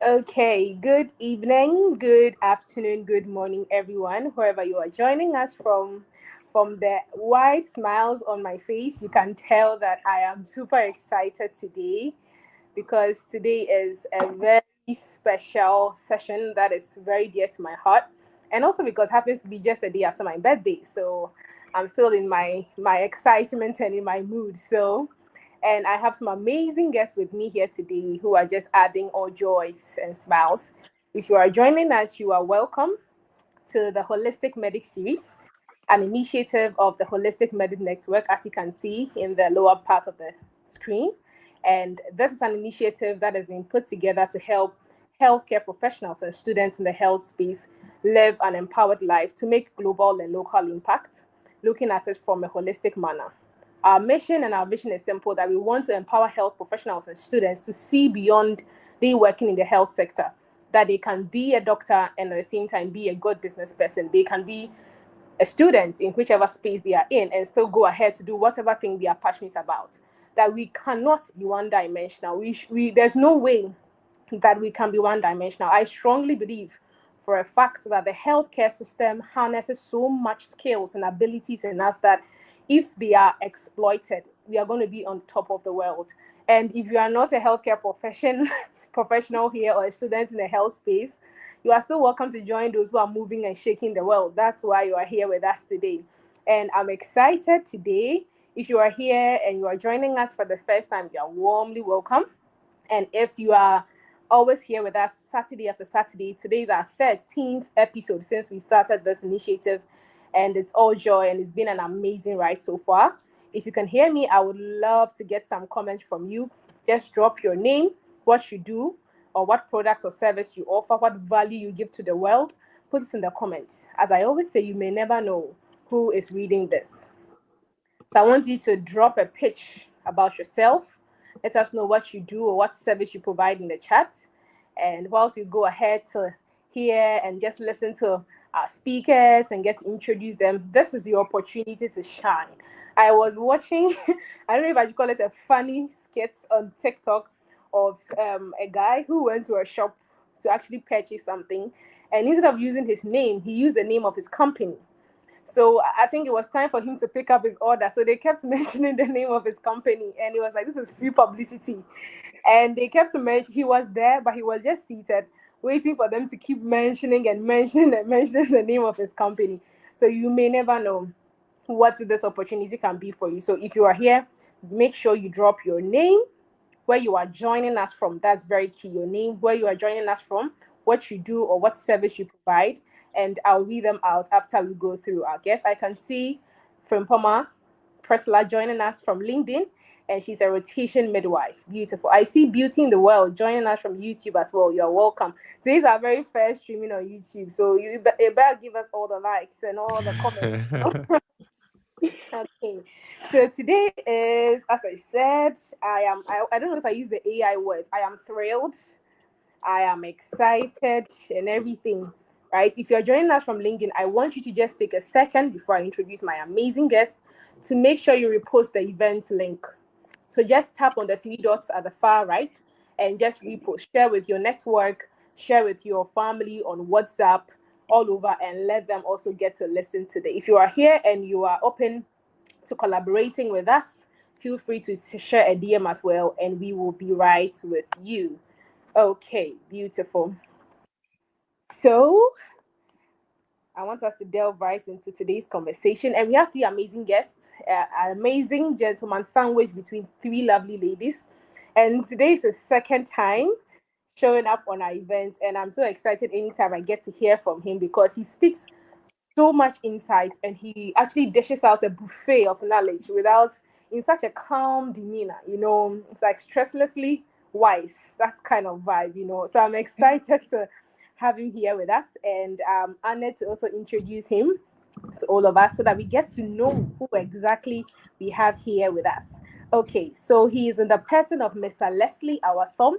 Okay, good evening, good afternoon, good morning, everyone, wherever you are joining us from. From the wide smiles on my face, you can tell that I am super excited today because today is a very special session that is very dear to my heart, and also because it happens to be just the day after my birthday. So I'm still in my excitement and in my mood. And I have some amazing guests with me here today who are just adding all joys and smiles. If you are joining us, you are welcome to the Holistic Medic series, an initiative of the Holistic Medic Network, as you can see in the lower part of the screen. And this is an initiative that has been put together to help healthcare professionals and students in the health space live an empowered life to make global and local impact, looking at it from a holistic manner. Our mission and our vision is simple, that we want to empower health professionals and students to see beyond they working in the health sector, that they can be a doctor and at the same time be a good business person. They can be a student in whichever space they are in and still go ahead to do whatever thing they are passionate about. That we cannot be one dimensional. There's no way that we can be one dimensional. I strongly believe for a fact that the healthcare system harnesses so much skills and abilities in us that if they are exploited, we are going to be on top of the world. And if you are not a healthcare professional here or a student in the health space, you are still welcome to join those who are moving and shaking the world. That's why you are here with us today. And I'm excited today. If you are here and you are joining us for the first time, you are warmly welcome. And if you are always here with us Saturday after Saturday, today is our 13th episode since we started this initiative. And it's all joy and it's been an amazing ride so far. If you can hear me, I would love to get some comments from you. Just drop your name, what you do, or what product or service you offer, what value you give to the world. Put it in the comments. As I always say, you may never know who is reading this. So I want you to drop a pitch about yourself. Let us know what you do or what service you provide in the chat. And whilst we go ahead to hear and just listen to our speakers and get to introduce them, this is your opportunity to shine. I was watching, I don't know if I should call it a funny skit on TikTok of a guy who went to a shop to actually purchase something. And instead of using his name, he used the name of his company. So I think it was time for him to pick up his order. So they kept mentioning the name of his company, and he was like, "This is free publicity." And they kept to mention he was there, but he was just seated, waiting for them to keep mentioning and mentioning and mentioning the name of his company. So you may never know what this opportunity can be for you. So if you are here, make sure you drop your name, where you are joining us from. That's very key. Your name, where you are joining us from, what you do, or what service you provide. And I'll read them out after we go through our guests. I can see Frimpoma Priscilla joining us from LinkedIn, and she's a rotation midwife. Beautiful. I see Beauty in the World joining us from YouTube as well. You're welcome. Today's our very first streaming on YouTube, so you better give us all the likes and all the comments. Okay, so today is, as I said, I don't know if I use the AI word. I am thrilled, I am excited, and everything. Right? If you're joining us from LinkedIn, I want you to just take a second before I introduce my amazing guest to make sure you repost the event link. So just tap on the three dots at the far right and just repost. Share with your network, share with your family on WhatsApp, all over, and let them also get to listen today. If you are here and you are open to collaborating with us, feel free to share a DM as well, and we will be right with you. Okay, beautiful. So I want us to delve right into today's conversation, and we have three amazing guests, an amazing gentleman sandwich between three lovely ladies. And today is the second time showing up on our event, and I'm so excited anytime I get to hear from him because he speaks so much insight and he actually dishes out a buffet of knowledge without in such a calm demeanor. It's like stresslessly wise. That's kind of vibe. So I'm excited to have him here with us, and I'm honored to also introduce him to all of us so that we get to know who exactly we have here with us. Okay, so he is in the person of Mr. Leslie Awasom,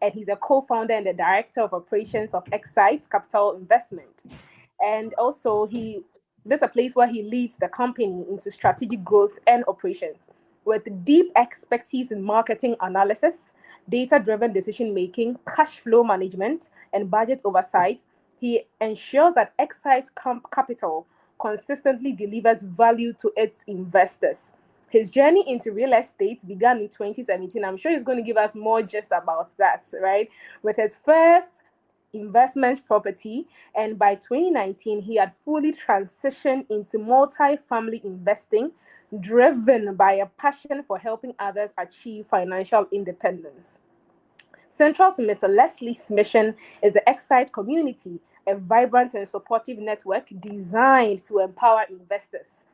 and he's a co-founder and the director of operations of Excite Capital Investment. And also, there's a place where he leads the company into strategic growth and operations. With deep expertise in marketing analysis, data driven decision making, cash flow management, and budget oversight, he ensures that Capital consistently delivers value to its investors. His journey into real estate began in 2017. I'm sure he's going to give us more just about that, right? With his first investment property, and by 2019 he had fully transitioned into multi-family investing, driven by a passion for helping others achieve financial independence. Central to Mr. Leslie's mission is the Excite community, a vibrant and supportive network designed to empower investors.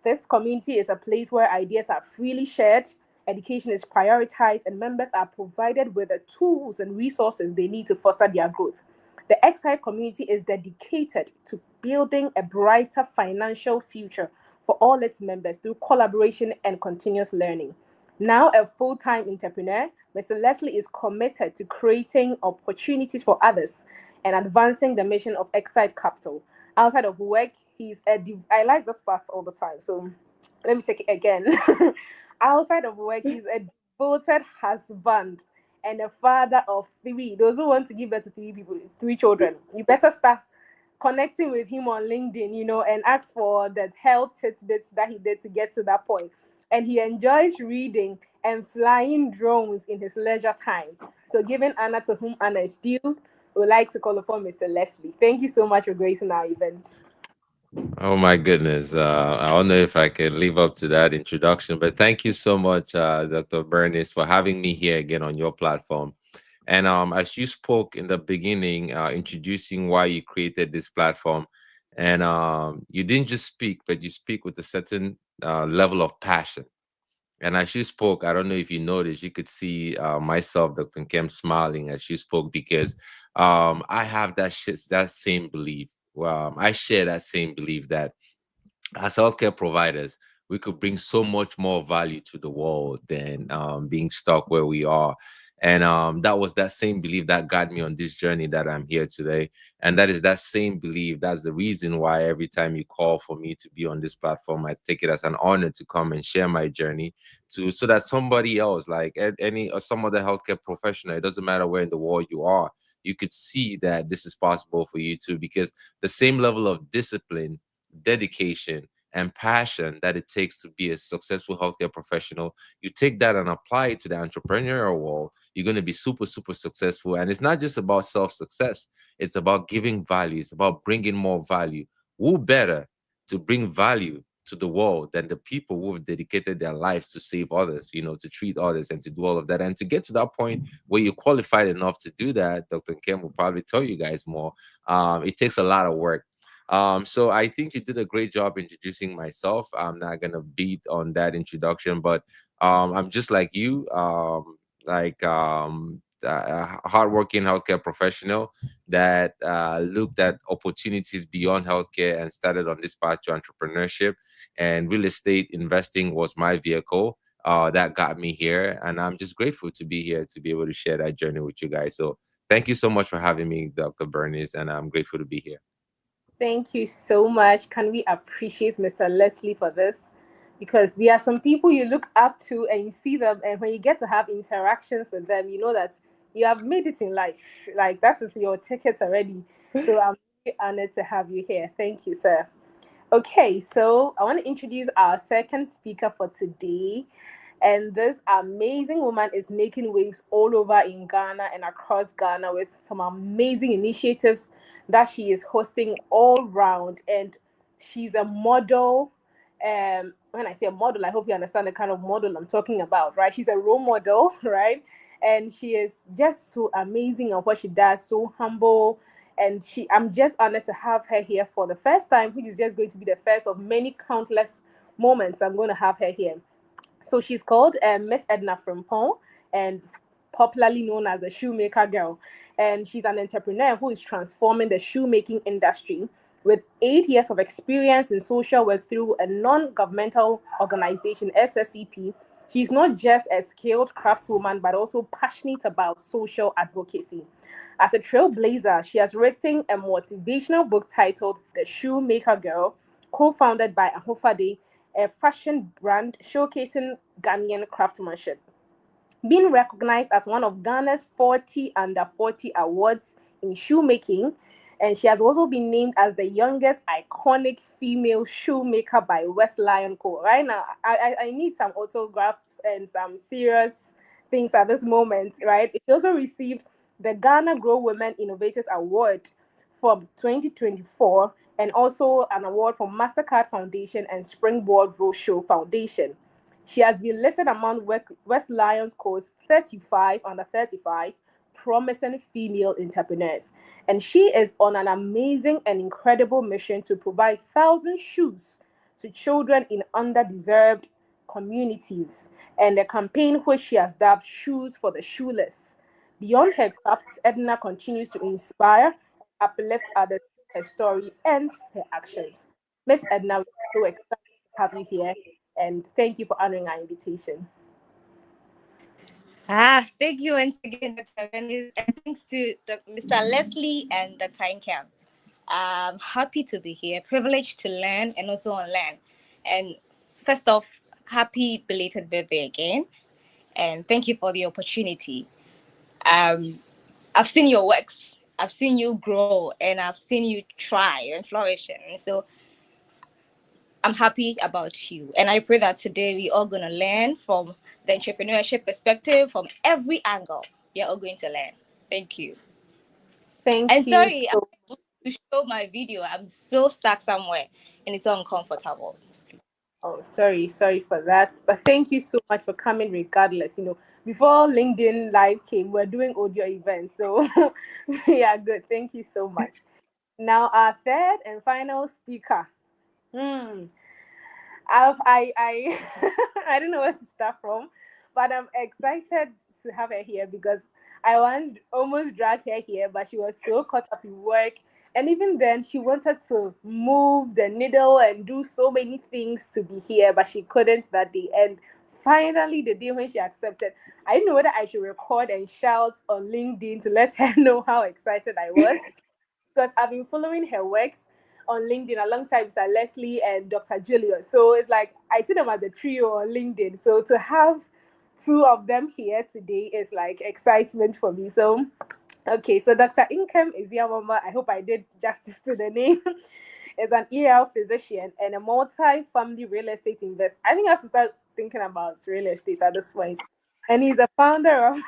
This community is a place where ideas are freely shared, education is prioritized, and members are provided with the tools and resources they need to foster their growth. The Excite community is dedicated to building a brighter financial future for all its members through collaboration and continuous learning. Now a full time entrepreneur, Mr. Leslie is committed to creating opportunities for others and advancing the mission of Excite Capital. Outside of work, I like this part all the time, so let me take it again. Outside of work, he's a devoted husband and a father of three. Those who want to give birth to three children, you better start connecting with him on LinkedIn, and ask for the health tidbits that he did to get to that point. And he enjoys reading and flying drones in his leisure time. So, giving honor to whom honor is due, we would like to call upon Mr. Leslie. Thank you so much for gracing our event. Oh my goodness. I don't know if I can live up to that introduction, but thank you so much, Dr. Bernice, for having me here again on your platform. And as you spoke in the beginning, introducing why you created this platform, and you didn't just speak, but you speak with a certain level of passion. And as you spoke, I don't know if you noticed, you could see myself, Dr. Kem, smiling as you spoke because I have that same belief. I share that same belief that as healthcare providers, we could bring so much more value to the world than being stuck where we are. And that was that same belief that got me on this journey that I'm here today. And that is that same belief. That's the reason why every time you call for me to be on this platform, I take it as an honor to come and share my journey to so that somebody else, like any or some other healthcare professional, it doesn't matter where in the world you are, you could see that this is possible for you too, because the same level of discipline, dedication, and passion that it takes to be a successful healthcare professional, you take that and apply it to the entrepreneurial world, you're going to be super, super successful. And it's not just about self success, it's about giving value, it's about bringing more value. Who better to bring value to the world than the people who have dedicated their lives to save others, to treat others and to do all of that. And to get to that point where you're qualified enough to do that, Dr. Kim will probably tell you guys more. It takes a lot of work. So I think you did a great job introducing myself. I'm not gonna beat on that introduction, but I'm just like you, a hardworking healthcare professional that looked at opportunities beyond healthcare and started on this path to entrepreneurship. And real estate investing was my vehicle that got me here, and I'm just grateful to be here to be able to share that journey with you guys. So thank you so much for having me, Dr. Bernice, and I'm grateful to be here. Thank you so much. Can we appreciate Mr. Leslie for this? Because there are some people you look up to and you see them, and when you get to have interactions with them, you know that you have made it in life. Like that is your ticket already. So I'm really honored to have you here. Thank you, sir. Okay, so I want to introduce our second speaker for today. And this amazing woman is making waves all over in Ghana and across Ghana with some amazing initiatives that she is hosting all round. And she's a model. When I say a model, I hope you understand the kind of model I'm talking about, right? She's a role model, right? And she is just so amazing at what she does, so humble. And I'm just honored to have her here for the first time, which is just going to be the first of many countless moments I'm going to have her here. So she's called Miss Edna Frimpong, and popularly known as the Shoemaker Girl. And she's an entrepreneur who is transforming the shoemaking industry with 8 years of experience in social work through a non-governmental organization, SSEP. She's not just a skilled craftswoman, but also passionate about social advocacy. As a trailblazer, she has written a motivational book titled The Shoemaker Girl, co-founded by Ahofade, a fashion brand showcasing Ghanaian craftsmanship, being recognized as one of Ghana's 40 under 40 awards in shoemaking. And she has also been named as the youngest iconic female shoemaker by West Lion Co. Right now, I need some autographs and some serious things at this moment, right? She also received the Ghana Grow Women Innovators Award from 2024, and also an award from MasterCard Foundation and Springboard Roadshow Foundation. She has been listed among West Lions Co's 35 under 35 promising female entrepreneurs. And she is on an amazing and incredible mission to provide thousands shoes to children in underdeserved communities. And a campaign which she has dubbed Shoes for the Shoeless. Beyond her crafts, Edna continues to inspire and uplift others through her story and her actions. Miss Edna, we're so excited to have you here, and thank you for honoring our invitation. Thank you once again, Dr. Venice, and thanks to Mr. Leslie and Dr. Inkem. I'm happy to be here, privileged to learn and also unlearn. And first off, happy belated birthday again, and thank you for the opportunity. Um, I've seen your works, I've seen you grow, and I've seen you try and flourish. And so I'm happy about you. And I pray that today we're all going to learn from the entrepreneurship perspective from every angle. We're all going to learn. Thank you. And Thank you sorry, I'm so not able to show my video. I'm so stuck somewhere and it's so uncomfortable. Oh, sorry for that. But thank you so much for coming regardless. Before LinkedIn Live came, we're doing audio events. So yeah, good. Thank you so much. Now our third and final speaker. Hmm. I I don't know where to start from, but I'm excited to have her here because I once almost dragged her here, but she was so caught up in work, and even then she wanted to move the needle and do so many things to be here, but she couldn't that day. And finally, the day when she accepted, I didn't know whether I should record and shout on LinkedIn to let her know how excited I was, because I've been following her works on LinkedIn alongside Mr. Leslie and Dr. Julius. So it's like I see them as a trio on LinkedIn. So to have two of them here today is like excitement for me. So okay, so Dr. Inkem Isiamama, I hope I did justice to the name, is an EL physician and a multi-family real estate investor. I think I have to start thinking about real estate at this point. And he's the founder of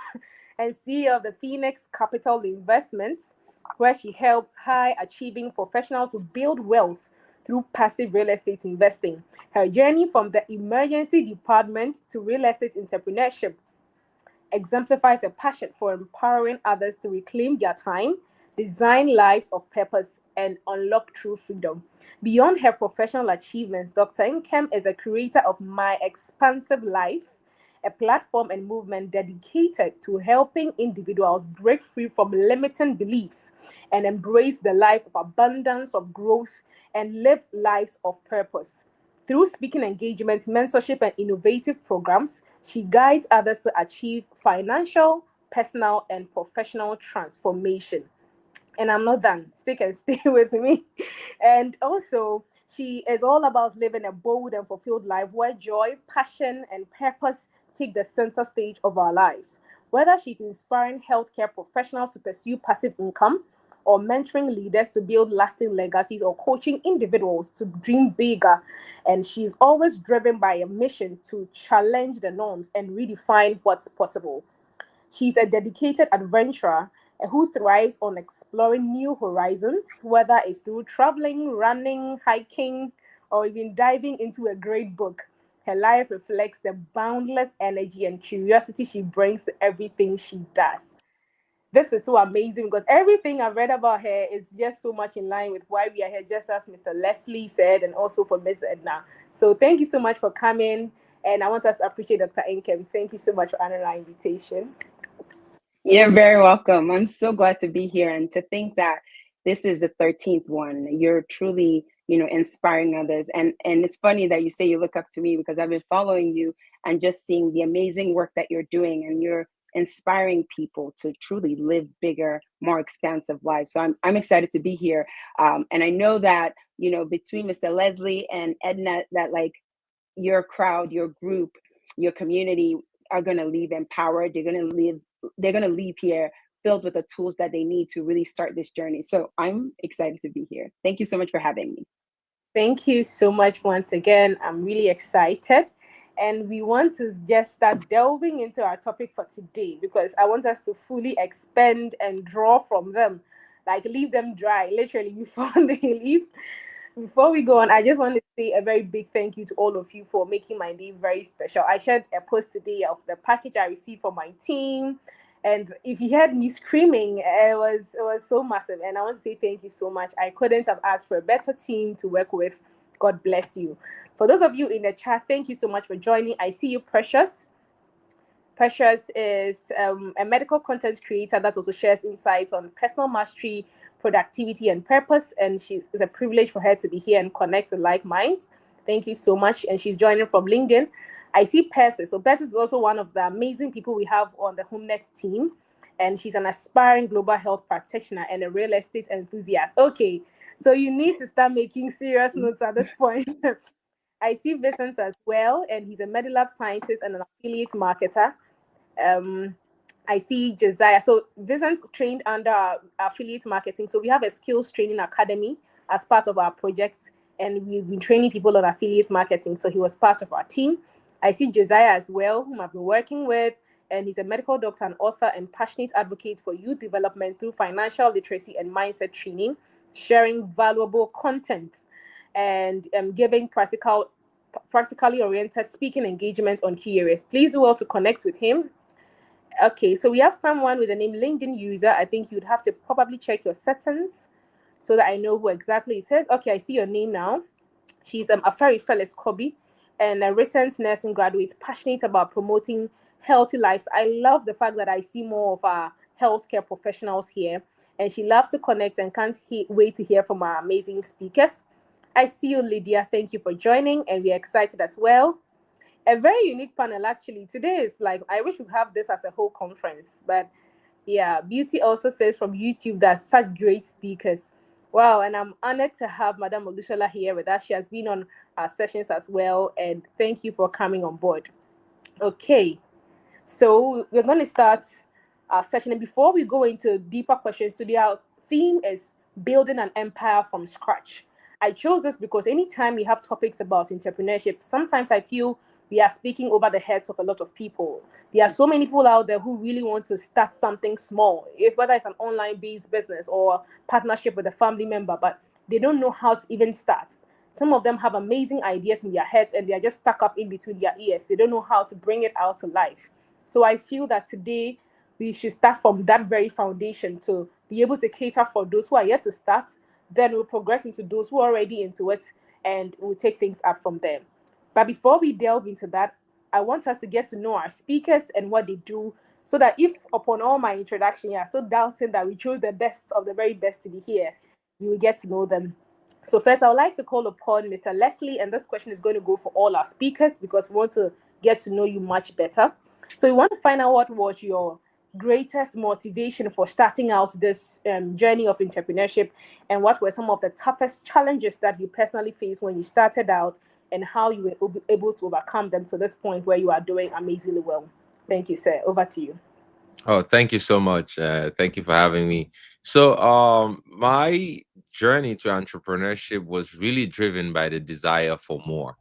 and CEO of the Phoenix Capital Investments, where she helps high achieving professionals to build wealth through passive real estate investing. Her journey from the emergency department to real estate entrepreneurship exemplifies a passion for empowering others to reclaim their time, design lives of purpose, and unlock true freedom. Beyond her professional achievements, Dr. Nkem is a creator of My Expansive Life, a platform and movement dedicated to helping individuals break free from limiting beliefs and embrace the life of abundance, of growth, and live lives of purpose. Through speaking engagements, mentorship, and innovative programs, she guides others to achieve financial, personal, and professional transformation. And I'm not done. Stick and stay with me. And also, she is all about living a bold and fulfilled life where joy, passion, and purpose take the center stage of our lives. Whether she's inspiring healthcare professionals to pursue passive income, or mentoring leaders to build lasting legacies, or coaching individuals to dream bigger. And she's always driven by a mission to challenge the norms and redefine what's possible. She's a dedicated adventurer who thrives on exploring new horizons, whether it's through traveling, running, hiking, or even diving into a great book. Her life reflects the boundless energy and curiosity she brings to everything she does. This is so amazing because everything I've read about her is just so much in line with why we are here, just as Mr. Leslie said, and also for Miss Edna. So thank you so much for coming. And I want us to appreciate Dr. Inkem. Thank you so much for honoring our invitation. You're very welcome. I'm so glad to be here, and to think that this is the 13th one. You're truly, inspiring others. And it's funny that you say you look up to me, because I've been following you and just seeing the amazing work that you're doing, and you're inspiring people to truly live bigger, more expansive lives. So I'm excited to be here. And I know that, between Mr. Leslie and Edna, that like your crowd, your group, your community are going to leave empowered. They're going to leave here filled with the tools that they need to really start this journey. So I'm excited to be here. Thank you so much for having me. Thank you so much once again. I'm really excited. And we want to just start delving into our topic for today because I want us to fully expand and draw from them, like leave them dry, literally, before they leave. Before we go on, I just want to say a very big thank you to all of you for making my day very special. I shared a post today of the package I received from my team. And if you heard me screaming, it was so massive. And I want to say thank you so much. I couldn't have asked for a better team to work with. God bless you. For those of you in the chat, thank you so much for joining. I see you, Precious. Precious is a medical content creator that also shares insights on personal mastery, productivity, and purpose. And it's a privilege for her to be here and connect with like minds. Thank you so much. And she's joining from LinkedIn. I see Percy. So Percy is also one of the amazing people we have on the HomeNet team. And she's an aspiring global health practitioner and a real estate enthusiast. Okay, so you need to start making serious notes at this point. I see Vincent as well, and he's a Medilab scientist and an affiliate marketer. um I see Josiah. So Vincent trained under our affiliate marketing. So we have a skills training academy as part of our project, and we've been training people on affiliate marketing. So he was part of our team. I see Josiah as well, whom I've been working with, and he's a medical doctor and author and passionate advocate for youth development through financial literacy and mindset training, sharing valuable content and giving practically oriented speaking engagements on key areas. Please do well to connect with him. Okay, so we have someone with the name LinkedIn user. I think you'd have to probably check your settings so that I know who exactly it is. Okay, I see your name now. She's Afari Felix Kobe, and a recent nursing graduate, passionate about promoting healthy lives. I love the fact that I see more of our healthcare professionals here, and she loves to connect and can't wait to hear from our amazing speakers. I see you, Lydia. Thank you for joining, and we're excited as well. A very unique panel, actually. Today is like, I wish we have this as a whole conference, but yeah, Beauty also says from YouTube that such great speakers. Wow, and I'm honored to have Madame Olushola here with us. She has been on our sessions as well, and thank you for coming on board. Okay, so we're going to start our session. And before we go into deeper questions today, our theme is building an empire from scratch. I chose this because anytime we have topics about entrepreneurship, sometimes I feel we are speaking over the heads of a lot of people. There are so many people out there who really want to start something small, if whether it's an online based business or partnership with a family member, but they don't know how to even start. Some of them have amazing ideas in their heads and they are just stuck up in between their ears. They don't know how to bring it out to life. So I feel that today we should start from that very foundation to be able to cater for those who are yet to start. Then we'll progress into those who are already into it and we'll take things up from there. But before we delve into that, I want us to get to know our speakers and what they do so that if upon all my introduction you're still doubting that we chose the best of the very best to be here, you will get to know them. So first, I would like to call upon Mr. Leslie, and this question is going to go for all our speakers because we want to get to know you much better. So we want to find out what was your greatest motivation for starting out this journey of entrepreneurship, and what were some of the toughest challenges that you personally faced when you started out, and how you were able to overcome them to this point where you are doing amazingly well. Thank you, sir. Over to you. Oh, thank you so much. Thank you for having me. So, my journey to entrepreneurship was really driven by the desire for more.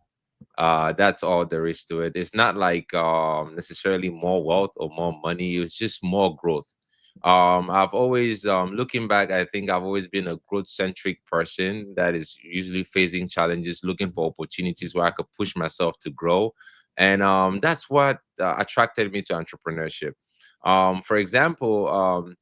That's all there is to it. It's not like necessarily more wealth or more money. It was just more growth. I've always, looking back, I think I've always been a growth centric person that is usually facing challenges, looking for opportunities where I could push myself to grow. And that's what attracted me to entrepreneurship. For example,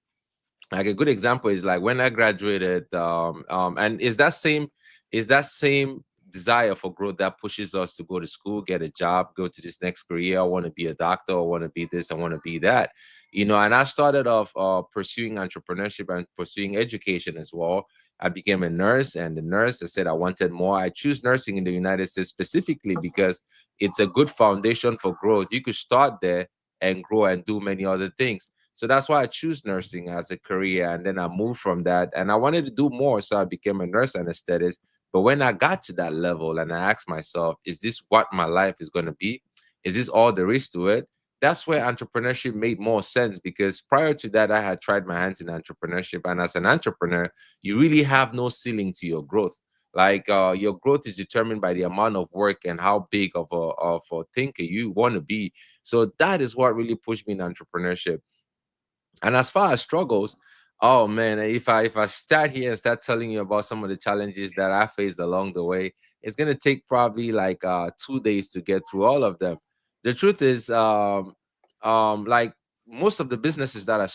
like a good example is like when I graduated, and is that same desire for growth that pushes us to go to school, get a job, go to this next career. I want to be a doctor. I want to be this. I want to be that. And I started off pursuing entrepreneurship and pursuing education as well. I became a nurse, and the nurse, I said I wanted more. I choose nursing in the United States specifically because it's a good foundation for growth. You could start there and grow and do many other things. So that's why I choose nursing as a career. And then I moved from that and I wanted to do more. So I became a nurse anesthetist. But when I got to that level and I asked myself, is this what my life is going to be? Is this all there is to it? That's where entrepreneurship made more sense, because prior to that, I had tried my hands in entrepreneurship. And as an entrepreneur, you really have no ceiling to your growth. Like your growth is determined by the amount of work and how big of a thinker you want to be. So that is what really pushed me in entrepreneurship. And as far as struggles, oh man, if I start here and start telling you about some of the challenges that I faced along the way, it's gonna take probably like 2 days to get through all of them. The truth is, like most of the businesses that I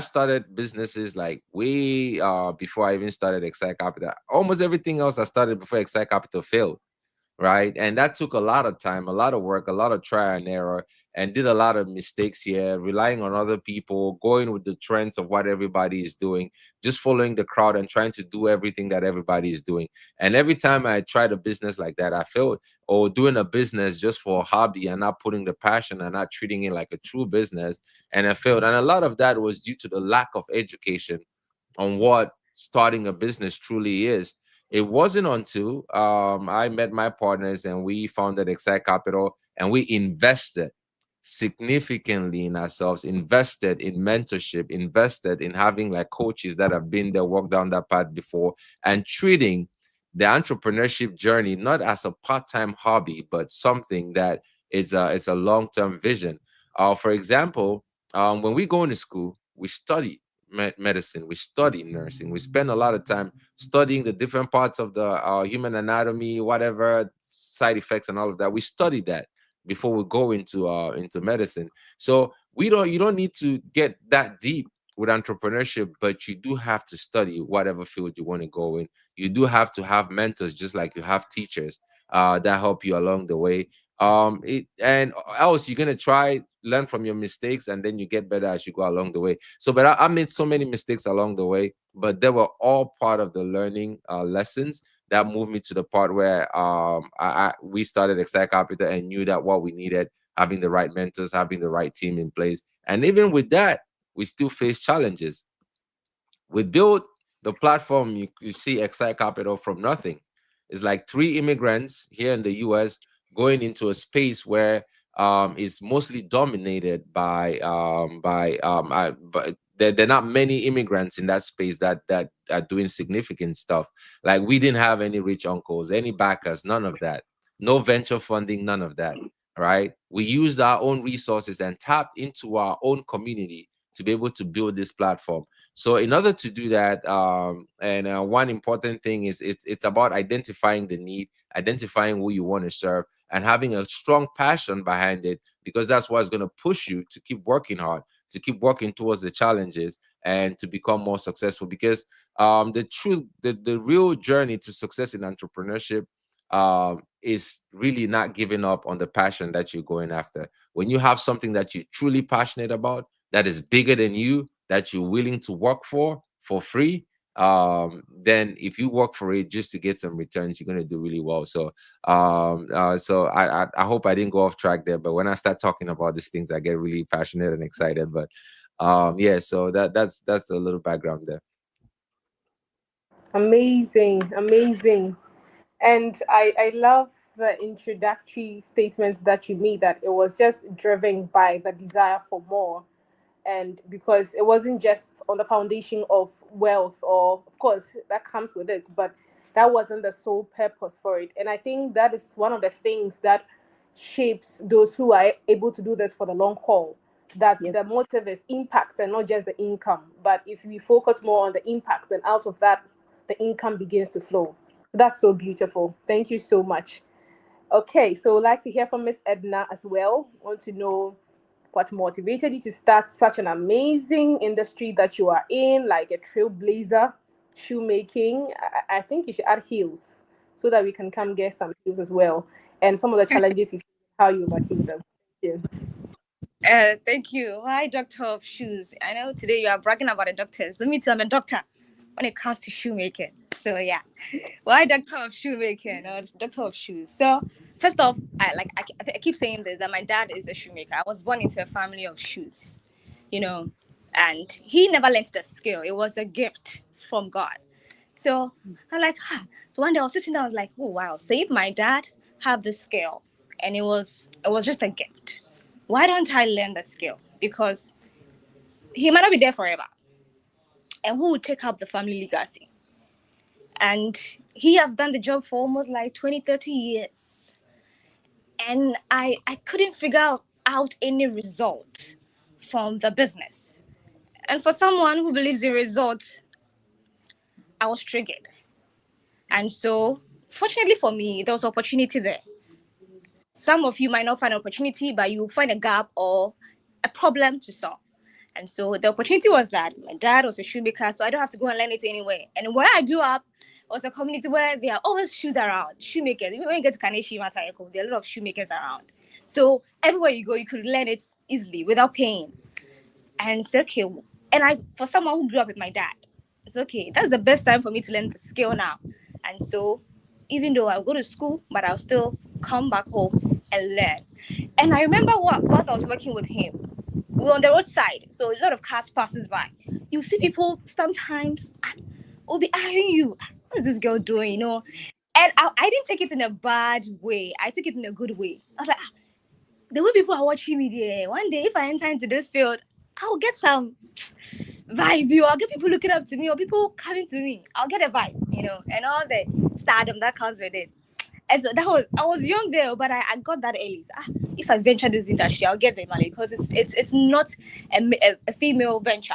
started businesses like way before I even started Excite Capital. Almost everything else I started before Excite Capital failed, right? And that took a lot of time, a lot of work, a lot of trial and error, and did a lot of mistakes here, relying on other people, going with the trends of what everybody is doing, just following the crowd and trying to do everything that everybody is doing. And every time I tried a business like that, I failed, or doing a business just for a hobby and not putting the passion and not treating it like a true business, and I failed. And a lot of that was due to the lack of education on what starting a business truly is. It wasn't until I met my partners and we founded Excite Capital, and we invested significantly in ourselves, invested in mentorship, invested in having like coaches that have been there, walked down that path before, and treating the entrepreneurship journey not as a part-time hobby, but something that is a long-term vision. For example, when we go into school, we study medicine, we study nursing, we spend a lot of time studying the different parts of the human anatomy, whatever side effects and all of that. We study that before we go into medicine. So you don't need to get that deep with entrepreneurship, but you do have to study whatever field you want to go in. You do have to have mentors, just like you have teachers that help you along the way. And else you're gonna try learn from your mistakes, and then you get better as you go along the way. So but I made so many mistakes along the way, but they were all part of the learning lessons that moved me to the part where we started Excite Capital and knew that what we needed, having the right mentors, having the right team in place. And even with that, we still face challenges. We built the platform. You see Excite Capital from nothing. It's like three immigrants here in the US going into a space where it's mostly dominated but there are not many immigrants in that space that are doing significant stuff. Like we didn't have any rich uncles, any backers, none of that. No venture funding, none of that. Right? We used our own resources and tapped into our own community to be able to build this platform. So in order to do that, and one important thing is it's about identifying the need, identifying who you want to serve, and having a strong passion behind it, because that's what's going to push you to keep working hard, to keep working towards the challenges, and to become more successful. Because the real journey to success in entrepreneurship is really not giving up on the passion that you're going after. When you have something that you're truly passionate about, that is bigger than you, that you're willing to work for free, then if you work for it just to get some returns, you're going to do really well. So I hope I didn't go off track there, but when I start talking about these things, I get really passionate and excited. But yeah, so that's a little background there. Amazing, amazing. And I love the introductory statements that you made, that it was just driven by the desire for more. And because it wasn't just on the foundation of wealth, or of course that comes with it, but that wasn't the sole purpose for it. And I think that is one of the things that shapes those who are able to do this for the long haul. That's Yep. the motive is impacts and not just the income. But if we focus more on the impacts, then out of that the income begins to flow. So that's so beautiful. Thank you so much. Okay, so I'd like to hear from Miss Edna as well. Want to know what motivated you to start such an amazing industry that you are in, like a trailblazer, shoemaking. I think you should add heels so that we can come get some heels as well. And some of the challenges you how you overcame them. Thank you. Thank you. Why doctor of shoes? I know today you are bragging about the doctors. Let me tell I'm a doctor when it comes to shoemaking. So yeah, why doctor of shoemaking or doctor of shoes? So first off, I keep saying this, that my dad is a shoemaker. I was born into a family of shoes, you know, and he never learned the skill. It was a gift from God. So I'm like, So one day I was sitting down, I was like, oh wow. So if my dad have this skill and it was just a gift, why don't I learn the skill? Because he might not be there forever. And who would take up the family legacy? And he have done the job for almost like 20, 30 years. And I couldn't figure out any result from the business. And for someone who believes in results, I was triggered. And so, fortunately for me, there was opportunity there. Some of you might not find opportunity, but you find a gap or a problem to solve. And so the opportunity was that my dad was a shoemaker, so I don't have to go and learn it anywhere. And where I grew up was a community where there are always shoes around, shoemakers. Even when you get to Kaneshi Matayako, there are a lot of shoemakers around. So everywhere you go, you could learn it easily without paying. And it's okay. And for someone who grew up with my dad, it's okay. That's the best time for me to learn the skill now. And so, even though I'll go to school, but I'll still come back home and learn. And I remember once I was working with him, we were on the roadside, so a lot of cars passes by. You see people sometimes will be eyeing you. What is this girl doing? And I didn't take it in a bad way. I took it in a good way. I was like, the way people are watching me there, one day if I enter into this field, I'll get some vibe, I'll get people looking up to me or people coming to me. I'll get a vibe, and all the stardom that comes with it. And so I was young there, but I got that early. If I venture this industry, I'll get the money because it's not a female venture.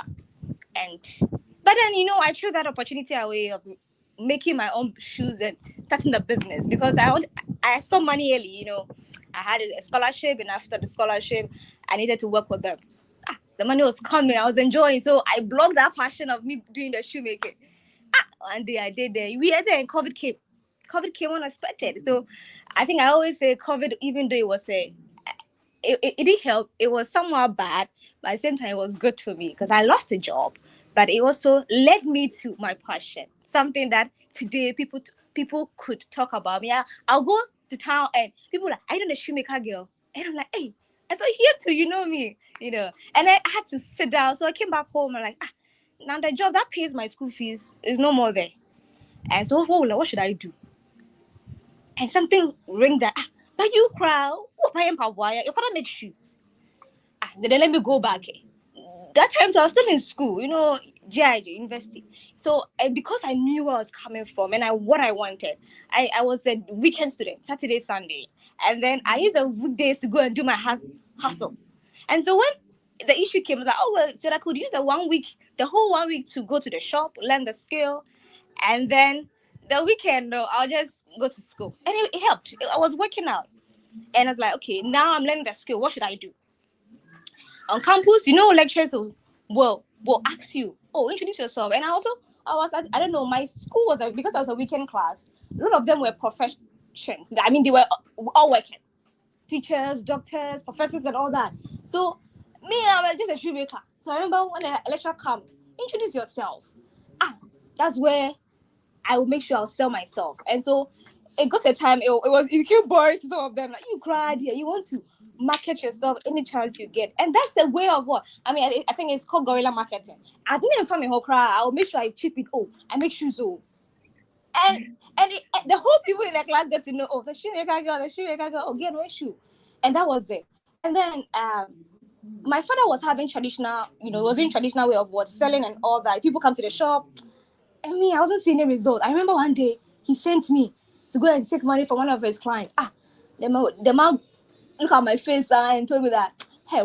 But then I threw that opportunity away of making my own shoes and starting the business because I saw money early. I had a scholarship, and after the scholarship, I needed to work with them. The money was coming, I was enjoying, so I blocked that passion of me doing the shoemaking. One day I did there. We are there, and COVID came. COVID came unexpected. So I think I always say COVID, even though it didn't help. It was somewhat bad, but at the same time, it was good for me because I lost the job. But it also led me to my passion, something that today people could talk about me. I'll go to town and people are like, I know the shoemaker girl. And I'm like, hey, I thought here too, you know me, And I had to sit down. So I came back home and like, now the job that pays my school fees is no more there. And so what should I do? And something ring that, but you cry, your father makes shoes. Then let me go back. That time, so I was still in school, GIG, university. So, and because I knew where I was coming from and what I wanted, I was a weekend student, Saturday, Sunday. And then I used the weekdays to go and do my hustle. And so when the issue came, I was like, so I could use the whole 1 week to go to the shop, learn the skill. And then the weekend, I'll just go to school. And it helped. I was working out. And I was like, okay, now I'm learning the skill. What should I do? On campus, lecturers will ask you, introduce yourself. And I don't know, my school because I was a weekend class, a lot of them were professions. I mean, they were all working. Teachers, doctors, professors, and all that. So, me, I'm just a shoemaker. So I remember when a lecturer come, introduce yourself. That's where I will make sure I'll sell myself. And so it got to a time, it became boring to some of them. Like, you cried here, you want to market yourself any chance you get. And that's a way of what? I mean, I think it's called guerrilla marketing. I didn't inform me whole cry. I'll make sure I chip it. I make shoes. And the whole people in the class get to know, the shoemaker girl, get no shoe. And that was it. And then my father was having traditional, was doing traditional way of what selling and all that. People come to the shop. And me, I wasn't seeing any result. I remember one day he sent me to go and take money from one of his clients. The man look at my face and told me that, hey,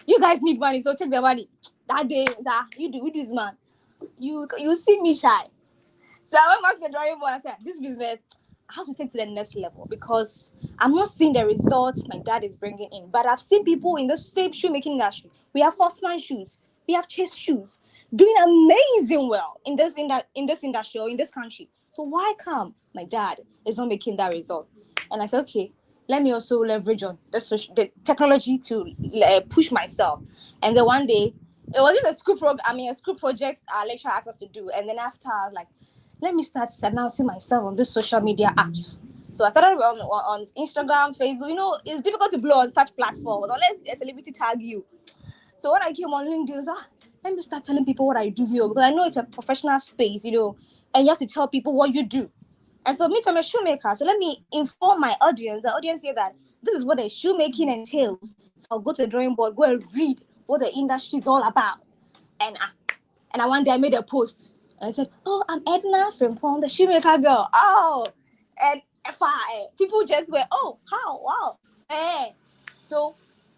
you guys need money, so take the money. That day, you do this, man. You see me shy. So I went back to the drawing board and said, this business, I have to take to the next level because I'm not seeing the results my dad is bringing in. But I've seen people in the same shoemaking industry. We have horseman shoes. We have chase shoes doing amazing well in this industry or in this country. So why come my dad is not making that result? And I said, okay, let me also leverage on the technology to push myself. And then one day, it was just a school project our lecturer asked us to do. And then after, I was like, let me start announcing myself on these social media apps. So I started on Instagram, Facebook. It's difficult to blow on such platforms unless a celebrity tag you. So when I came on LinkedIn, let me start telling people what I do here, because I know it's a professional space, and you have to tell people what you do. And so, me, I'm a shoemaker. So let me inform my audience. The audience here that this is what a shoemaking entails. So I'll go to the drawing board, go and read what the industry is all about. And one day I made a post. And I said, "Oh, I'm Edna from Pond, the shoemaker girl." Oh, and people just went, "Oh, how? Wow." So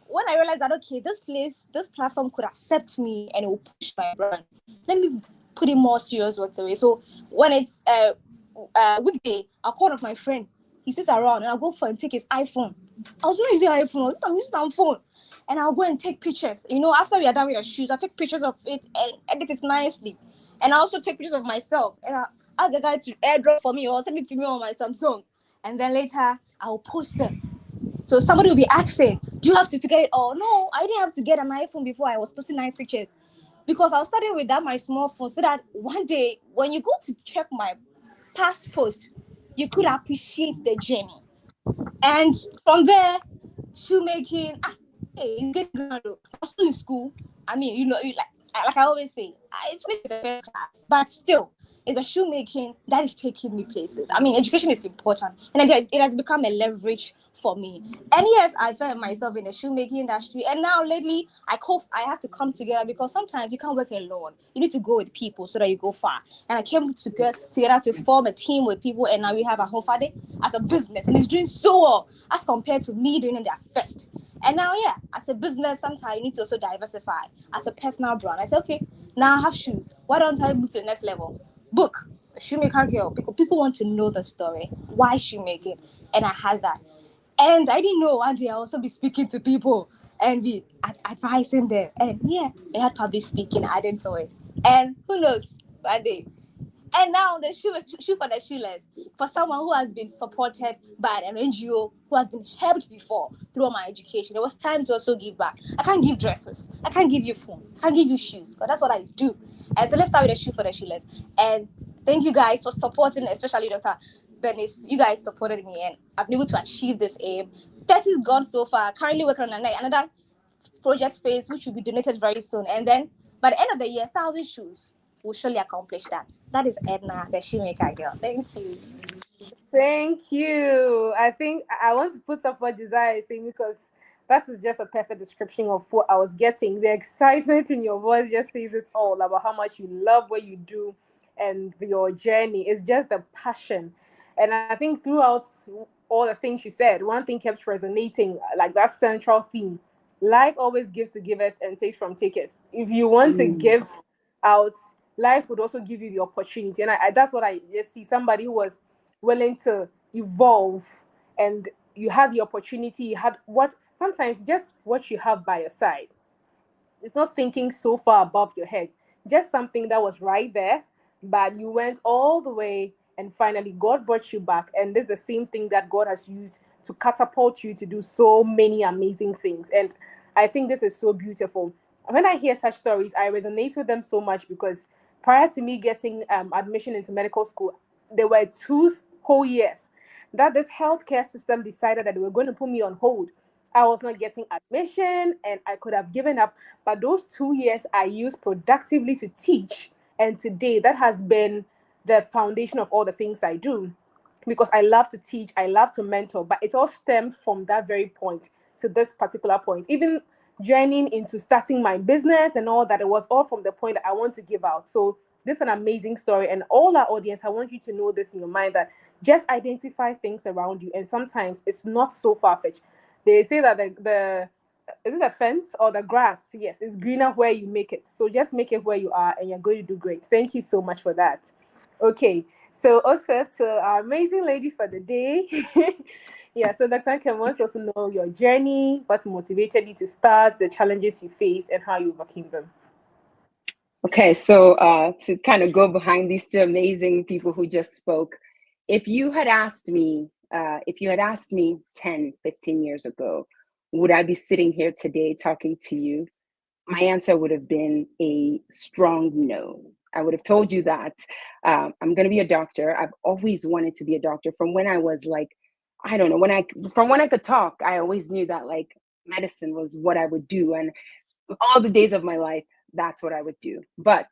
when I realized that, okay, this platform could accept me and it will push my brand, let me put in more serious work away. So when it's weekday, I'll call up my friend. He sits around and I'll go for and take his iPhone. I was not using iPhone, I'm using some phone. And I'll go and take pictures. After we are done with the shoes, I'll take pictures of it and edit it nicely. And I also take pictures of myself. And I'll ask the guy to airdrop for me or send it to me on my Samsung. And then later, I'll post them. So somebody will be asking, do you have to figure it out? No, I didn't have to get an iPhone before I was posting nice pictures. Because I was starting with that my small phone, so that one day when you go to check my past post, you could appreciate the journey. And from there, shoemaking, hey, it's getting ground though. I'm still in school. I mean, like I always say, it's maybe the first class, but still, it's the shoemaking that is taking me places. I mean, education is important, and it has become a leverage for me. And yes, I found myself in the shoemaking industry, and now lately, I have to come together, because sometimes you can't work alone. You need to go with people so that you go far. And I came together to form a team with people, and now we have a whole Fade as a business, and it's doing so well as compared to me doing it at first. And now, yeah, as a business, sometimes you need to also diversify. As a personal brand, I said, okay, now I have shoes. Why don't I move to the next level? Book, a shoemaker girl. People want to know the story. Why shoemaking? And I had that. And I didn't know one day I'll also be speaking to people and be advising them. And yeah, they had public speaking added to it. And who knows, one day. And now the shoe for the shoeless, for someone who has been supported by an NGO, who has been helped before through my education. It was time to also give back. I can't give dresses. I can't give you phone. I can't give you shoes, because that's what I do. And so let's start with the shoe for the shoeless. And thank you guys for supporting, especially Dr. Bernice. You guys supported me, and I've been able to achieve this aim. 30 is gone so far. Currently working on another project phase, which will be donated very soon. And then by the end of the year, 1,000 shoes will surely accomplish that. That is Edna, the shoemaker girl. Thank you. Thank you. I think I want to put up what Josiah is saying, because that is just a perfect description of what I was getting. The excitement in your voice just says it all about how much you love what you do and your journey. It's just the passion. And I think throughout all the things you said, one thing kept resonating, like that central theme. Life always gives to givers and takes from takers. If you want to give out, life would also give you the opportunity. And that's what I just see, somebody who was willing to evolve, and you had the opportunity, you had what sometimes just what you have by your side. It's not thinking so far above your head, just something that was right there, but you went all the way, and finally God brought you back. And this is the same thing that God has used to catapult you to do so many amazing things. And I think this is so beautiful. When I hear such stories, I resonate with them so much, because prior to me getting admission into medical school, there were 2 whole years that this healthcare system decided that they were going to put me on hold. I was not getting admission and I could have given up. But those 2 years I used productively to teach. And today that has been the foundation of all the things I do, because I love to teach, I love to mentor, but it all stemmed from that very point to this particular point. Even journeying into starting my business and all that, it was all from the point that I want to give out. So this is an amazing story. And all our audience, I want you to know this in your mind, that just identify things around you. And sometimes it's not so far-fetched. They say that the is it the fence or the grass? Yes, it's greener where you make it. So just make it where you are, and you're going to do great. Thank you so much for that. Okay, so also to our amazing lady for the day. Yeah, so Dr. Ken wants to also know your journey, what motivated you to start, the challenges you faced, and how you overcame them. Okay, so to kind of go behind these two amazing people who just spoke, if you had asked me 10, 15 years ago, would I be sitting here today talking to you? My answer would have been a strong no. I would have told you that I'm going to be a doctor. I've always wanted to be a doctor from when I was like, I don't know, from when I could talk. I always knew that like medicine was what I would do, and all the days of my life. that's what I would do. But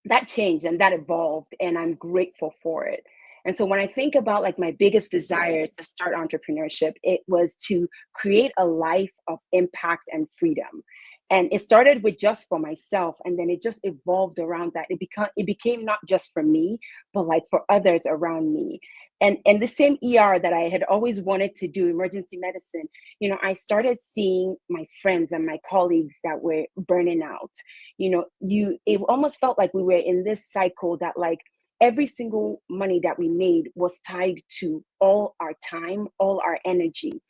that changed and that evolved, and I'm grateful for it. And so when I think about like my biggest desire to start entrepreneurship, it was to create a life of impact and freedom. And it started with just for myself, and then it just evolved around that. It became not just for me, but like for others around me. And the same ER that I had always wanted to do, emergency medicine, I started seeing my friends and my colleagues that were burning out. It almost felt like we were in this cycle that like every single money that we made was tied to all our time, all our energy.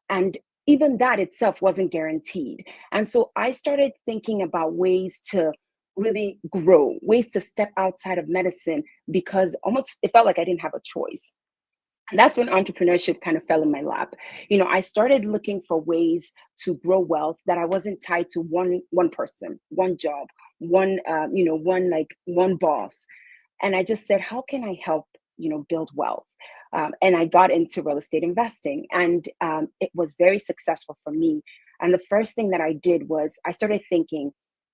And even that itself wasn't guaranteed. And so I started thinking about ways to really grow, ways to step outside of medicine, because almost it felt like I didn't have a choice. And that's when entrepreneurship kind of fell in my lap. I started looking for ways to grow wealth that I wasn't tied to one person, one job, one boss. And I just said, how can I help, build wealth? And I got into real estate investing, and it was very successful for me. And the first thing that I did was I started thinking,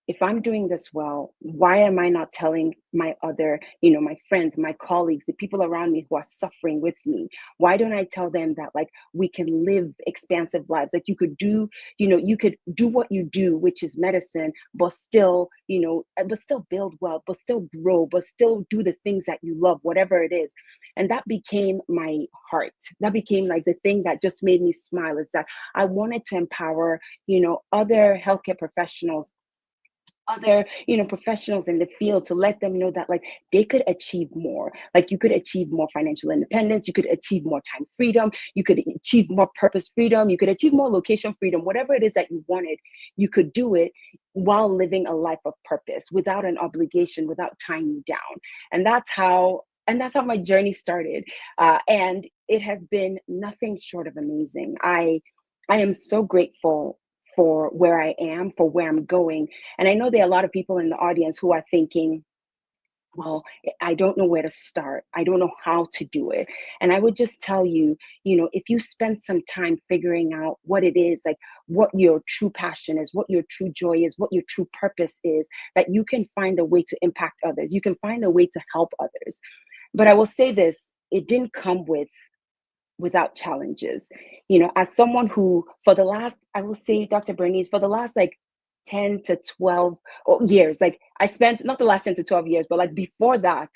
if I'm doing this well, why am I not telling my other, my friends, my colleagues, the people around me who are suffering with me? Why don't I tell them that like we can live expansive lives? Like you could do what you do, which is medicine, but still, but still build wealth, but still grow, but still do the things that you love, whatever it is. And that became my heart. That became like the thing that just made me smile, is that I wanted to empower, other healthcare professionals, other professionals in the field, to let them know that like they could achieve more. Like you could achieve more financial independence, you could achieve more time freedom, you could achieve more purpose freedom, you could achieve more location freedom. Whatever it is that you wanted, you could do it while living a life of purpose, without an obligation, without tying you down. And that's how my journey started, and it has been nothing short of amazing. I am so grateful for where I am, for where I'm going. And I know there are a lot of people in the audience who are thinking, well, I don't know where to start. I don't know how to do it. And I would just tell you, if you spend some time figuring out what it is, like what your true passion is, what your true joy is, what your true purpose is, that you can find a way to impact others. You can find a way to help others. But I will say this, it didn't come without challenges. As someone who, for the last, I will say, Dr. Bernice, for the last like 10 to 12 years, like I spent, not the last 10 to 12 years, but like before that,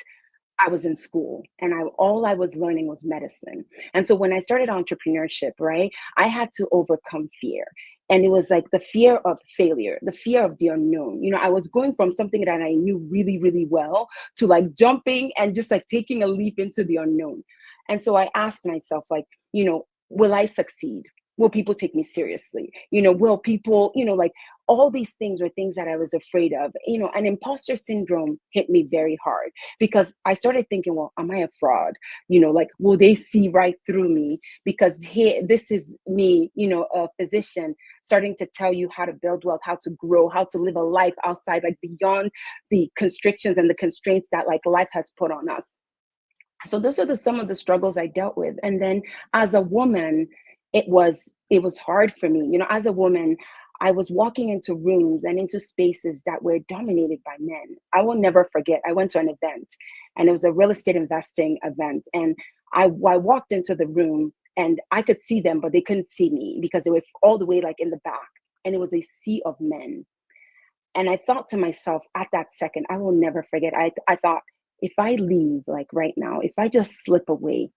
I was in school, and all I was learning was medicine. And so when I started entrepreneurship, right, I had to overcome fear. And it was like the fear of failure, the fear of the unknown. I was going from something that I knew really, really well to like jumping and just like taking a leap into the unknown. And so I asked myself, like, will I succeed? Will people take me seriously? Will people, like all these things were things that I was afraid of. An imposter syndrome hit me very hard, because I started thinking, well, am I a fraud? Like, will they see right through me? Because here, this is me, a physician, starting to tell you how to build wealth, how to grow, how to live a life outside, like beyond the constrictions and the constraints that like life has put on us. So those are some of the struggles I dealt with. And then as a woman, it was hard for me. As a woman, I was walking into rooms and into spaces that were dominated by men. I will never forget, I went to an event, and it was a real estate investing event. And I walked into the room, and I could see them, but they couldn't see me because they were all the way like in the back. And it was a sea of men. And I thought to myself at that second, I will never forget, I thought, if I leave like right now, if I just slip away,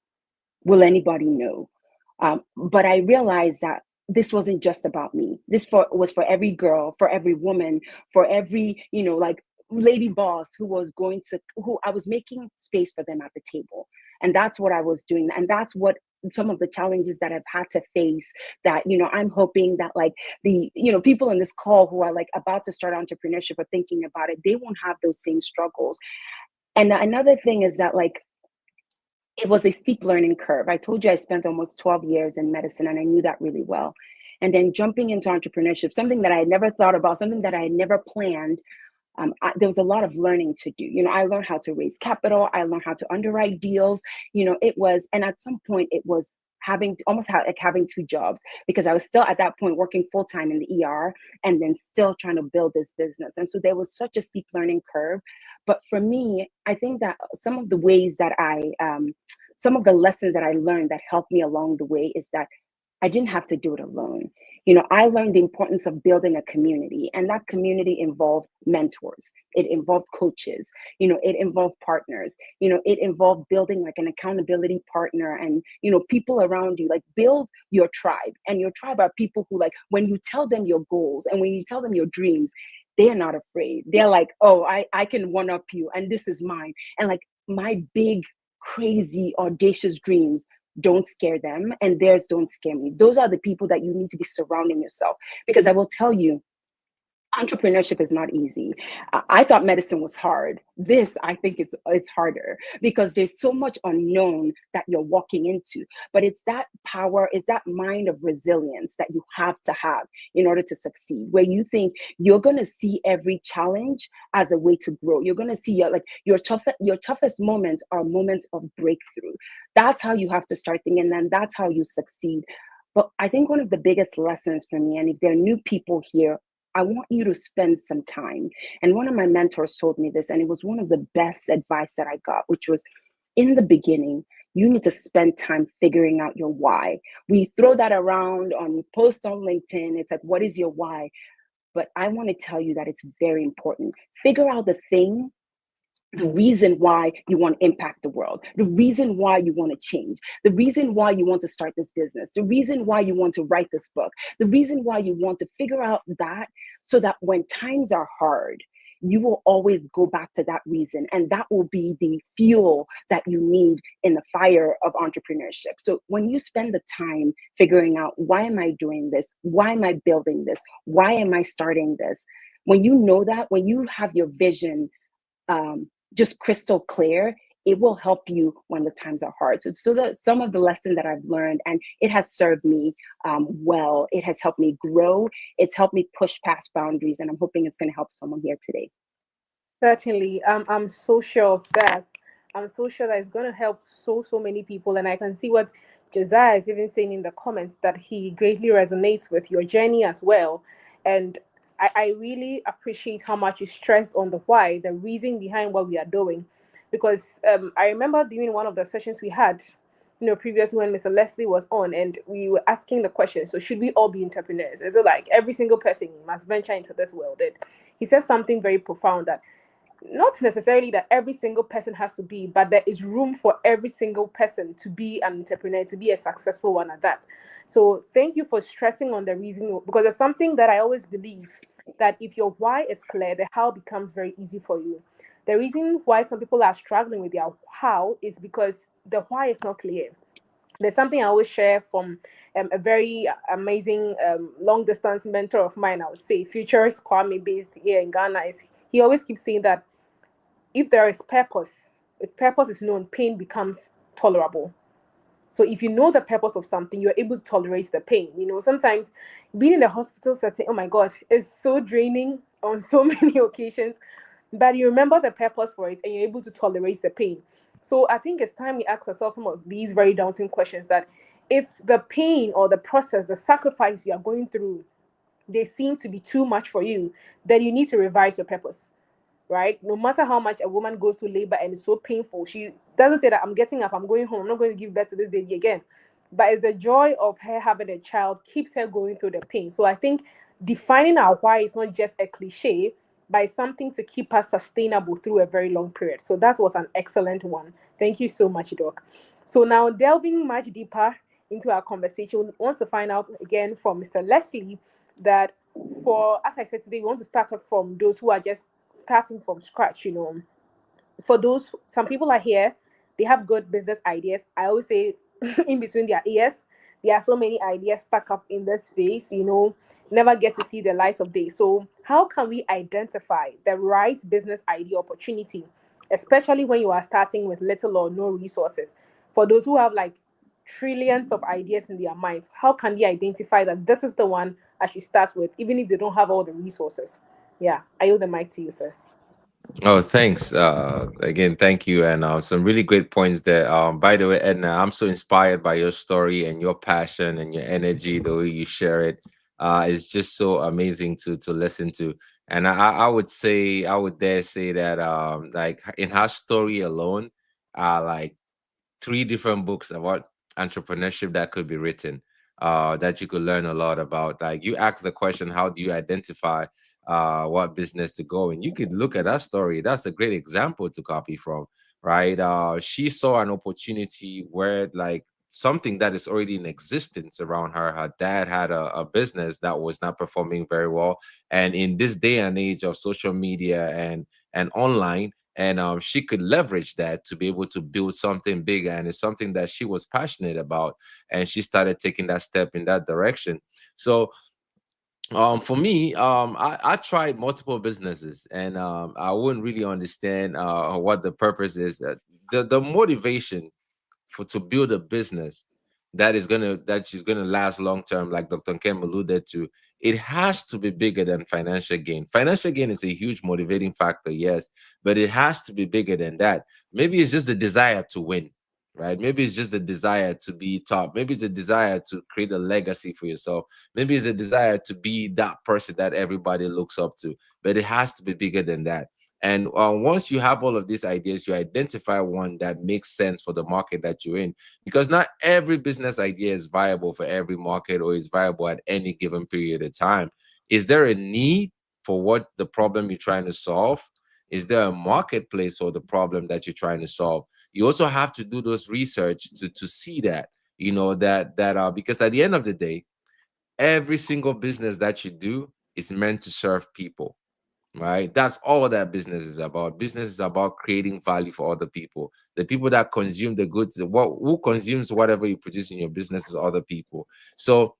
will anybody know? But I realized that this wasn't just about me. Was for every girl, for every woman, for every, like lady boss who I was making space for them at the table. And that's what I was doing. And that's what some of the challenges that I've had to face, that, I'm hoping that like the, people in this call who are like about to start entrepreneurship or thinking about it, they won't have those same struggles. And another thing is that like, it was a steep learning curve. I told you I spent almost 12 years in medicine, and I knew that really well. And then jumping into entrepreneurship, something that I had never thought about, something that I had never planned, there was a lot of learning to do. I learned how to raise capital. I learned how to underwrite deals. And at some point it was having almost like having two jobs, because I was still at that point working full time in the ER and then still trying to build this business. And so there was such a steep learning curve. But for me, I think that some of the ways that some of the lessons that I learned that helped me along the way is that I didn't have to do it alone. I learned the importance of building a community, and that community involved mentors. It involved coaches. It involved partners. It involved building like an accountability partner, and people around you. Like, build your tribe, and your tribe are people who, like, when you tell them your goals and when you tell them your dreams, they are not afraid. They're like, oh, I can one up you, and this is mine. And like, my big, crazy, audacious dreams don't scare them, and theirs don't scare me. Those are the people that you need to be surrounding yourself. Because I will tell you, entrepreneurship is not easy. I thought medicine was hard. This, I think, is harder, because there's so much unknown that you're walking into. But it's that power, it's that mind of resilience that you have to have in order to succeed, where you think you're going to see every challenge as a way to grow. You're going to see your toughest moments are moments of breakthrough. That's how you have to start thinking, and that's how you succeed. But I think one of the biggest lessons for me, and if there are new people here, I want you to spend some time. And one of my mentors told me this, and it was one of the best advice that I got, which was, in the beginning, you need to spend time figuring out your why. We throw that around on post on LinkedIn. It's like, what is your why? But I want to tell you that it's very important. Figure out the reason why you want to impact the world, the reason why you want to change, the reason why you want to start this business, the reason why you want to write this book, the reason why you want to figure out that, so that when times are hard, you will always go back to that reason. And that will be the fuel that you need in the fire of entrepreneurship. So when you spend the time figuring out, why am I doing this? Why am I building this? Why am I starting this? When you know that, when you have your vision just crystal clear, it will help you when the times are hard. So that some of the lesson that I've learned, and it has served me well. It has helped me grow. It's helped me push past boundaries, and I'm hoping it's going to help someone here today. Certainly, I'm so sure of that. I'm so sure that it's going to help so many people, and I can see what Josiah is even saying in the comments, that he greatly resonates with your journey as well. And I really appreciate how much you stressed on the why, the reason behind what we are doing, because I remember during one of the sessions we had, previously when Mr. Leslie was on, and we were asking the question, so should we all be entrepreneurs? Is it like every single person must venture into this world? And he said something very profound, that not necessarily that every single person has to be, but there is room for every single person to be an entrepreneur, to be a successful one at that. So thank you for stressing on the reason, because it's something that I always believe, that if your why is clear, the how becomes very easy for you. The reason why some people are struggling with their how is because the why is not clear. There's something I always share from a very amazing long distance mentor of mine, I would say, futurist Kwame, based here in Ghana. Is he always keeps saying that if there is purpose, if purpose is known, pain becomes tolerable. So if you know the purpose of something, you're able to tolerate the pain. Sometimes being in the hospital setting, oh my God, is so draining on so many occasions. But you remember the purpose for it, and you're able to tolerate the pain. So I think it's time we ask ourselves some of these very daunting questions, that if the pain or the process, the sacrifice you are going through, they seem to be too much for you, then you need to revise your purpose, right? No matter how much a woman goes through labor and it's so painful, she doesn't say that I'm getting up, I'm going home, I'm not going to give birth to this baby again. But it's the joy of her having a child keeps her going through the pain. So I think defining our why is not just a cliche, but it's something to keep us sustainable through a very long period. So that was an excellent one. Thank you so much, Doc. So now, delving much deeper into our conversation, we want to find out again from Mr. Leslie that, for, as I said today, we want to start up from those who are just starting from scratch. For those, some people are here, they have good business ideas. I always say, in between their ears, there are so many ideas stuck up in this space, never get to see the light of day. So how can we identify the right business idea opportunity, especially when you are starting with little or no resources? For those who have like trillions of ideas in their minds, how can they identify that this is the one I should start with, even if they don't have all the resources? Yeah, I yield the mic to you, sir. Oh, thanks. Again, thank you, and some really great points there. By the way, Edna, I'm so inspired by your story and your passion and your energy, the way you share it. It's just so amazing to listen to. And I would say, I would dare say that, like in her story alone, like three different books about entrepreneurship that could be written, that you could learn a lot about. Like you asked the question, how do you identify what business to go in? You could look at that story. That's a great example to copy from, right? She saw an opportunity where like something that is already in existence around her. Her dad had a business that was not performing very well, and in this day and age of social media and online, and she could leverage that to be able to build something bigger, and it's something that she was passionate about, and she started taking that step in that direction. So for me, I tried multiple businesses, and I wouldn't really understand what the purpose is. The motivation for to build a business that she's gonna last long term, like Dr. Kim alluded to, it has to be bigger than financial gain. Financial gain is a huge motivating factor, yes, but it has to be bigger than that. Maybe it's just the desire to win, right? Maybe it's just the desire to be top. Maybe it's a desire to create a legacy for yourself. Maybe it's a desire to be that person that everybody looks up to, but it has to be bigger than that. And once you have all of these ideas, you identify one that makes sense for the market that you're in. Because not every business idea is viable for every market or is viable at any given period of time. Is there a need for what the problem you're trying to solve? Is there a marketplace for the problem that you're trying to solve? You also have to do those research to see that, because at the end of the day, every single business that you do is meant to serve people, right? That's all that business is about. Business is about creating value for other people. The people that consume the goods, who consumes whatever you produce in your business is other people. So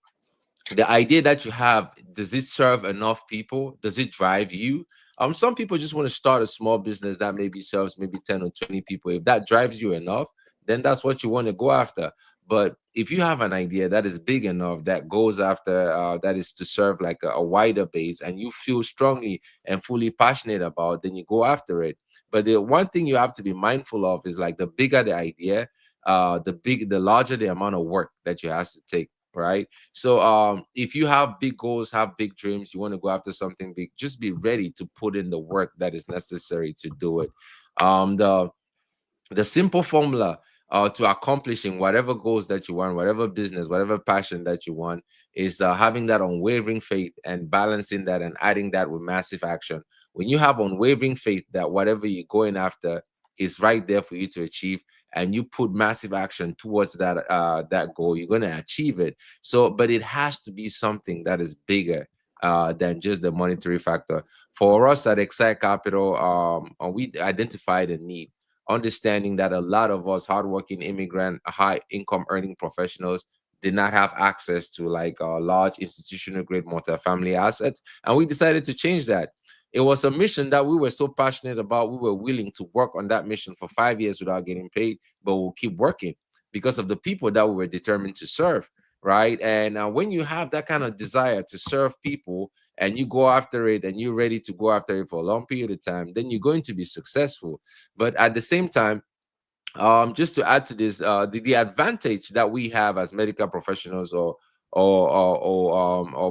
the idea that you have, does it serve enough people? Does it drive you? Some people just want to start a small business that maybe serves maybe 10 or 20 people. If that drives you enough, then that's what you want to go after. But if you have an idea that is big enough, that goes after, that is to serve like a wider base, and you feel strongly and fully passionate about, then you go after it. But the one thing you have to be mindful of is like the bigger the idea, the larger the amount of work that you have to take, right? So if you have big goals, have big dreams, you want to go after something big, just be ready to put in the work that is necessary to do it. The simple formula to accomplishing whatever goals that you want, whatever business, whatever passion that you want, is having that unwavering faith and balancing that and adding that with massive action. When you have unwavering faith that whatever you're going after is right there for you to achieve, and you put massive action towards that goal, you're going to achieve it. So, but it has to be something that is bigger than just the monetary factor. For us at Excite Capital, we identified a need, understanding that a lot of us hardworking immigrant, high income earning professionals did not have access to like large institutional grade multifamily assets. And we decided to change that. It was a mission that we were so passionate about. We were willing to work on that mission for 5 years without getting paid, but we'll keep working because of the people that we were determined to serve. Right. And when you have that kind of desire to serve people, and you go after it, and you're ready to go after it for a long period of time, then you're going to be successful. But at the same time, just to add to this, the advantage that we have as medical professionals, or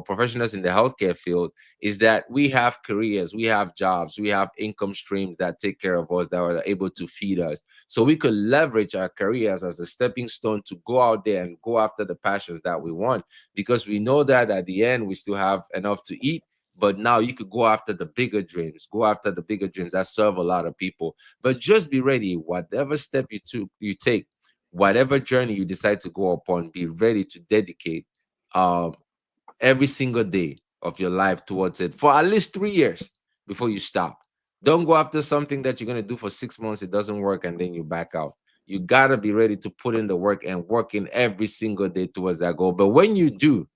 professionals in the healthcare field, is that we have careers, we have jobs, we have income streams that take care of us, that are able to feed us. So we could leverage our careers as a stepping stone to go out there and go after the passions that we want, because we know that at the end we still have enough to eat. But now you could go after the bigger dreams, go after the bigger dreams that serve a lot of people. But just be ready, whatever step you take, whatever journey you decide to go upon, be ready to dedicate um every single day of your life towards it for at least 3 years before you stop. Don't go after something that you're going to do for 6 months, it doesn't work, and then you back out. You got to be ready to put in the work and work in every single day towards that goal. But when you do,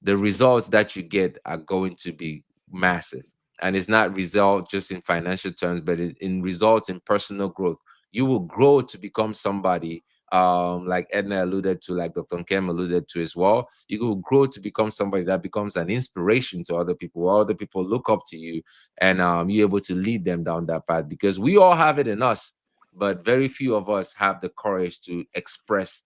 the results that you get are going to be massive. And it's not result just in financial terms, but in results in personal growth. You will grow to become somebody like Edna alluded to, like Dr. Kem alluded to as well, you will grow to become somebody that becomes an inspiration to other people, where other people look up to you, and you're able to lead them down that path, because we all have it in us, but very few of us have the courage to express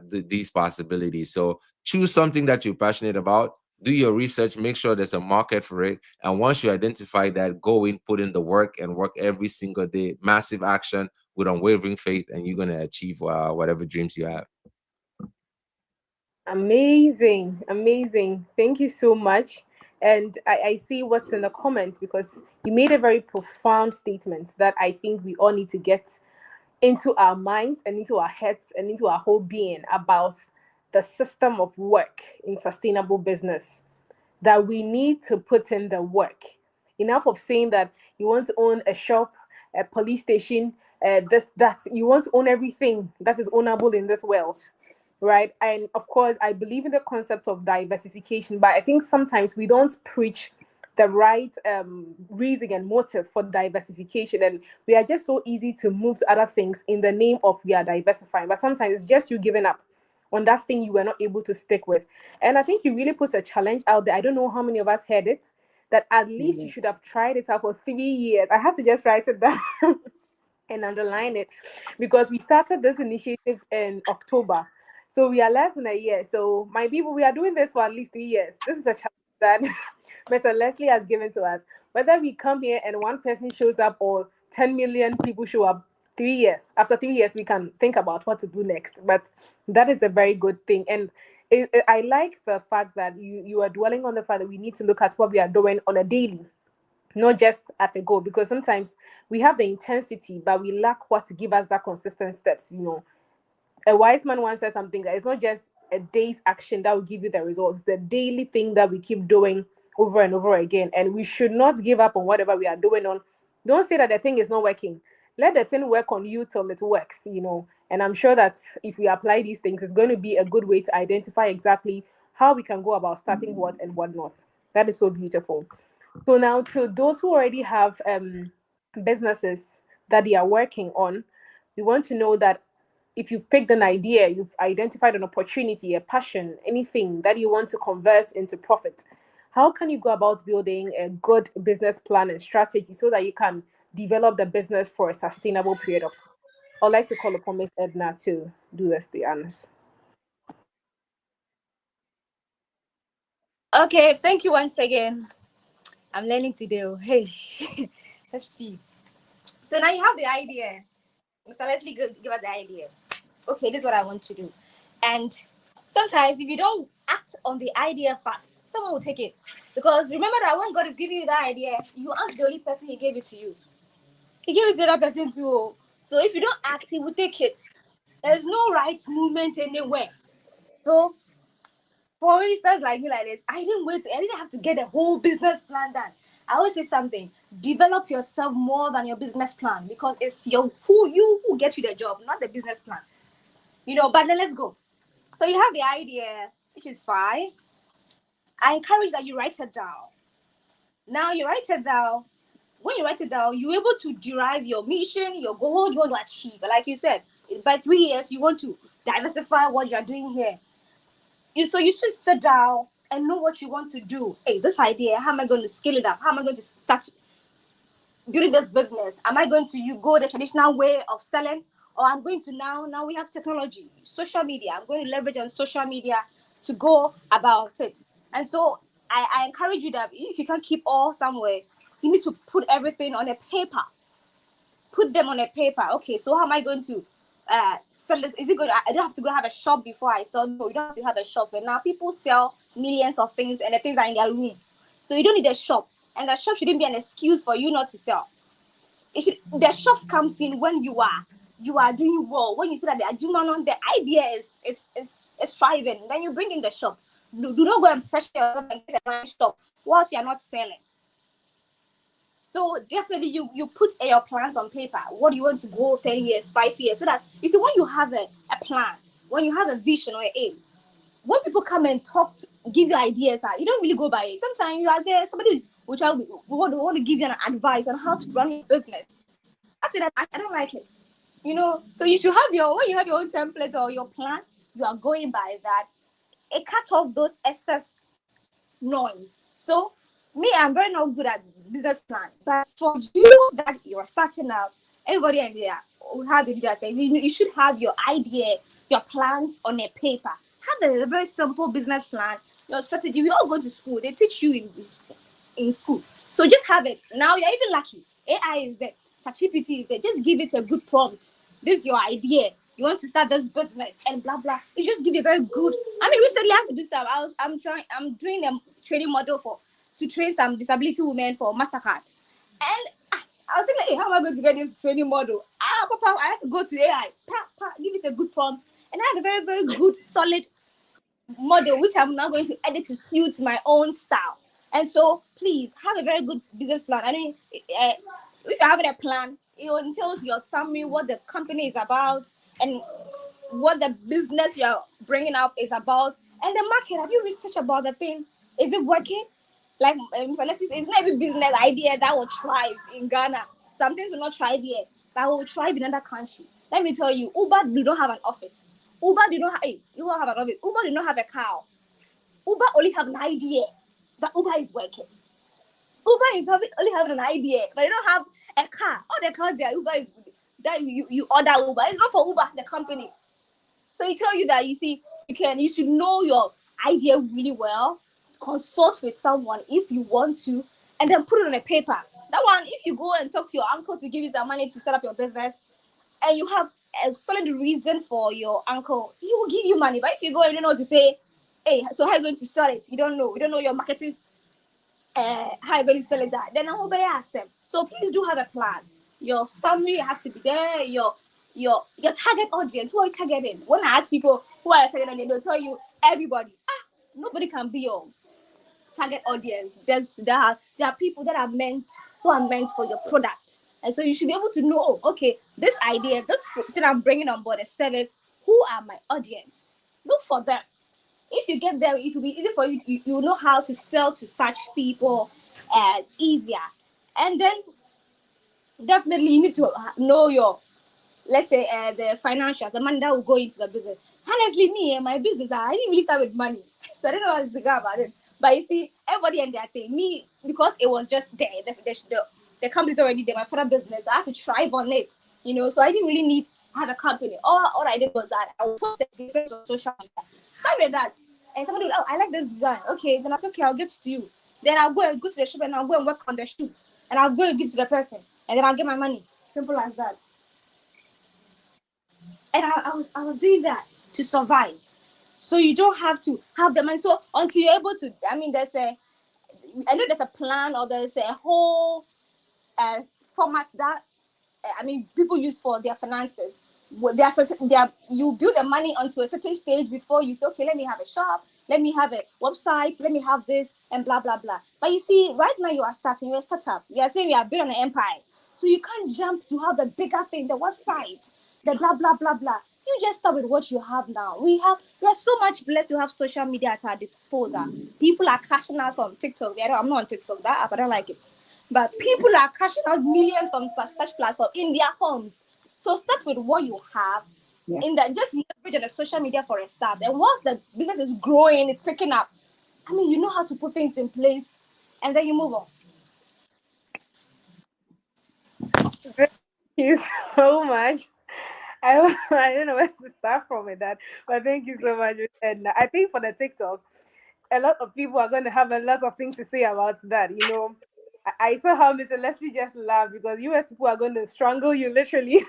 these possibilities. So choose something that you're passionate about, do your research, make sure there's a market for it, and once you identify that, go in, put in the work, and work every single day, massive action with unwavering faith, and you're going to achieve whatever dreams you have. Amazing, amazing. Thank you so much. And I see what's in the comment, because you made a very profound statement that I think we all need to get into our minds and into our heads and into our whole being about the system of work in sustainable business, that we need to put in the work. Enough of saying that you want to own a shop, a police station, this, that. You want to own everything that is ownable in this world, right? And of course, I believe in the concept of diversification, but I think sometimes we don't preach the right reason and motive for diversification, and we are just so easy to move to other things in the name of we are diversifying, but sometimes it's just you giving up on that thing you were not able to stick with. And I think you really put a challenge out there. I don't know how many of us heard it, that at least you should Yes. have tried it out for 3 years. I had to just write it down and underline it, because we started this initiative in October. So we are less than a year. So my people, we are doing this for at least 3 years. This is a challenge that Mr. Leslie has given to us. Whether we come here and one person shows up or 10 million people show up, 3 years. After 3 years, we can think about what to do next. But that is a very good thing. And I like the fact that you are dwelling on the fact that we need to look at what we are doing on a daily, not just at a goal, because sometimes we have the intensity but we lack what to give us that consistent steps. A wise man once said something that it's not just a day's action that will give you the results, the daily thing that we keep doing over and over again. And we should not give up on whatever we are doing on. Don't say that the thing is not working. Let the thing work on you till it works. And I'm sure that if we apply these things, it's going to be a good way to identify exactly how we can go about starting what and what not. That is so beautiful. So now, to those who already have businesses that they are working on, we want to know that if you've picked an idea, you've identified an opportunity, a passion, anything that you want to convert into profit, how can you go about building a good business plan and strategy so that you can develop the business for a sustainable period of time? I'd like to call upon Miss Edna to do this, the honors. Okay, thank you once again. I'm learning today. Hey, let's see. So now you have the idea. Mr. Leslie, give us the idea. Okay, this is what I want to do. And sometimes if you don't act on the idea fast, someone will take it. Because remember that when God is giving you that idea, you aren't the only person He gave it to you. He gave it to that person too. So if you don't act, He will take it. There's no right movement anywhere. So for instance, like me like this, I didn't have to get a whole business plan done. I always say something, develop yourself more than your business plan, because it's who gets you the job, not the business plan. But then let's go. So you have the idea, which is fine. I encourage that you write it down. Now you write it down. When you write it down, you're able to derive your mission, your goal, what you want to achieve. Like you said, by 3 years, you want to diversify what you're doing here. So you should sit down and know what you want to do. Hey, this idea, how am I going to scale it up? How am I going to start building this business? Am I going to go the traditional way of selling? Or I'm going to now we have technology, social media. I'm going to leverage on social media to go about it. And so I encourage you that if you can't keep all somewhere, you need to put everything on a paper. Put them on a paper. Okay, so how am I going to sell this? Is it good? I don't have to go have a shop before I sell. No, you don't have to have a shop. But now people sell millions of things and the things are in their room. So you don't need a shop. And the shop shouldn't be an excuse for you not to sell. The shops comes in when you are doing well. When you see that the idea is thriving, then you bring in the shop. Do not go and pressure yourself and get a shop whilst you are not selling. So definitely you put your plans on paper. What do you want to go 10 years, 5 years? So that you see, when you have a plan, when you have a vision or an aim, when people come and give you ideas, you don't really go by it. Sometimes you are there, somebody will want to give you an advice on how to run your business. After that, I don't like it. So you should have when you have your own template or your plan, you are going by that. It cuts off those excess noise. So me, I'm very not good at business plan, but for you that you are starting out, everybody idea how to do that thing. You should have your idea, your plans on a paper. Have a very simple business plan, your strategy. We all go to school. They teach you in school. So just have it. Now you're even lucky. AI is there. ChatGPT is there. Just give it a good prompt. This is your idea. You want to start this business and blah blah. You just give a very good. I mean, recently I had to do some. I'm doing a training model to train some disability women for Mastercard, and I was thinking, hey, how am I going to get this training model? Papa, I had to go to AI. Give it a good prompt, and I had a very very good solid model, which I'm now going to edit to suit my own style. And so, please have a very good business plan. I mean, if you're having a plan, it entails your summary, what the company is about, and what the business you're bringing up is about, and the market. Have you researched about the thing? Is it working? Like, it's not every business idea that will thrive in Ghana. Some things will not thrive here, that will thrive in another country. Let me tell you, Uber do not have an office. Uber do not have, hey, you won't have an office. Uber do not have a car. Uber only have an idea, but Uber is working. Uber is only having an idea, but they don't have a car. All the cars there, Uber is that you order Uber. It's not for Uber, the company. So it tell you that you should know your idea really well, consult with someone if you want to, and then put it on a paper. That one, if you go and talk to your uncle to give you some money to start up your business, and you have a solid reason for your uncle, he will give you money. But if you go and you don't know what to say, hey, so how are you going to sell it? You don't know your marketing, how you going to sell it that. Then I'll ask them. So please do have a plan. Your summary has to be there. Your target audience. Who are you targeting? When I ask people who are you targeting, they'll tell you everybody. Nobody can be your target audience. There are people who are meant for your product, and so you should be able to know. Okay, this idea, this thing I'm bringing on board, a service. Who are my audience? Look for them. If you get there, it will be easy for you. You know how to sell to such people easier. And then definitely you need to know your, let's say, the financials, the money that will go into the business. Honestly, me and my business, I didn't really start with money. So I don't know what to go about it. But you see, everybody and their thing. Me, because it was just there, the company's already there, my father business, I had to thrive on it. So I didn't really need to have a company. All I did was that I would post it on social media. Start with that. And somebody will, I like this design. Okay, then I said, okay, I'll get it to you. Then I'll go to the shop and I'll go and work on the shoe. And I'll go and give to the person. And then I'll get my money. Simple as that. And I was doing that to survive. So you don't have to have the money. So until you're able to, I mean, I know there's a plan or there's a whole format that people use for their finances. You build the money onto a certain stage before you say, okay, let me have a shop, let me have a website, let me have this, and blah blah blah. But you see, right now you're a startup. You are saying you are building an empire, so you can't jump to have the bigger thing, the website, the blah blah blah blah. You just start with what you have now. We are so much blessed to have social media at our disposal. People are cashing out from TikTok. I'm not on TikTok, that app, I don't like it. But people are cashing out millions from such platforms in their homes. So start with what you have. Yeah. Just leverage on the social media for a start. And once the business is growing, it's picking up. You know how to put things in place, and then you move on. Thank you so much. I don't know where to start from with that, but thank you so much. And I think for the TikTok, a lot of people are going to have a lot of things to say about that. I saw how Mr. Leslie just laughed because US people are going to strangle you literally.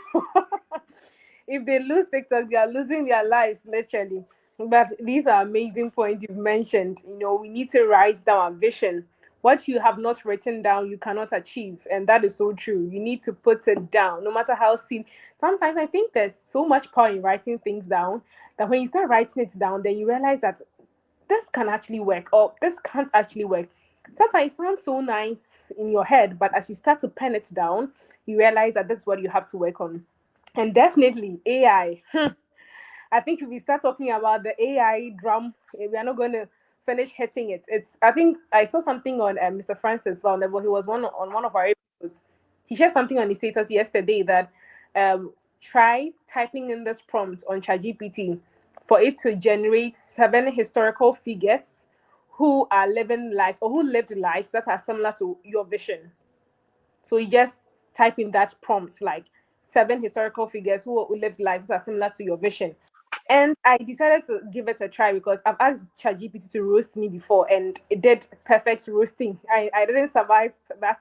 If they lose TikTok, they are losing their lives literally. But these are amazing points you've mentioned. We need to write down our vision. What you have not written down, you cannot achieve. And that is so true. You need to put it down, no matter how seen. Sometimes I think there's so much power in writing things down that when you start writing it down, then you realize that this can actually work or this can't actually work. Sometimes it sounds so nice in your head, but as you start to pen it down, you realize that this is what you have to work on. And definitely AI. I think if we start talking about the AI drum, we are not going to finish hitting it. I think I saw something on Mr. Francis Vulnerable. He was on one of our episodes. He shared something on his status yesterday that try typing in this prompt on ChatGPT for it to generate 7 historical figures who are living lives or who lived lives that are similar to your vision. So you just type in that prompt, like 7 historical figures who lived lives that are similar to your vision. And I decided to give it a try because I've asked ChatGPT to roast me before and it did perfect roasting. I didn't survive that.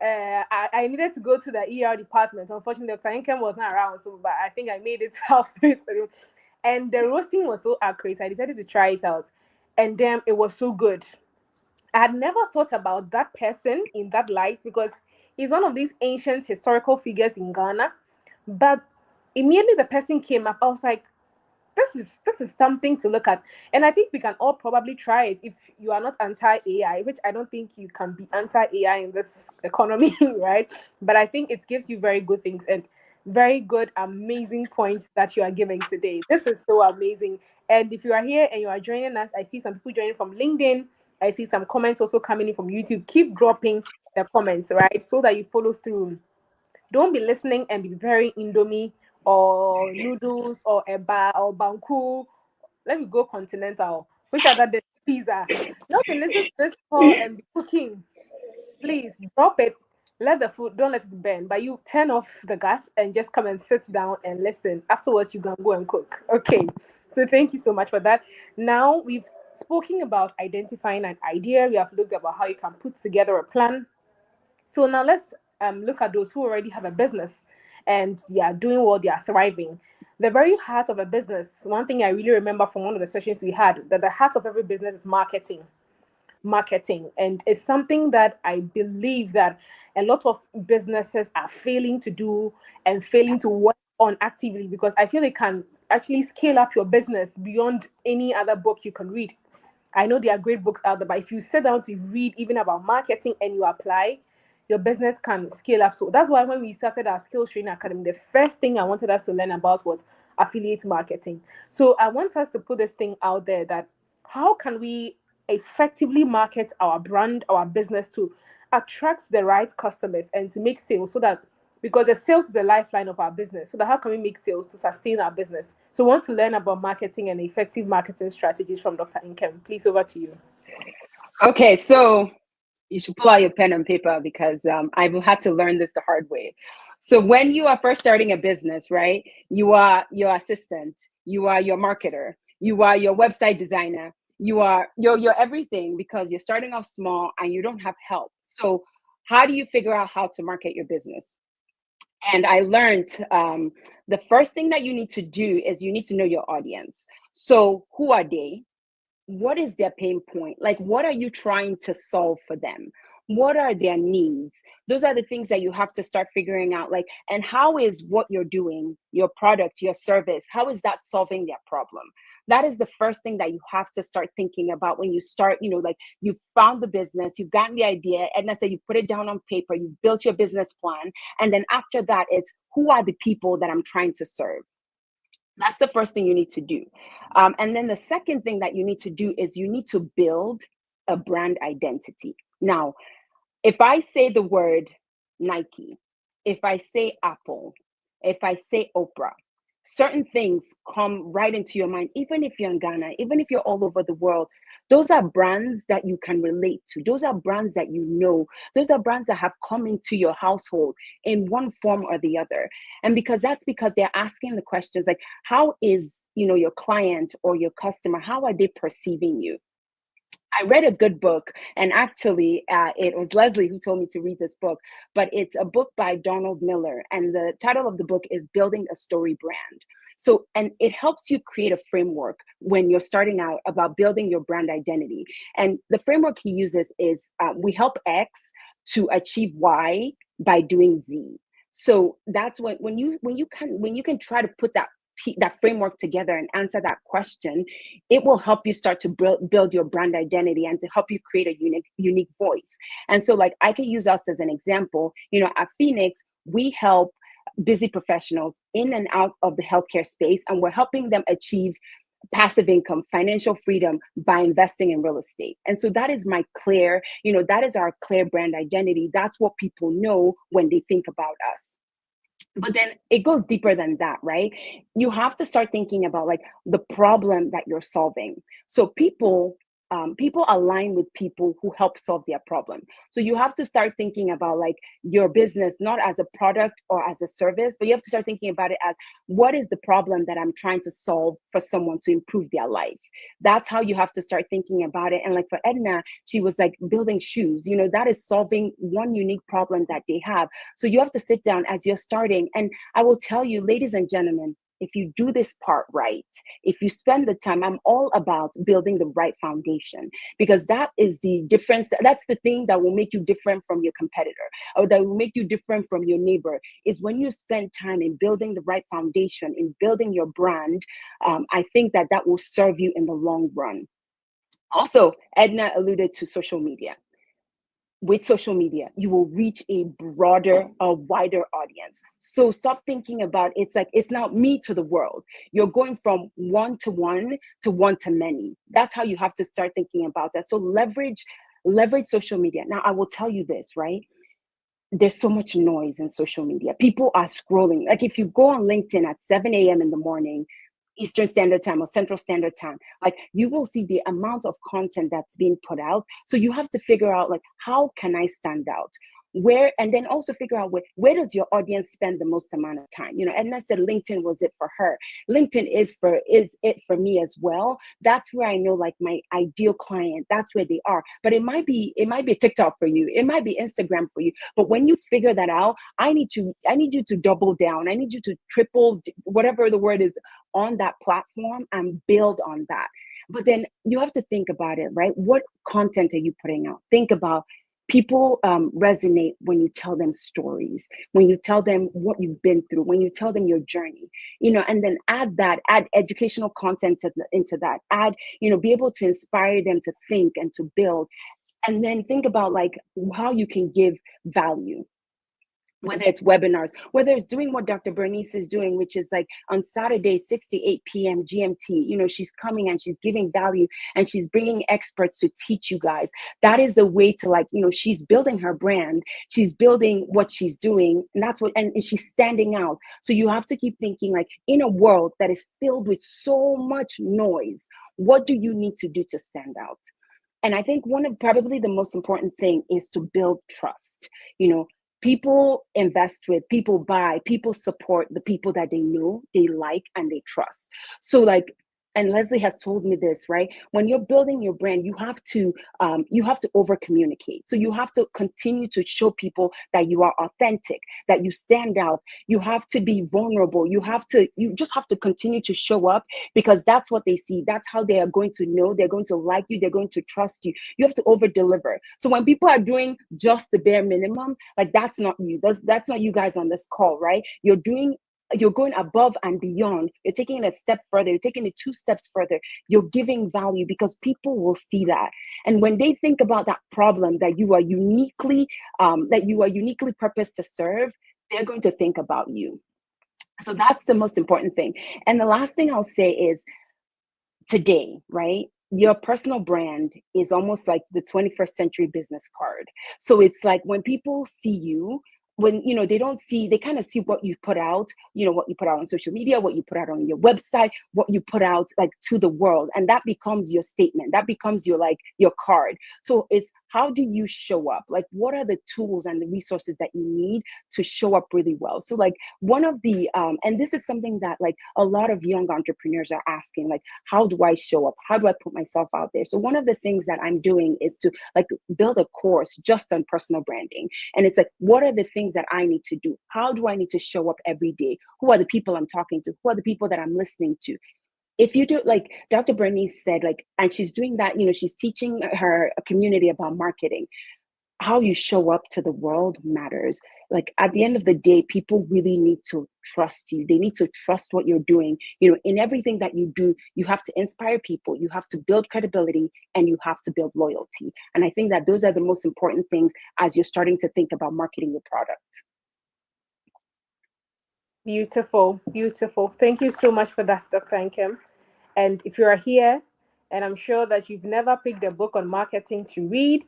I needed to go to the ER department. Unfortunately, Dr. Inkem was not around, so but I think I made it halfway through. And the roasting was so accurate. I decided to try it out. And then it was so good. I had never thought about that person in that light because he's one of these ancient historical figures in Ghana. But immediately the person came up, I was like, this is something to look at. And I think we can all probably try it if you are not anti-AI, which I don't think you can be anti-AI in this economy, right? But I think it gives you very good things and very good, amazing points that you are giving today. This is so amazing. And if you are here and you are joining us, I see some people joining from LinkedIn. I see some comments also coming in from YouTube. Keep dropping the comments, right? So that you follow through. Don't be listening and be preparing Indomie or noodles or eba or banku. Let me go continental. Which other dish? Pizza. Don't be listening to this call and be cooking. Please drop it. Let the food, don't let it burn. But you turn off the gas and just come and sit down and listen. Afterwards, you can go and cook. Okay. So thank you so much for that. Now we've spoken about identifying an idea. We have looked about how you can put together a plan. So now let's look at those who already have a business and they are doing well, they are thriving. The very heart of a business, one thing I really remember from one of the sessions we had, that the heart of every business is marketing, and it's something that I believe that a lot of businesses are failing to do and failing to work on actively, because I feel it can actually scale up your business beyond any other book you can read. I know there are great books out there, but if you sit down to read even about marketing and you apply, your business can scale up. So that's why when we started our skills training academy, the first thing I wanted us to learn about was affiliate marketing. So I want us to put this thing out there that how can we effectively market our brand, our business to attract the right customers and to make sales, so that because the sales is the lifeline of our business. So that how can we make sales to sustain our business? So we want to learn about marketing and effective marketing strategies from Dr. Inkem. Please, over to you. Okay, so you should pull out your pen and paper because I've had to learn this the hard way. So when you are first starting a business, right, you are your assistant, you are your marketer, you are your website designer, you are your everything, because you're starting off small and you don't have help. So how do you figure out how to market your business? And I learned the first thing that you need to do is you need to know your audience. So who are they? What is their pain point? Like, what are you trying to solve for them? What are their needs? Those are the things that you have to start figuring out. Like, and how is what you're doing, your product, your service, how is that solving their problem? That is the first thing that you have to start thinking about when you start, like you found the business, you've gotten the idea, and I said you put it down on paper, you built your business plan. And then after that, it's who are the people that I'm trying to serve? That's the first thing you need to do. And then the second thing that you need to do is you need to build a brand identity. Now, if I say the word Nike, if I say Apple, if I say Oprah, certain things come right into your mind, even if you're in Ghana, even if you're all over the world. Those are brands that you can relate to. Those are brands that you know. Those are brands that have come into your household in one form or the other. And because they're asking the questions like, how is, your client or your customer, how are they perceiving you? I read a good book, and actually, it was Leslie who told me to read this book, but it's a book by Donald Miller, and the title of the book is Building a Story Brand. So, and it helps you create a framework when you're starting out about building your brand identity. And the framework he uses is we help X to achieve Y by doing Z. So that's when you can try to put that framework together and answer that question, it will help you start to build your brand identity and to help you create a unique voice. And so, like, I can use us as an example. At Phoenix, we help busy professionals in and out of the healthcare space, and we're helping them achieve passive income, financial freedom by investing in real estate. And so that is that is our clear brand identity. That's what people know when they think about us. But then it goes deeper than that, right? You have to start thinking about like the problem that you're solving. So people align with people who help solve their problem. So you have to start thinking about like your business not as a product or as a service, but you have to start thinking about it as, what is the problem that I'm trying to solve for someone to improve their life? That's how you have to start thinking about it. And like for Edna, she was like building shoes, that is solving one unique problem that they have. So you have to sit down as you're starting. And I will tell you, ladies and gentlemen, if you do this part right, if you spend the time, I'm all about building the right foundation, because that is the difference. That's the thing that will make you different from your competitor, or that will make you different from your neighbor, is when you spend time in building the right foundation, in building your brand. I think that that will serve you in the long run. Also, Edna alluded to social media. With social media, you will reach a broader, a wider audience. So stop thinking about, it's like it's now me to the world. You're going from one to one to many. That's how you have to start thinking about that. So leverage social media. Now I will tell you this, right? There's so much noise in social media. People are scrolling. Like if you go on LinkedIn at 7 a.m. in the morning, Eastern Standard Time or Central Standard Time, like you will see the amount of content that's being put out. So you have to figure out like, how can I stand out? Where, and then also figure out where does your audience spend the most amount of time? Edna said LinkedIn was it for her. LinkedIn is it for me as well. That's where I know like my ideal client, that's where they are. But it might be TikTok for you, it might be Instagram for you. But when you figure that out, I need you to double down. I need you to triple, whatever the word is, on that platform and build on that. But then you have to think about it, right? What content are you putting out? Think about, people resonate when you tell them stories, when you tell them what you've been through, when you tell them your journey, and then add educational content into that, be able to inspire them to think and to build. And then think about like how you can give value, whether it's webinars, whether it's doing what Dr. Bernice is doing, which is like on Saturday, 6 to 8 p.m. GMT, she's coming and she's giving value and she's bringing experts to teach you guys. That is a way to like, she's building her brand. She's building what she's doing. And that's what, and she's standing out. So you have to keep thinking like, in a world that is filled with so much noise, what do you need to do to stand out? And I think one of probably the most important thing is to build trust. People invest with, people buy, people support the people that they know, they like, and they trust. So like, and Leslie has told me this, right? When you're building your brand, you have to over communicate. So you have to continue to show people that you are authentic, that you stand out. You have to be vulnerable. You just have to continue to show up, because that's what they see. That's how they are going to know. They're going to like you. They're going to trust you. You have to over deliver. So when people are doing just the bare minimum, like that's not you. That's not you guys on this call, right? You're going above and beyond. You're taking it a step further. You're taking it 2 steps further. You're giving value, because people will see that. And when they think about that problem that you are uniquely purposed to serve, they're going to think about you. So that's the most important thing. And the last thing I'll say is, today, right? Your personal brand is almost like the 21st century business card. So it's like when people see you, when they kind of see what you put out, what you put out on social media, what you put out on your website, what you put out like to the world, and that becomes your statement, that becomes your card. So it's, how do you show up? Like, what are the tools and the resources that you need to show up really well? So like one of the and this is something that like a lot of young entrepreneurs are asking, like, how do I show up? How do I put myself out there? So one of the things that I'm doing is to like build a course just on personal branding. And it's like, what are the things that I need to do? How do I need to show up every day? Who are the people I'm talking to? Who are the people that I'm listening to? If you do, like Dr. Bernice said, like, and she's doing that, she's teaching her community about marketing. How you show up to the world matters. Like at the end of the day, people really need to trust you. They need to trust what you're doing. In everything that you do, you have to inspire people, you have to build credibility, and you have to build loyalty. And I think that those are the most important things as you're starting to think about marketing your product. Beautiful, beautiful. Thank you so much for that, Dr. Nkem. And if you are here, and I'm sure that you've never picked a book on marketing to read,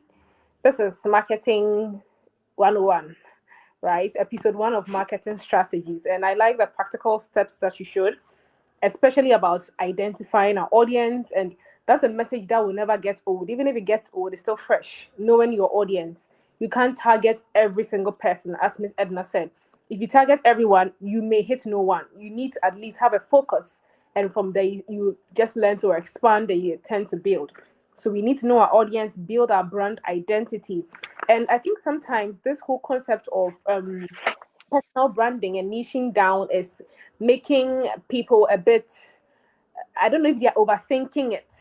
this is Marketing 101. right? Episode 1 of marketing strategies. And I like the practical steps that you showed, especially about identifying our audience. And that's a message that will never get old. Even if it gets old, it's still fresh. Knowing your audience. You can't target every single person, as Miss Edna said. If you target everyone, you may hit no one. You need to at least have a focus. And from there, you just learn to expand and you tend to build. So we need to know our audience, build our brand identity. And I think sometimes this whole concept of personal branding and niching down is making people a bit, I don't know if they're overthinking it.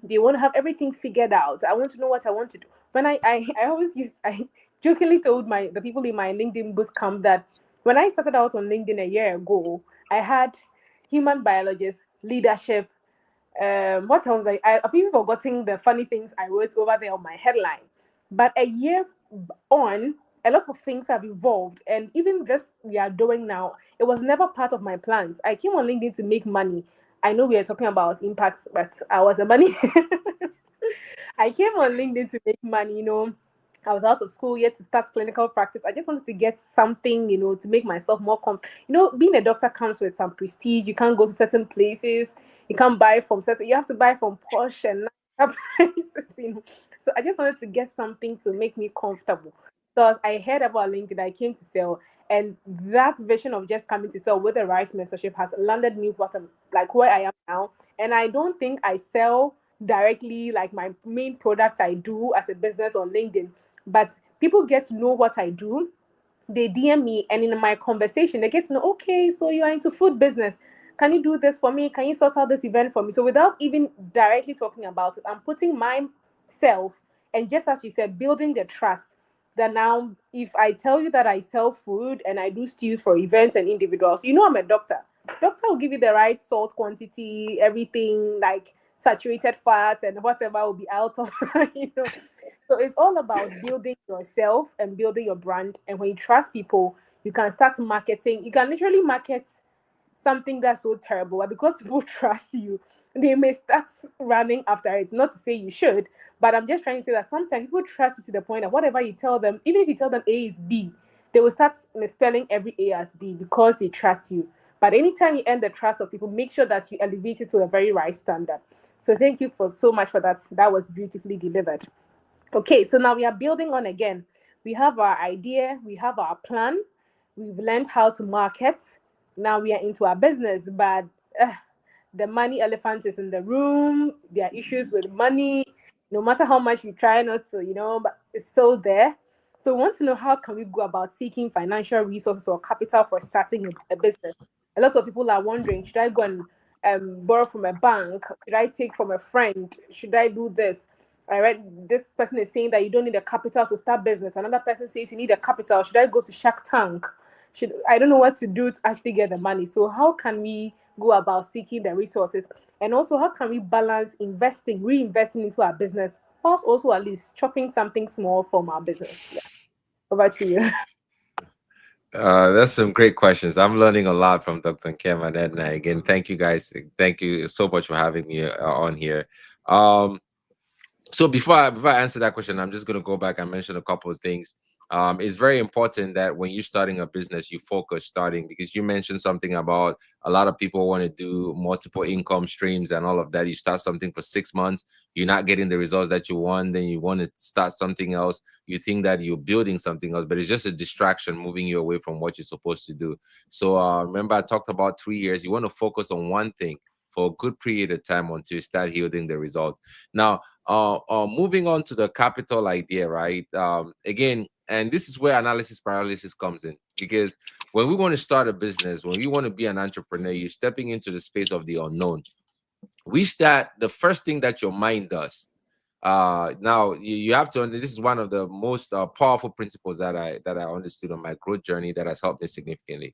They want to have everything figured out. I want to know what I want to do. When I always I jokingly told the people in my LinkedIn boot camp that when I started out on LinkedIn a year ago, I had human biologist, leadership, what else? I've even forgotten the funny things I wrote over there on my headline. But a year on, a lot of things have evolved, and even this we are doing now, it was never part of my plans. I came on LinkedIn to make money. I know we are talking about impacts, but I was a money. I came on LinkedIn to make money. I was out of school yet to start clinical practice. I just wanted to get something, to make myself more being a doctor comes with some prestige. You can't go to certain places. You can't buy from certain. You have to buy from posh and nice places. So I just wanted to get something to make me comfortable. So as I heard about LinkedIn, I came to sell, and that vision of just coming to sell with the right mentorship has landed me like where I am now. And I don't think I sell directly like my main product I do as a business on LinkedIn, but people get to know what I do. They DM me, and in my conversation, they get to know, okay, so you are into food business. Can you do this for me? Can you sort out this event for me? So without even directly talking about it, I'm putting myself, and just as you said, building the trust that now, if I tell you that I sell food and I do stews for events and individuals, I'm a doctor. Doctor will give you the right salt quantity, everything like saturated fats and whatever will be out of, you know. So it's all about building yourself and building your brand. And when you trust people, you can start marketing. You can literally market something that's so terrible, but because people trust you, they may start running after it. Not to say you should, but I'm just trying to say that sometimes people trust you to the point that whatever you tell them, even if you tell them A is B, they will start misspelling every A as B because they trust you. But anytime you earn the trust of people, make sure that you elevate it to a very right standard. So thank you for so much for that. That was beautifully delivered. Okay, so now we are building on again. We have our idea, we have our plan, we've learned how to market. Now we are into our business, but the money elephant is in the room. There are issues with money. No matter how much we try not to, but it's still there. So we want to know, how can we go about seeking financial resources or capital for starting a business? A lot of people are wondering, should I go and borrow from a bank? Should I take from a friend? Should I do this? I read this person is saying that you don't need a capital to start business. Another person says you need a capital. Should I go to Shark Tank? I don't know what to do to actually get the money. So how can we go about seeking the resources? And also, how can we balance reinvesting into our business, whilst also at least chopping something small from our business? Yeah. Over to you. That's some great questions. I'm learning a lot from Dr. Kim and Edna. Again, thank you guys. Thank you so much for having me on here. Um, so before I answer that question, I'm just going to go back and mention a couple of things. It's very important that when you're starting a business, you focus starting, because you mentioned something about a lot of people want to do multiple income streams and all of that. You start something for 6 months, you're not getting the results that you want, then you want to start something else. You think that you're building something else, but it's just a distraction moving you away from what you're supposed to do. So remember, I talked about 3 years. You want to focus on one thing for a good period of time until you start yielding the result. Now, moving on to the capital idea, right? Again, and this is where analysis paralysis comes in, because when we want to start a business, when we want to be an entrepreneur, you're stepping into the space of the unknown. We start, the first thing that your mind does. Now you have to. This is one of the most powerful principles that I understood on my growth journey that has helped me significantly.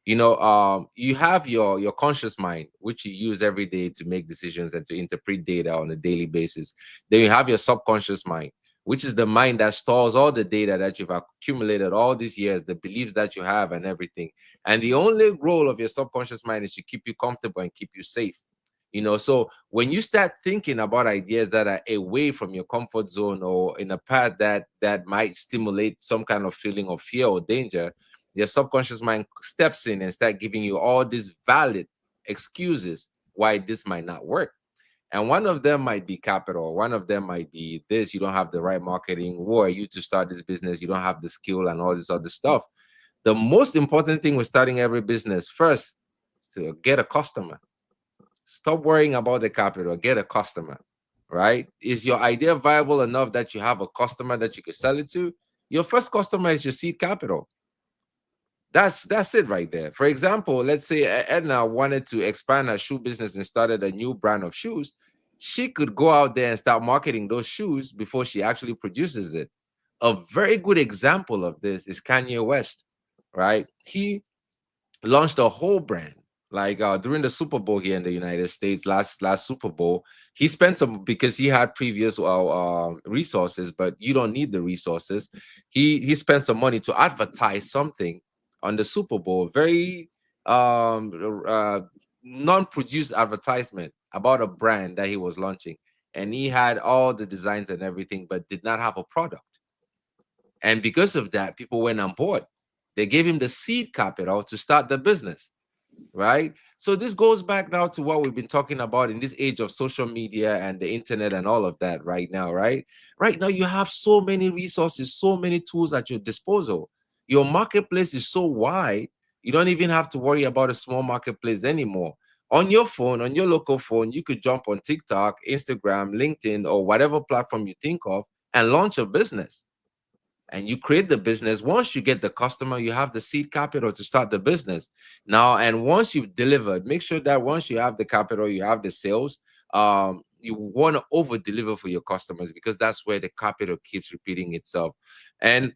You have your conscious mind, which you use every day to make decisions and to interpret data on a daily basis. Then you have your subconscious mind, which is the mind that stores all the data that you've accumulated all these years, the beliefs that you have and everything. And the only role of your subconscious mind is to keep you comfortable and keep you safe. So when you start thinking about ideas that are away from your comfort zone or in a path that might stimulate some kind of feeling of fear or danger, your subconscious mind steps in and start giving you all these valid excuses why this might not work. And one of them might be capital. One of them might be this: you don't have the right marketing, or you to start this business, you don't have the skill and all this other stuff. The most important thing with starting every business first is to get a customer. Stop worrying about the capital, get a customer, right? Is your idea viable enough that you have a customer that you can sell it to? Your first customer is your seed capital. That's it right there. For example, let's say Edna wanted to expand her shoe business and started a new brand of shoes. She could go out there and start marketing those shoes before she actually produces it. A very good example of this is Kanye West, right? He launched a whole brand. Like during the Super Bowl here in the United States, last Super Bowl, he spent some because he had previous resources, but you don't need the resources. He spent some money to advertise something on the Super Bowl, very non-produced advertisement about a brand that he was launching, and he had all the designs and everything, but did not have a product. And because of that, people went on board. They gave him the seed capital to start the business, right? So this goes back now to what we've been talking about in this age of social media and the internet and all of that right now, right? Right now, you have so many resources, so many tools at your disposal. Your marketplace is so wide, you don't even have to worry about a small marketplace anymore. On your phone, on your local phone, you could jump on TikTok, Instagram, LinkedIn, or whatever platform you think of and launch a business, and you create the business. Once you get the customer, you have the seed capital to start the business now. And once you've delivered, make sure that once you have the capital, you have the sales, you want to over deliver for your customers, because that's where the capital keeps repeating itself. And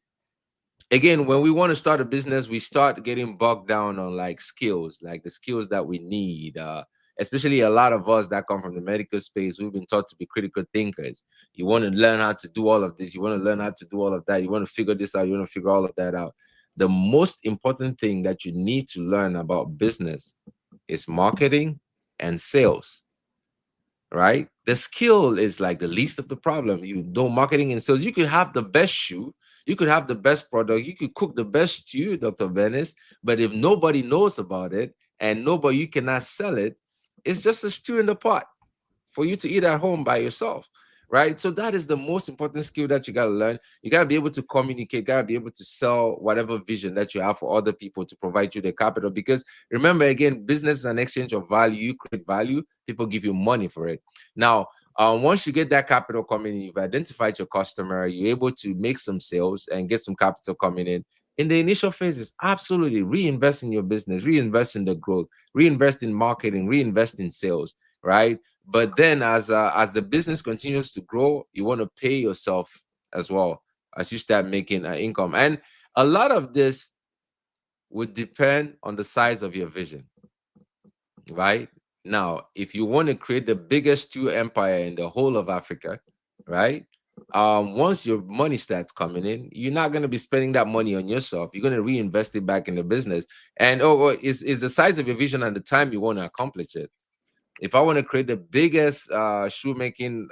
again, when we want to start a business, we start getting bogged down on like skills, like the skills that we need. Especially a lot of us that come from the medical space, we've been taught to be critical thinkers. You want to learn how to do all of this, you want to learn how to do all of that, you want to figure this out, you want to figure all of that out. The most important thing that you need to learn about business is marketing and sales, right? The skill is like the least of the problem. You know, marketing and sales. You could have the best shoe, you could have the best product, you could cook the best stew, Dr. Venice, but if nobody knows about it and nobody, you cannot sell it, it's just a stew in the pot for you to eat at home by yourself, right? So that is the most important skill that you got to learn. You got to be able to communicate, got to be able to sell whatever vision that you have for other people to provide you the capital. Because remember, again, business is an exchange of value. You create value, people give you money for it. Now, once you get that capital coming in, you've identified your customer, you're able to make some sales and get some capital coming in. In the initial phases, absolutely reinvest in your business, reinvest in the growth, reinvest in marketing, reinvest in sales, right? But then as the business continues to grow, you want to pay yourself as well as you start making income. And a lot of this would depend on the size of your vision, right? Now, if you want to create the biggest stew empire in the whole of Africa, right? Once your money starts coming in, you're not going to be spending that money on yourself. You're going to reinvest it back in the business. And is the size of your vision and the time you want to accomplish it. If I want to create the biggest shoemaking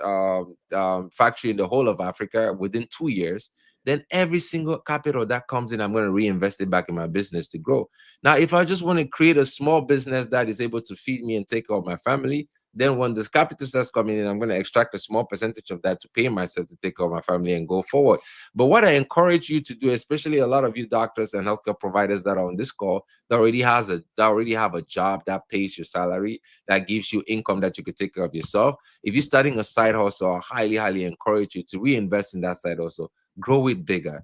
factory in the whole of Africa within 2 years, then every single capital that comes in, I'm going to reinvest it back in my business to grow. Now, if I just want to create a small business that is able to feed me and take care of my family, then when this capital starts coming in, I'm going to extract a small percentage of that to pay myself to take care of my family and go forward. But what I encourage you to do, especially a lot of you doctors and healthcare providers that are on this call, that already have a job that pays your salary, that gives you income that you could take care of yourself. If you're starting a side hustle, I highly encourage you to reinvest in that side hustle. Grow it bigger.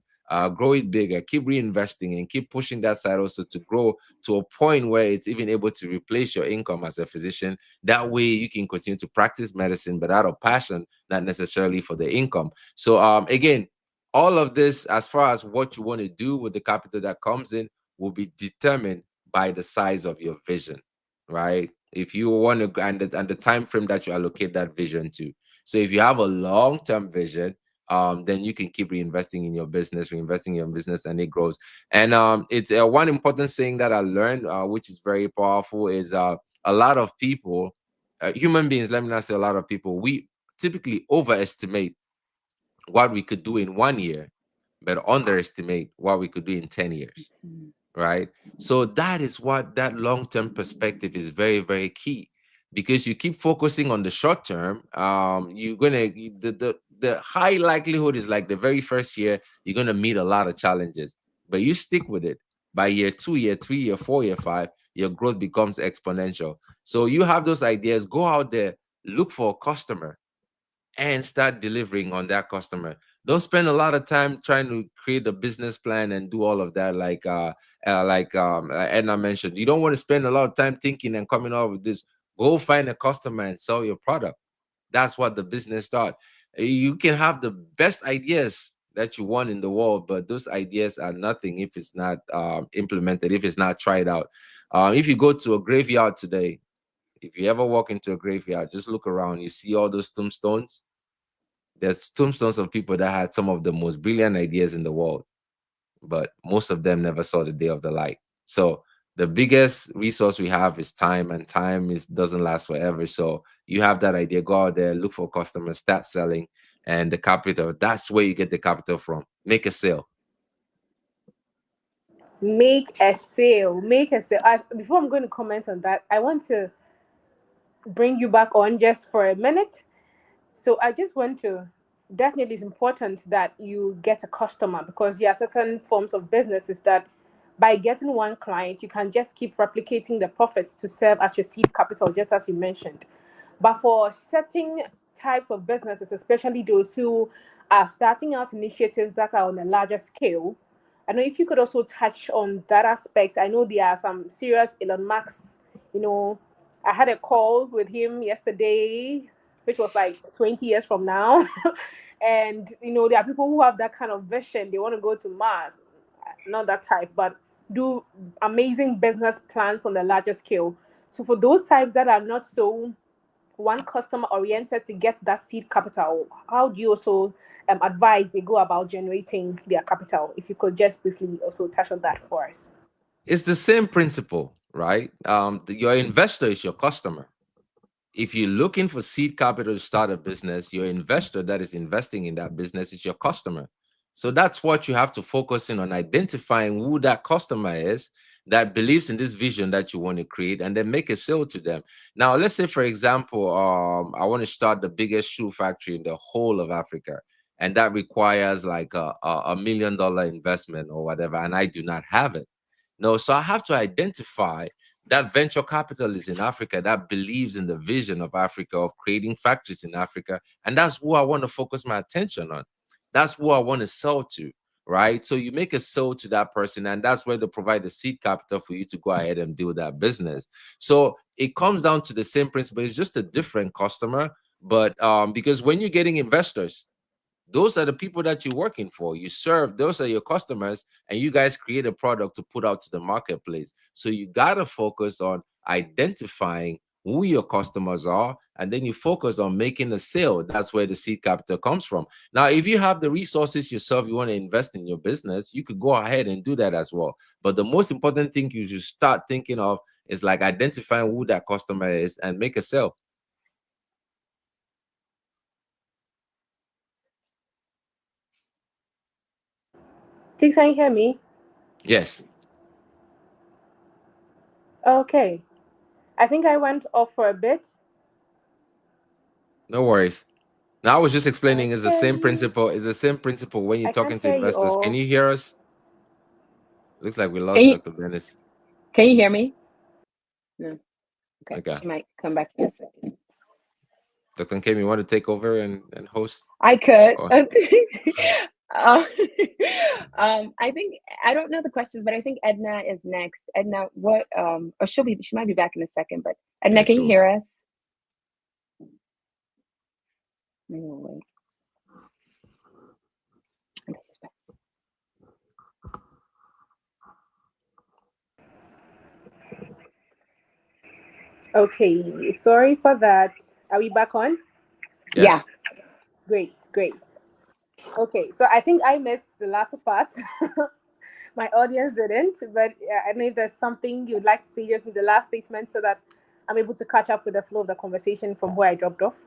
Grow it bigger. Keep reinvesting and keep pushing that side also to grow to a point where it's even able to replace your income as a physician. That way you can continue to practice medicine, but out of passion, not necessarily for the income. So again, all of this, as far as what you want to do with the capital that comes in, will be determined by the size of your vision, right? If you want to, and the time frame that you allocate that vision to. So if you have a long-term vision, then you can keep reinvesting in your business, reinvesting in your business, and it grows. And it's one important saying that I learned, which is very powerful, is a lot of people human beings, let me not say a lot of people, we typically overestimate what we could do in 1 year, but underestimate what we could do in 10 years, right? So that is what that long-term perspective is very, very key, because you keep focusing on the short term. You're gonna the high likelihood is like the very first year you're gonna meet a lot of challenges, but you stick with it. By year two, year three, year four, year five, your growth becomes exponential. So you have those ideas, go out there, look for a customer, and start delivering on that customer. Don't spend a lot of time trying to create a business plan and do all of that. Edna mentioned, you don't want to spend a lot of time thinking and coming up with this. Go find a customer and sell your product. That's what the business start. You can have the best ideas that you want in the world, but those ideas are nothing if it's not implemented, if it's not tried out. If you go to a graveyard today, if you ever walk into a graveyard, just look around. You see all those tombstones. There's tombstones of people that had some of the most brilliant ideas in the world, but most of them never saw the day of the light. So the biggest resource we have is time, and time is doesn't last forever. So you have that idea, go out there, look for customers, start selling, and the capital. That's where you get the capital from. Make a sale. Make a sale. Make a sale. Before I'm going to comment on that, I want to bring you back on just for a minute. So I just want to, definitely it's important that you get a customer, because there are certain forms of businesses that by getting one client, you can just keep replicating the profits to serve as your seed capital, just as you mentioned. But for certain types of businesses, especially those who are starting out initiatives that are on a larger scale, I know if you could also touch on that aspect. I know there are some serious Elon Musk's, you know, I had a call with him yesterday, which was like 20 years from now. And, there are people who have that kind of vision. They want to go to Mars, not that type, but do amazing business plans on a larger scale. So for those types that are not so one customer oriented to get that seed capital, how do you also advise they go about generating their capital? If you could just briefly also touch on that for us. It's the same principle, right? Your investor is your customer. If you're looking for seed capital to start a business, your investor that is investing in that business is your customer. So that's what you have to focus in on, identifying who that customer is that believes in this vision that you want to create, and then make a sale to them. Now, let's say, for example, I want to start the biggest shoe factory in the whole of Africa, and that requires like a $1 million investment or whatever, and I do not have it. No, so I have to identify that venture capitalist in Africa that believes in the vision of Africa, of creating factories in Africa. And that's who I want to focus my attention on. That's who I want to sell to, right? So you make a sell to that person, and that's where they provide the seed capital for you to go ahead and build that business. So it comes down to the same principle. It's just a different customer. But because when you're getting investors, those are the people that you're working for. You serve, those are your customers, and you guys create a product to put out to the marketplace. So you got to focus on identifying who your customers are, and then you focus on making a sale. That's where the seed capital comes from. Now, if you have the resources yourself, you want to invest in your business, you could go ahead and do that as well. But the most important thing you should start thinking of is like identifying who that customer is and make a sale. Please, can you hear me? Yes, Okay. I think I went off for a bit. no worries. Now I was just explaining is the same Okay. principle. Is the same principle when you're I can't talking to hear you investors. Can all. you hear us? Looks like we Can lost you Dr. Dennis. can you hear me? No. Okay. Okay. She might come back in a second. Dr. Kim, you want to take over and host? I could. Or Uh, I think I don't know the questions, but I think Edna is next. Edna, what? Or she might be back in a second. But Edna, yeah, can you sure. hear us? Maybe we'll wait. Okay, she's back. Okay. Sorry for that. Are we back on? Yeah. Yes. Great. Great. Okay. So I think I missed the latter part. My audience didn't, but I don't know if there's something you'd like to say just with the last statement so that I'm able to catch up with the flow of the conversation from where I dropped off.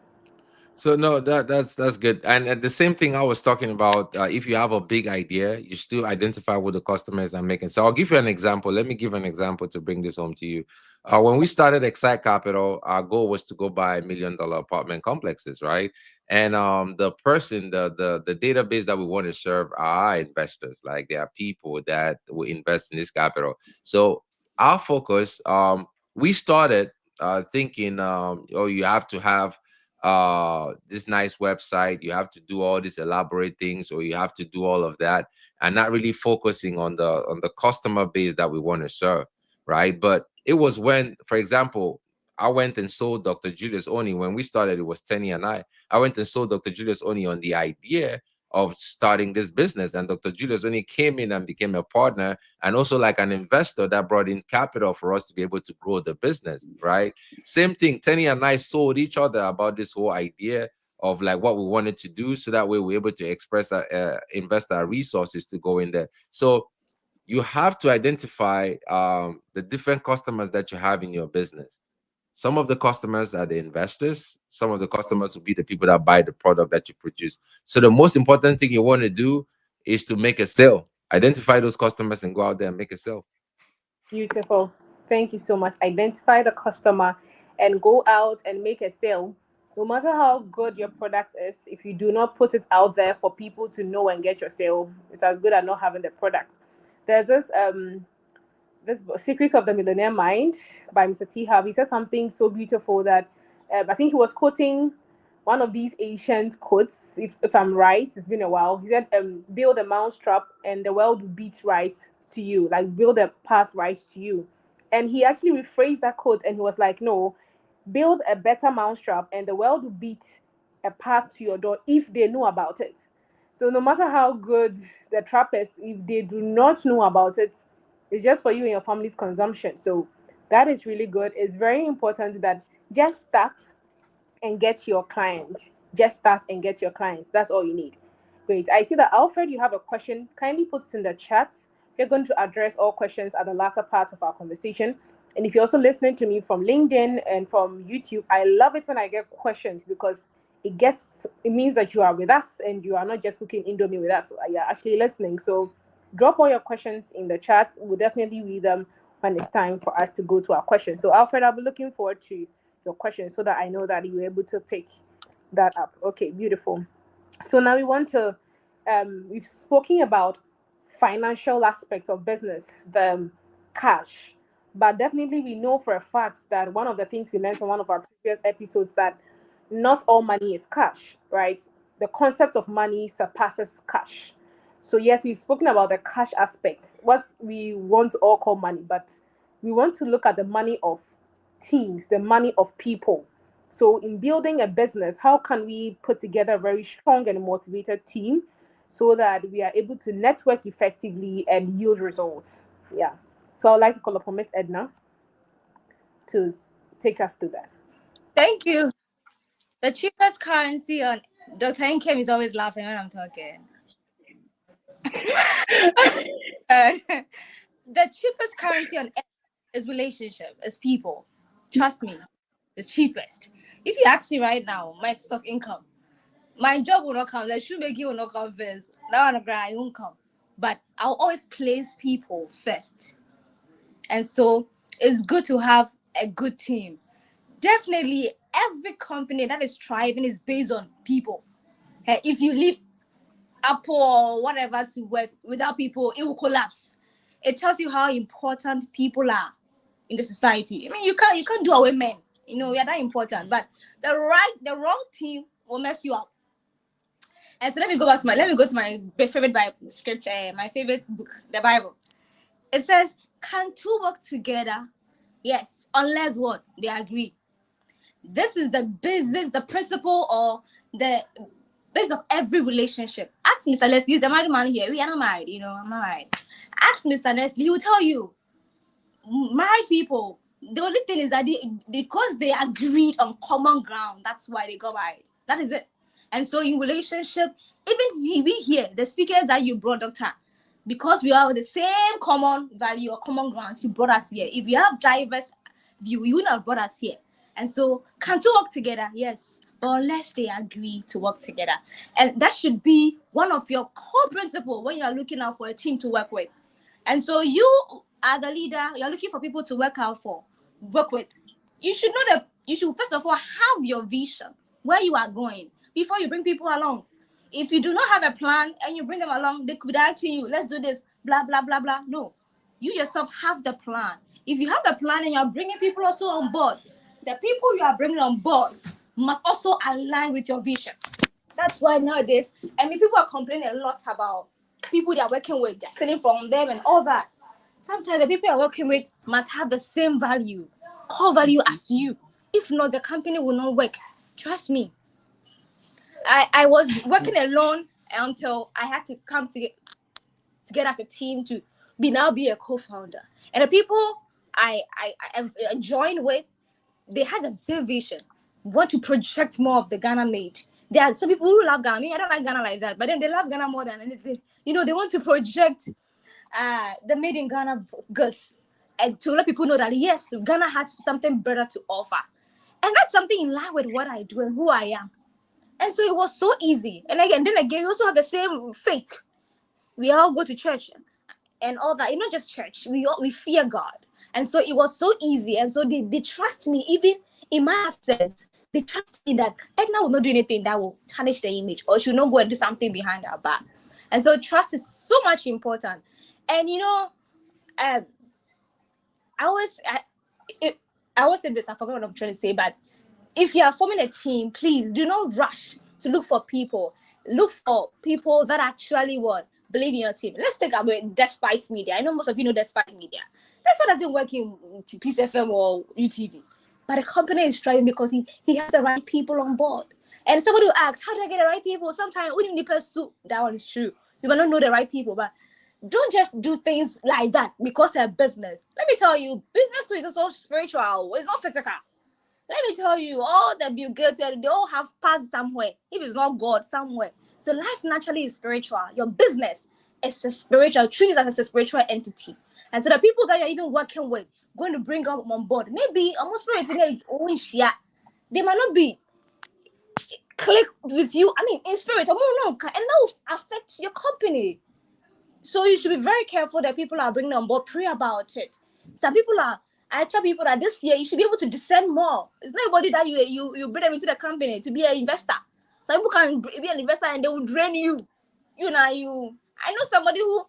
So no, that's good. And the same thing I was talking about. If you have a big idea, you still identify what the customers are making. So I'll give you an example. Let me give an example to bring this home to you. When we started Excite Capital, our goal was to go buy $1 million apartment complexes, right? And the person, the database that we want to serve are our investors. Like there are people that will invest in this capital. So our focus, we started thinking, oh, you have to have this nice website, you have to do all these elaborate things, or you have to do all of that, and not really focusing on the customer base that we want to serve, right? But it was when, for example, I went and sold Dr. Julius Oni. When we started, it was Tenny and I went and sold Dr. Julius Oni on the idea of starting this business, and Dr. Julius Oni came in and became a partner, and also like an investor that brought in capital for us to be able to grow the business, right? Same thing, Tenny and I sold each other about this whole idea of like what we wanted to do, so that way we're able to express invest our resources to go in there. So you have to identify the different customers that you have in your business. Some of the customers are the investors. Some of the customers will be the people that buy the product that you produce. So the most important thing you want to do is to make a sale. Identify those customers and go out there and make a sale. Beautiful. Thank you so much. Identify the customer and go out and make a sale. No matter how good your product is, if you do not put it out there for people to know and get your sale, it's as good as not having the product. There's this Secrets of the Millionaire Mind by Mr. T. Harv. He says something so beautiful that I think he was quoting one of these ancient quotes, if I'm right. It's been a while. He said, build a mousetrap and the world will beat right to you, like build a path right to you. And he actually rephrased that quote and he was like, no, build a better mousetrap and the world will beat a path to your door if they know about it. So no matter how good the trap is, if they do not know about it, it's just for you and your family's consumption. So that is really good. It's very important that just start and get your client. Just start and get your clients. That's all you need. Great. I see that Alfred, you have a question. Kindly put it in the chat. We're going to address all questions at the latter part of our conversation. And if you're also listening to me from LinkedIn and from YouTube, I love it when I get questions because it means that you are with us and you are not just cooking Indomie with us. You're actually listening. So drop all your questions in the chat. We'll definitely read them when it's time for us to go to our questions. So Alfred, I'll be looking forward to your questions so that I know that you were able to pick that up. Okay, beautiful. So now we want to we've spoken about financial aspects of business, the cash, but definitely we know for a fact that one of the things we learned on one of our previous episodes that not all money is cash, right? The concept of money surpasses cash. So yes, we've spoken about the cash aspects, what we want to all call money, but we want to look at the money of teams, the money of people. So in building a business, how can we put together a very strong and motivated team so that we are able to network effectively and yield results? Yeah. So I'd like to call upon Miss Edna to take us through that. Thank you. The cheapest currency on Dr. Nkem is always laughing when I'm talking. The cheapest currency on earth is relationship, is people. Trust me, the cheapest. If you ask me right now, my source of income, my job will not come. The shoemaking will not come first. That one I won't come. But I'll always place people first. And so it's good to have a good team. Definitely, every company that is thriving is based on people. If you leave Apple or whatever to work without people, it will collapse. It tells you how important people are in the society. I mean, you can't do away men. You know, we are that important. But the wrong team will mess you up. And so let me go to my favorite Bible scripture, my favorite book, the Bible. It says, "Can two work together? Yes, unless what? They agree." This is the business, the principle, or the base of every relationship. Ask Mr. Leslie, the married man here. We are not married, I'm not married. Ask Mr. Leslie, he will tell you, married people, the only thing is that because they agreed on common ground, that's why they got married. That is it. And so in relationship, even we here, the speaker that you brought, Doctor, because we have the same common value or common grounds, you brought us here. If you have diverse view, you wouldn't have brought us here. And so, can two work together? Yes, but unless they agree to work together, and that should be one of your core principles when you are looking out for a team to work with. And so, you are the leader. You are looking for people to work with. You should know that you should first of all have your vision where you are going before you bring people along. If you do not have a plan and you bring them along, they could add to you, let's do this, blah, blah, blah, blah. No, you yourself have the plan. If you have the plan and you're bringing people also on board, the people you are bringing on board must also align with your vision. That's why nowadays, I mean, people are complaining a lot about people they are working with, just stealing from them and all that. Sometimes the people you're working with must have the same value, core value as you. If not, the company will not work. Trust me. I was working alone until I had to come together as a team to be a co-founder. And the people I joined with, they had the same vision, want to project more of the Ghana made. There are some people who love Ghana. I mean, I don't like Ghana like that, but then they love Ghana more than anything. You know, they want to project the made in Ghana goods and to let people know that yes, Ghana has something better to offer. And that's something in line with what I do and who I am. And so it was so easy. And again, we also have the same faith. We all go to church and all that. It's not just church. We fear God. And so it was so easy. And so they trust me, even in my absence. They trust me that Edna will not do anything that will tarnish the image, or she will not go and do something behind our back. And so trust is so much important. And I always say this, I forgot what I'm trying to say, but if you are forming a team, please do not rush to look for people. Look for people that actually believe in your team. Let's take away Despite Media. I know most of you know Despite Media. That's what doesn't work in Peace FM or UTV. But the company is trying because he has the right people on board. And somebody will ask, how do I get the right people? Sometimes we didn't pursue. That one is true. You might not know the right people, but don't just do things like that because they're business. Let me tell you, business too is also spiritual. It's not physical. Let me tell you, all the Bill Gates, they all have passed somewhere. If it's not God, somewhere. So life naturally is spiritual. Your business is a spiritual, trees as a spiritual entity. And so the people that you're even working with, going to bring up on board, maybe almost they might not be click with you. I mean, in spirit, and that will affect your company. So you should be very careful that people are bringing on board. Pray about it. Some people I tell people that this year you should be able to discern more. It's not everybody that you bring them into the company to be an investor. Some people can be an investor and they will drain you. I know somebody who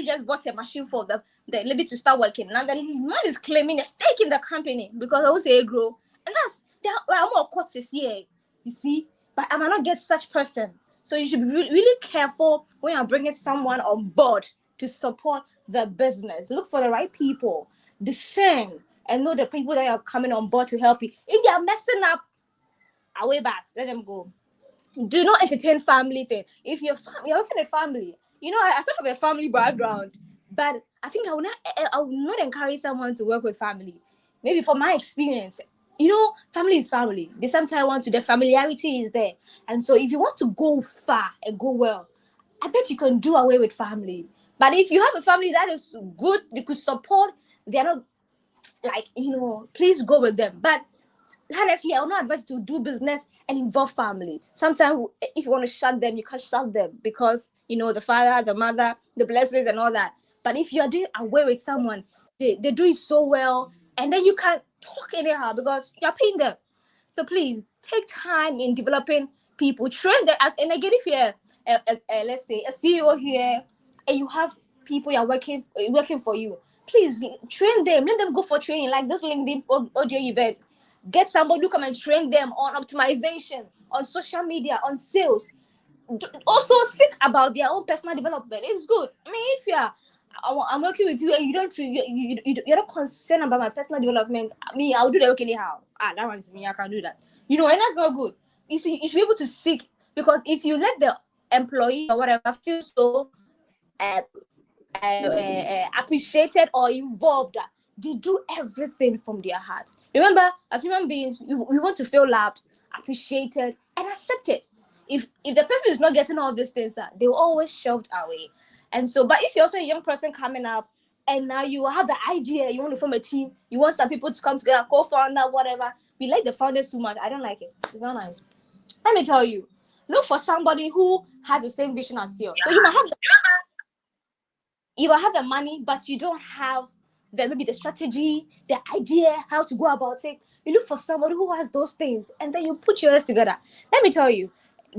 just bought a machine for the lady to start working. Now the man is claiming a stake in the company because I will say grow. And there are more courts this year. You see, but I might not get such person. So you should be really careful when you're bringing someone on board to support the business. Look for the right people. Discern and know the people that are coming on board to help you. If they are messing up, away back, let them go. Do not entertain family thing. If you're working a family, I start from a family background, but I think I will not encourage someone to work with family. Maybe from my experience, family is family. They sometimes want to, the familiarity is there. And so if you want to go far and go well, I bet you can do away with family. But if you have a family that is good, they could support, they're not please go with them. But honestly, I will not advise you to do business and involve family. Sometimes if you want to shut them, you can't shut them because, the father, the mother, the blessings and all that. But if you're doing away with someone, they do it so well, and then you can't talk anyhow because you're paying them. So please take time in developing people, train them. And again, if you're let's say a CEO here, and you have people you're working for you, please train them. Let them go for training, like this LinkedIn audio event. Get somebody who come and train them on optimization, on social media, on sales. Also seek about their own personal development. It's good. I mean, if I'm working with you and you're not concerned about my personal development, I'll do the work anyhow. That one's me. I can do that. And that's not good. You should be able to seek, because if you let the employee or whatever feel so appreciated or involved, they do everything from their heart. Remember, as human beings, we want to feel loved, appreciated, and accepted. If the person is not getting all these things, they will always shoved away. And so, but if you're also a young person coming up, and now you have the idea, you want to form a team, you want some people to come together, co-founder, whatever. We like the founders too much. I don't like it. It's not nice. Let me tell you, look for somebody who has the same vision as you. So you might have the money, but you don't have maybe the strategy, the idea, how to go about it. You look for somebody who has those things, and then you put yours together. Let me tell you,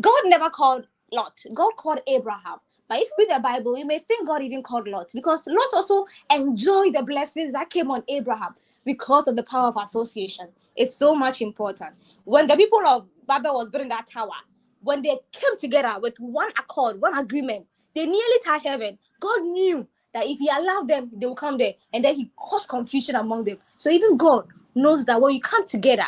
God never called Lot. God called Abraham. But if you read the Bible, you may think God even called Lot, because Lot also enjoyed the blessings that came on Abraham because of the power of association. It's so much important. When the people of Babel was building that tower, when they came together with one accord, one agreement, they nearly touched heaven. God knew that if he allowed them, they will come there. And then he caused confusion among them. So even God knows that when you come together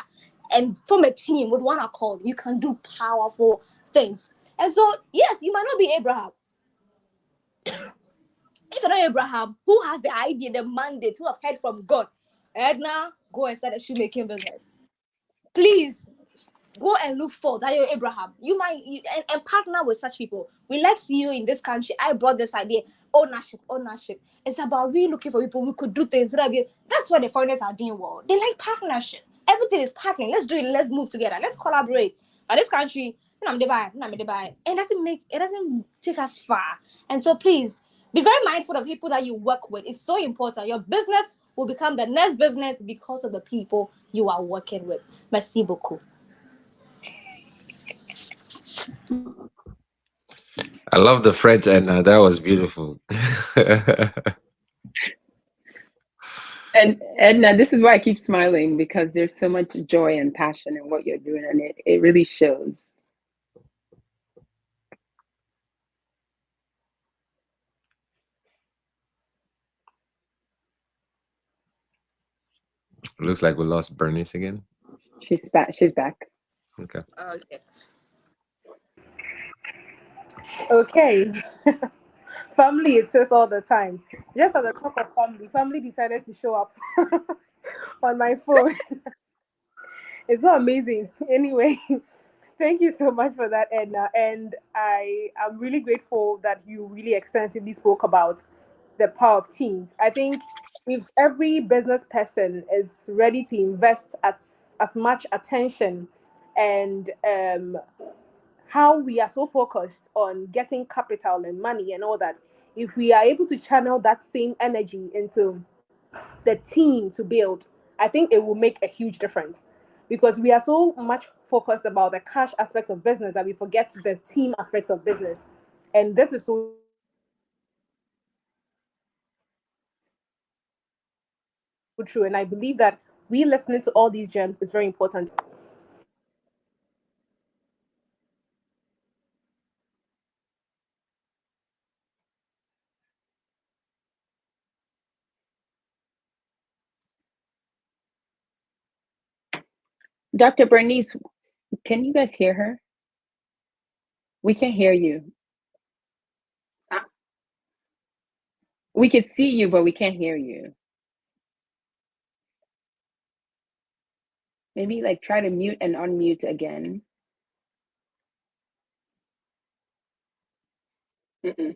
and form a team with one accord, you can do powerful things. And so, yes, you might not be Abraham. If you're not Abraham, who has the idea, the mandate, who have heard from God, Edna, go and start a shoemaking business. Please go and look for that you're Abraham. And partner with such people. We like see you in this country. I brought this idea. Ownership. It's about really looking for people who could do things. That's what the foreigners are doing well. They like partnership. Everything is partnering. Let's do it. Let's move together. Let's collaborate. But this country, and it doesn't take us far. And so please be very mindful of people that you work with. It's so important. Your business will become the next business because of the people you are working with. Merci beaucoup. I love the French, and that was beautiful. And Edna, this is why I keep smiling, because there's so much joy and passion in what you're doing, and it really shows. Looks like we lost Bernice again. She's back. She's back. Okay. Okay. Okay. Family, it says all the time. Just at the talk of family, family decided to show up on my phone. It's so amazing. Anyway, thank you so much for that, Edna. And I am really grateful that you really extensively spoke about the power of teams. I think if every business person is ready to invest as much attention and how we are so focused on getting capital and money and all that, if we are able to channel that same energy into the team to build, I think it will make a huge difference. Because we are so much focused about the cash aspects of business that we forget the team aspects of business. And this is so true. And I believe that we listening to all these gems is very important. Dr. Bernice, can you guys hear her? We can hear you. We could see you, but we can't hear you. Maybe like try to mute and unmute again. Mm-mm.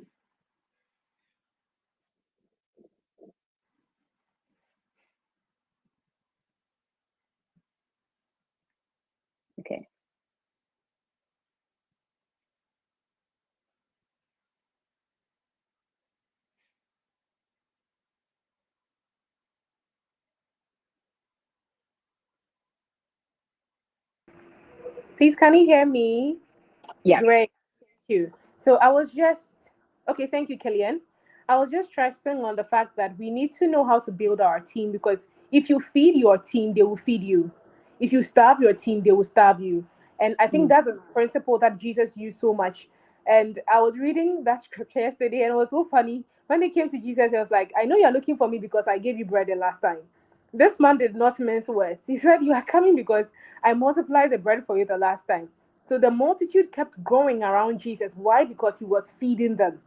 Okay. Please, can you hear me? Great. Yes. You. So I was just okay. Thank you, Killian. I was just stressing on the fact that we need to know how to build our team, because if you feed your team, they will feed you. If you starve your team, they will starve you. And I think Mm. that's a principle that Jesus used so much. And I was reading that scripture yesterday, and it was so funny. When they came to Jesus, he was like, I know you're looking for me because I gave you bread the last time. This man did not mince words. He said, you are coming because I multiplied the bread for you the last time. So the multitude kept growing around Jesus. Why? Because he was feeding them.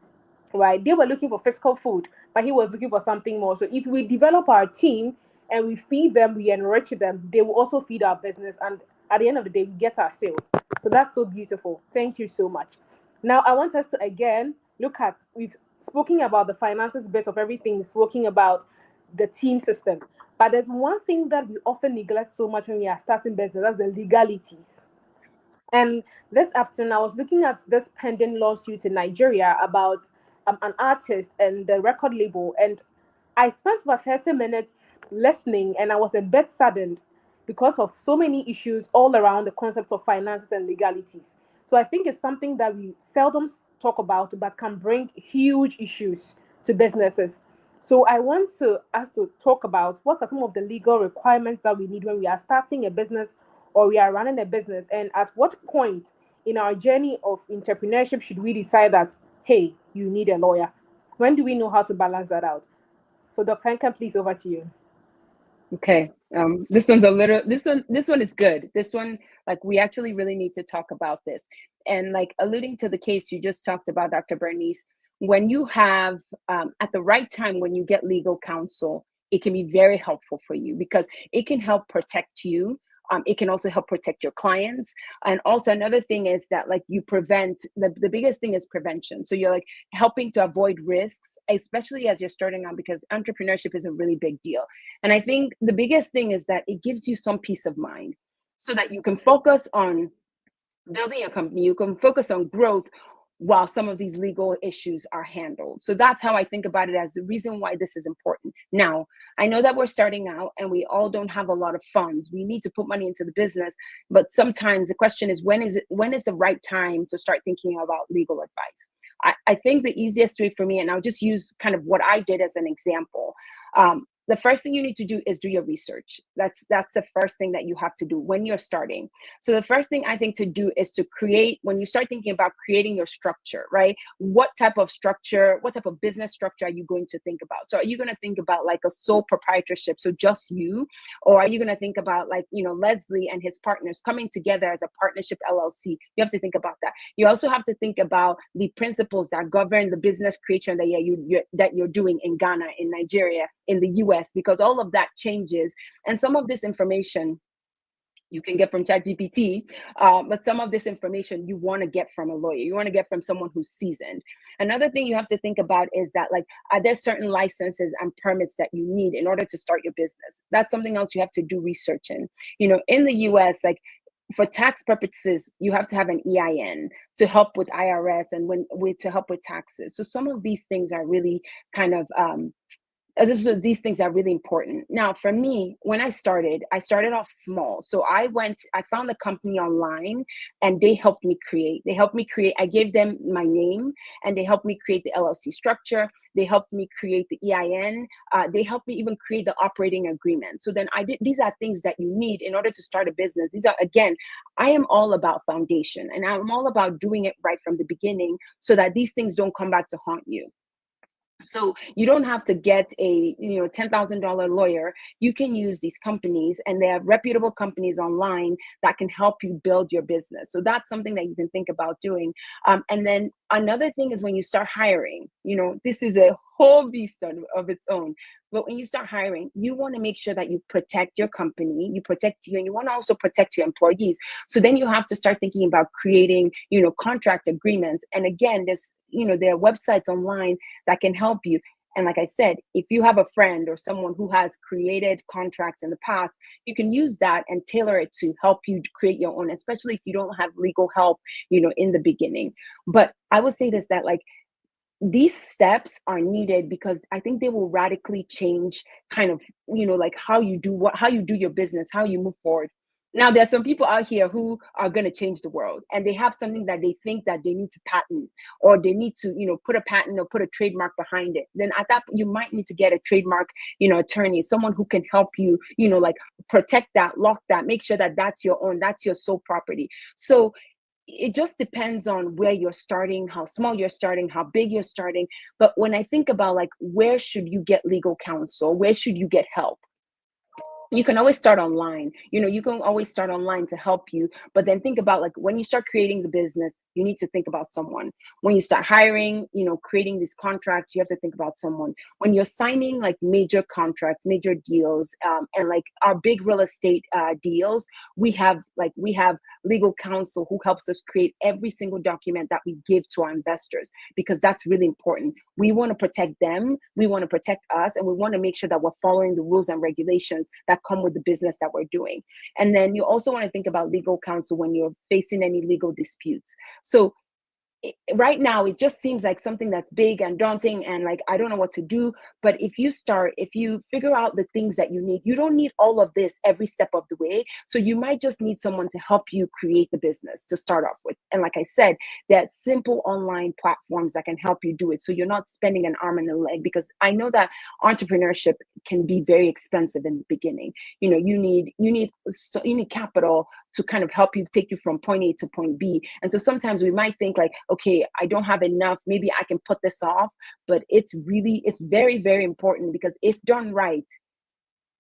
Right? They were looking for physical food, but he was looking for something more. So if we develop our team and we feed them, we enrich them, they will also feed our business. And at the end of the day, we get our sales. So that's so beautiful. Thank you so much. Now I want us to again look at we've spoken about the finances bit of everything, spoken about the team system. But there's one thing that we often neglect so much when we are starting business, that's the legalities. And this afternoon, I was looking at this pending lawsuit in Nigeria about an artist and the record label. And I spent about 30 minutes listening, and I was a bit saddened because of so many issues all around the concept of finances and legalities. So I think it's something that we seldom talk about, but can bring huge issues to businesses. So I want us to talk about what are some of the legal requirements that we need when we are starting a business or we are running a business, and at what point in our journey of entrepreneurship should we decide that, hey, you need a lawyer? When do we know how to balance that out? So Dr. Anka, please, over to you. Okay. This one's a little, this one is good. This one, like, we actually really need to talk about this. And like alluding to the case you just talked about, Dr. Bernice, when you have, at the right time, when you get legal counsel, it can be very helpful for you because it can help protect you. It can also help protect your clients. And also another thing is that like you prevent, the biggest thing is prevention. So you're like helping to avoid risks, especially as you're starting out, because entrepreneurship is a really big deal. And I think the biggest thing is that it gives you some peace of mind so that you can focus on building a company, you can focus on growth while some of these legal issues are handled. So that's how I think about it as the reason why this is important. Now, I know that we're starting out and we all don't have a lot of funds. We need to put money into the business, but sometimes the question is when is the right time to start thinking about legal advice? I think the easiest way for me, and I'll just use kind of what I did as an example. The first thing you need to do is do your research. That's the first thing that you have to do when you're starting. So the first thing I think to do is to create, when you start thinking about creating your structure, right? What type of structure, what type of business structure are you going to think about? So are you going to think about like a sole proprietorship, so just you? Or are you going to think about like, Leslie and his partners coming together as a partnership LLC? You have to think about that. You also have to think about the principles that govern the business creation that you're doing in Ghana, in Nigeria, in the US, because all of that changes. And some of this information you can get from ChatGPT, but some of this information you want to get from a lawyer. You want to get from someone who's seasoned. Another thing you have to think about is that, like, are there certain licenses and permits that you need in order to start your business? That's something else you have to do research in. In the US, like, for tax purposes, you have to have an EIN to help with IRS and to help with taxes. So some of these things are really kind of these things are really important. Now, for me, when I started off small. So I found a company online and they helped me create. I gave them my name and they helped me create the LLC structure. They helped me create the EIN. They helped me even create the operating agreement. So then these are things that you need in order to start a business. These are, again, I am all about foundation and I'm all about doing it right from the beginning so that these things don't come back to haunt you. So you don't have to get a $10,000 lawyer. You can use these companies, and they have reputable companies online that can help you build your business. So that's something that you can think about doing. And then another thing is when you start hiring, this is a whole beast of its own. But when you start hiring, you want to make sure that you protect your company, you protect you, and you want to also protect your employees. So then you have to start thinking about creating, contract agreements. And again, there are websites online that can help you. And like I said, if you have a friend or someone who has created contracts in the past, you can use that and tailor it to help you create your own, especially if you don't have legal help, in the beginning. But I would say this, that like, these steps are needed because I think they will radically change kind of, like how you do your business, how you move forward. Now, there's some people out here who are going to change the world and they have something that they think that they need to patent or they need to, put a patent or put a trademark behind it. Then at that, you might need to get a trademark, attorney, someone who can help you, like protect that, lock that, make sure that that's your own, that's your sole property. So it just depends on where you're starting, how small you're starting, how big you're starting. But when I think about like, where should you get legal counsel? Where should you get help? You can always start online. You can always start online to help you. But then think about like when you start creating the business, you need to think about someone. When you start hiring, creating these contracts, you have to think about someone. When you're signing like major contracts, major deals, and like our big real estate deals, we have legal counsel who helps us create every single document that we give to our investors, because that's really important. We want to protect them, we want to protect us, and we want to make sure that we're following the rules and regulations that come with the business that we're doing. And then you also want to think about legal counsel when you're facing any legal disputes. So right now it just seems like something that's big and daunting and like I don't know what to do. But if you figure out the things that you need, you don't need all of this every step of the way. So you might just need someone to help you create the business to start off with. And like I said, there are simple online platforms that can help you do it, so you're not spending an arm and a leg, because I know that entrepreneurship can be very expensive in the beginning. You need capital to kind of help you take you from point A to point B. And so sometimes we might think like, okay, I don't have enough, maybe I can put this off. But it's very, very important, because if done right,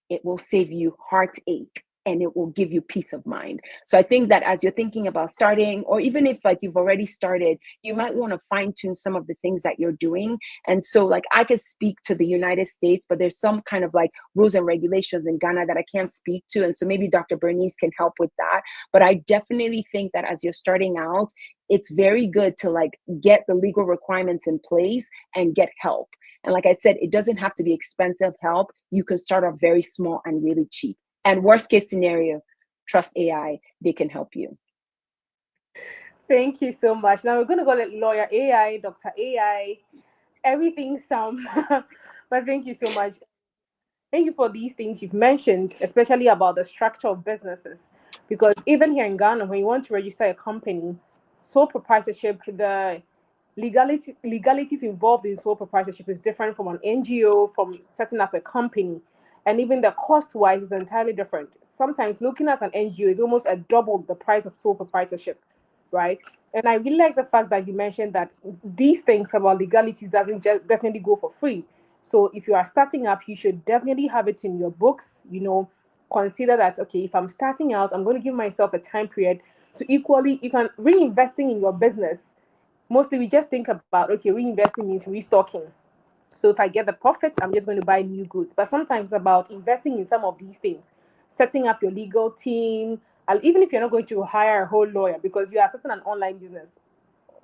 it will save you heartache and it will give you peace of mind. So I think that as you're thinking about starting, or even if like you've already started, you might want to fine tune some of the things that you're doing. And so like I could speak to the United States, but there's some kind of like rules and regulations in Ghana that I can't speak to. And so maybe Dr. Bernice can help with that. But I definitely think that as you're starting out, it's very good to like get the legal requirements in place and get help. And like I said, it doesn't have to be expensive help. You can start off very small and really cheap. And worst case scenario, trust AI, they can help you. Thank you so much. Now we're going to go to lawyer AI, Dr. AI, everything some. But thank you so much. Thank you for these things you've mentioned, especially about the structure of businesses. Because even here in Ghana, when you want to register a company, sole proprietorship, the legalities involved in sole proprietorship is different from an NGO, from setting up a company. And even the cost-wise is entirely different. Sometimes looking at an NGO is almost a double the price of sole proprietorship, right? And I really like the fact that you mentioned that these things about legalities doesn't just definitely go for free. So if you are starting up, you should definitely have it in your books. Consider that, okay, if I'm starting out, I'm going to give myself a time period to equally, you can reinvesting in your business. Mostly we just think about, okay, reinvesting means restocking. So if I get the profits, I'm just going to buy new goods. But sometimes it's about investing in some of these things, setting up your legal team, and even if you're not going to hire a whole lawyer because you are starting an online business,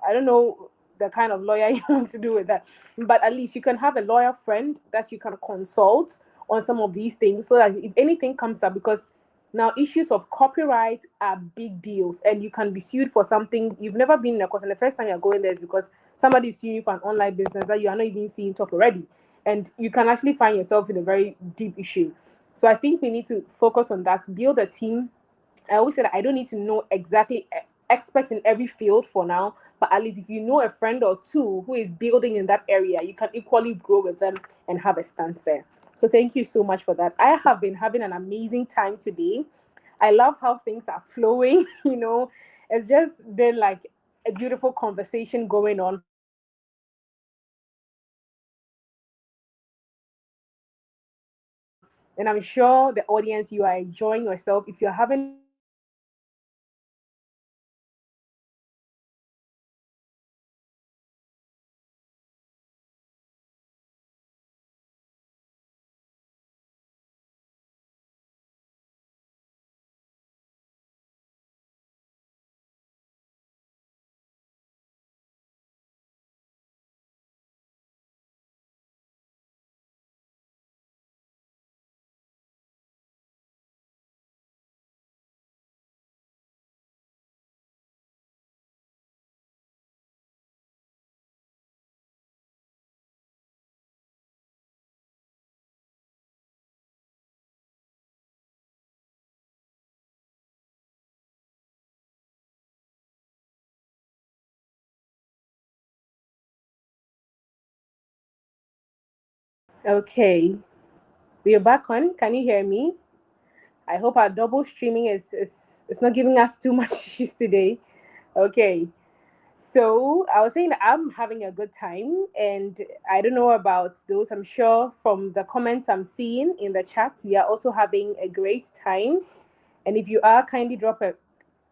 I don't know the kind of lawyer you want to do with that, but at least you can have a lawyer friend that you can consult on some of these things so that if anything comes up, because now issues of copyright are big deals and you can be sued for something you've never been in a course, and the first time you're going there is because somebody is suing you for an online business that you are not even seeing top already, and you can actually find yourself in a very deep issue. So I think we need to focus on that, build a team. I always say that I don't need to know exactly experts in every field for now, but at least if you know a friend or two who is building in that area, you can equally grow with them and have a stance there. So thank you so much for that. I have been having an amazing time today. I love how things are flowing. It's just been like a beautiful conversation going on. And I'm sure the audience, you are enjoying yourself. If you're having a good time, and I'm sure the audience, you are enjoying yourself. If you're having a good time, please make sure that you share this episode with your friends, your family, and okay, we are back on. Can you hear me? I hope our double streaming is not giving us too much issues today. Okay. So I was saying that I'm having a good time, and I don't know about those. I'm sure from the comments I'm seeing in the chat, we are also having a great time. And if you are, kindly drop a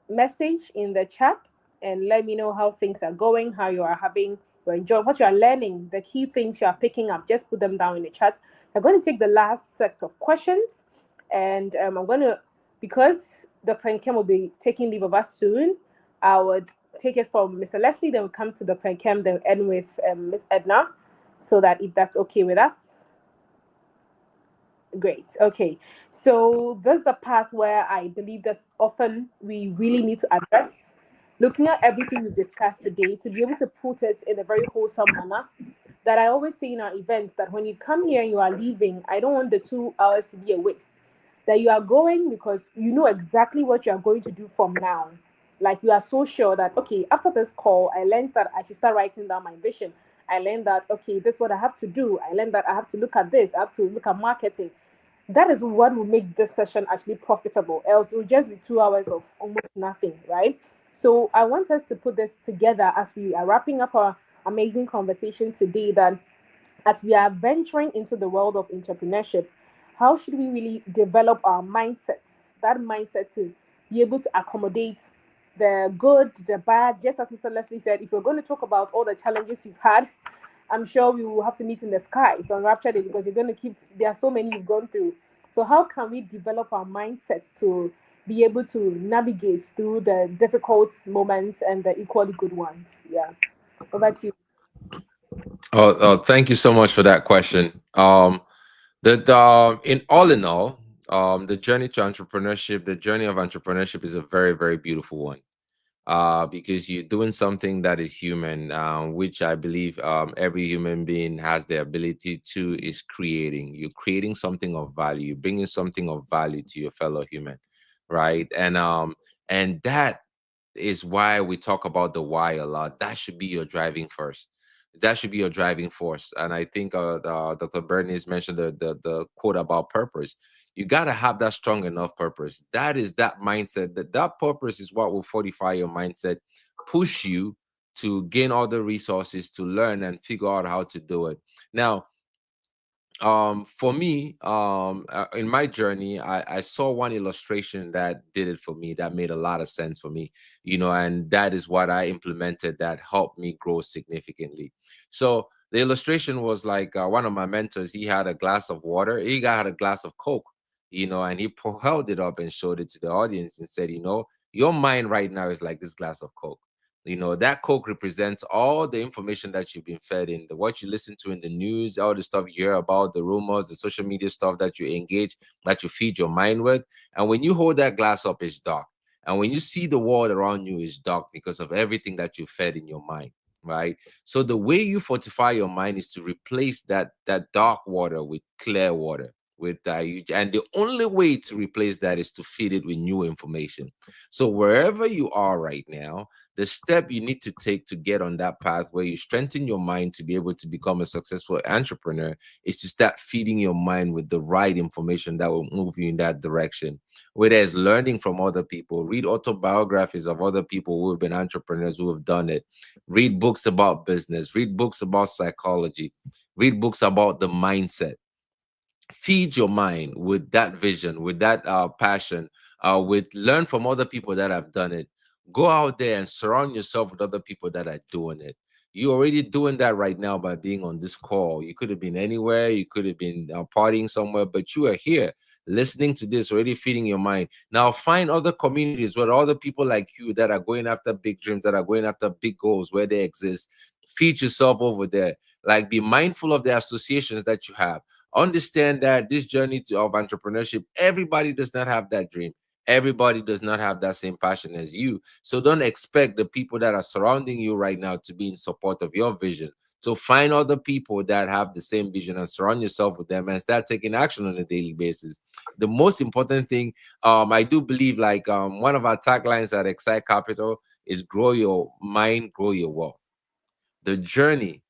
message in the chat and let me know how things are going, how you are having, you're enjoying, what you are learning, the key things you are picking up. Just put them down in the chat. I'm going to take the last set of questions, and I'm going to Because Dr. Nkem will be taking leave of us soon, I would take it from Mr. Leslie, then we'll come to Dr. Nkem, then end with Miss Edna, so that if that's okay with us. Great. Okay. So this is the part where I believe that often we really need to address, looking at everything we've discussed today, to be able to put it in a very wholesome manner. That I always say in our events that when you come here and you are leaving, I don't want the 2 hours to be a waste. That you are going because you know exactly what you are going to do from now. Like you are so sure that, okay, after this call, I learned that I should start writing down my vision. I learned that, okay, this is what I have to do. I learned that I have to look at this. I have to look at marketing. That is what will make this session actually profitable. Else it will just be 2 hours of almost nothing, right? So I want us to put this together as we are wrapping up our amazing conversation today. That as we are venturing into the world of entrepreneurship, how should we really develop our mindsets? That mindset to be able to accommodate the good, the bad. Just as Mr. Leslie said, if we're going to talk about all the challenges you've had, I'm sure we will have to meet in the skies on Rapture Day because you're going to keep, there are so many you've gone through. So, how can we develop our mindsets to be able to navigate through the difficult moments and the equally good ones? Yeah. Over to you. Thank you so much for that question. In all, the journey to entrepreneurship, the journey of entrepreneurship is a very, very beautiful one. Because you're doing something that is human, which I believe every human being has the ability to, is creating. You're creating something of value, bringing something of value to your fellow human, right? And that is why we talk about the why a lot. That should be your driving force. That should be your driving force. And I think Dr. Bernice mentioned the quote about purpose. You got to have that strong enough purpose. That is that mindset. That purpose is what will fortify your mindset, push you to gain all the resources to learn and figure out how to do it. Now, for me, in my journey, I saw one illustration that did it for me, that made a lot of sense for me, and that is what I implemented that helped me grow significantly. So the illustration was like, one of my mentors, he had a glass of water, he got a glass of Coke, and he held it up and showed it to the audience and said, your mind right now is like this glass of Coke. That Coke represents all the information that you've been fed in, what you listen to in the news, all the stuff you hear about, the rumors, the social media stuff that you engage, that you feed your mind with. And when you hold that glass up, it's dark. And when you see the world around you, is dark because of everything that you fed in your mind, right? So the way you fortify your mind is to replace that dark water with clear water. And the only way to replace that is to feed it with new information. So wherever you are right now, the step you need to take to get on that path where you strengthen your mind to be able to become a successful entrepreneur is to start feeding your mind with the right information that will move you in that direction. Whether it's learning from other people, read autobiographies of other people who have been entrepreneurs who have done it, read books about business, read books about psychology, read books about the mindset. Feed your mind with that vision, with that passion, with learn from other people that have done it. Go out there and surround yourself with other people that are doing it. You're already doing that right now by being on this call. You could have been anywhere, you could have been partying somewhere, but you are here listening to this, already feeding your mind. Now find other communities where other people like you that are going after big dreams, that are going after big goals, where they exist. Feed yourself over there. Like, be mindful of the associations that you have. Understand that this journey of entrepreneurship, everybody does not have that dream. Everybody does not have that same passion as you. So don't expect the people that are surrounding you right now to be in support of your vision. So find other people that have the same vision and surround yourself with them and start taking action on a daily basis. The most important thing, I do believe, like, one of our taglines at Excite Capital is grow your mind, grow your wealth. The journey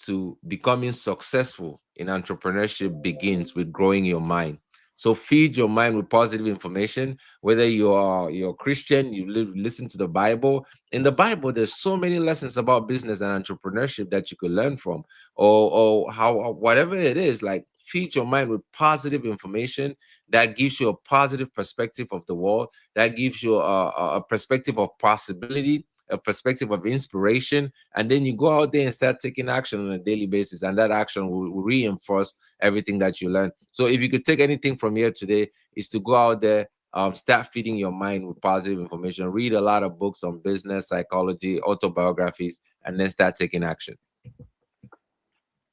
to becoming successful in entrepreneurship begins with growing your mind. So feed your mind with positive information. Whether you're Christian, you listen to the Bible. In the Bible, there's so many lessons about business and entrepreneurship that you could learn from, or how whatever it is. Like, feed your mind with positive information that gives you a positive perspective of the world, that gives you a perspective of possibility, a perspective of inspiration, and then you go out there and start taking action on a daily basis, and that action will reinforce everything that you learn. So if you could take anything from here today, is to go out there, Start feeding your mind with positive information. Read a lot of books on business, psychology, autobiographies, and then start taking action.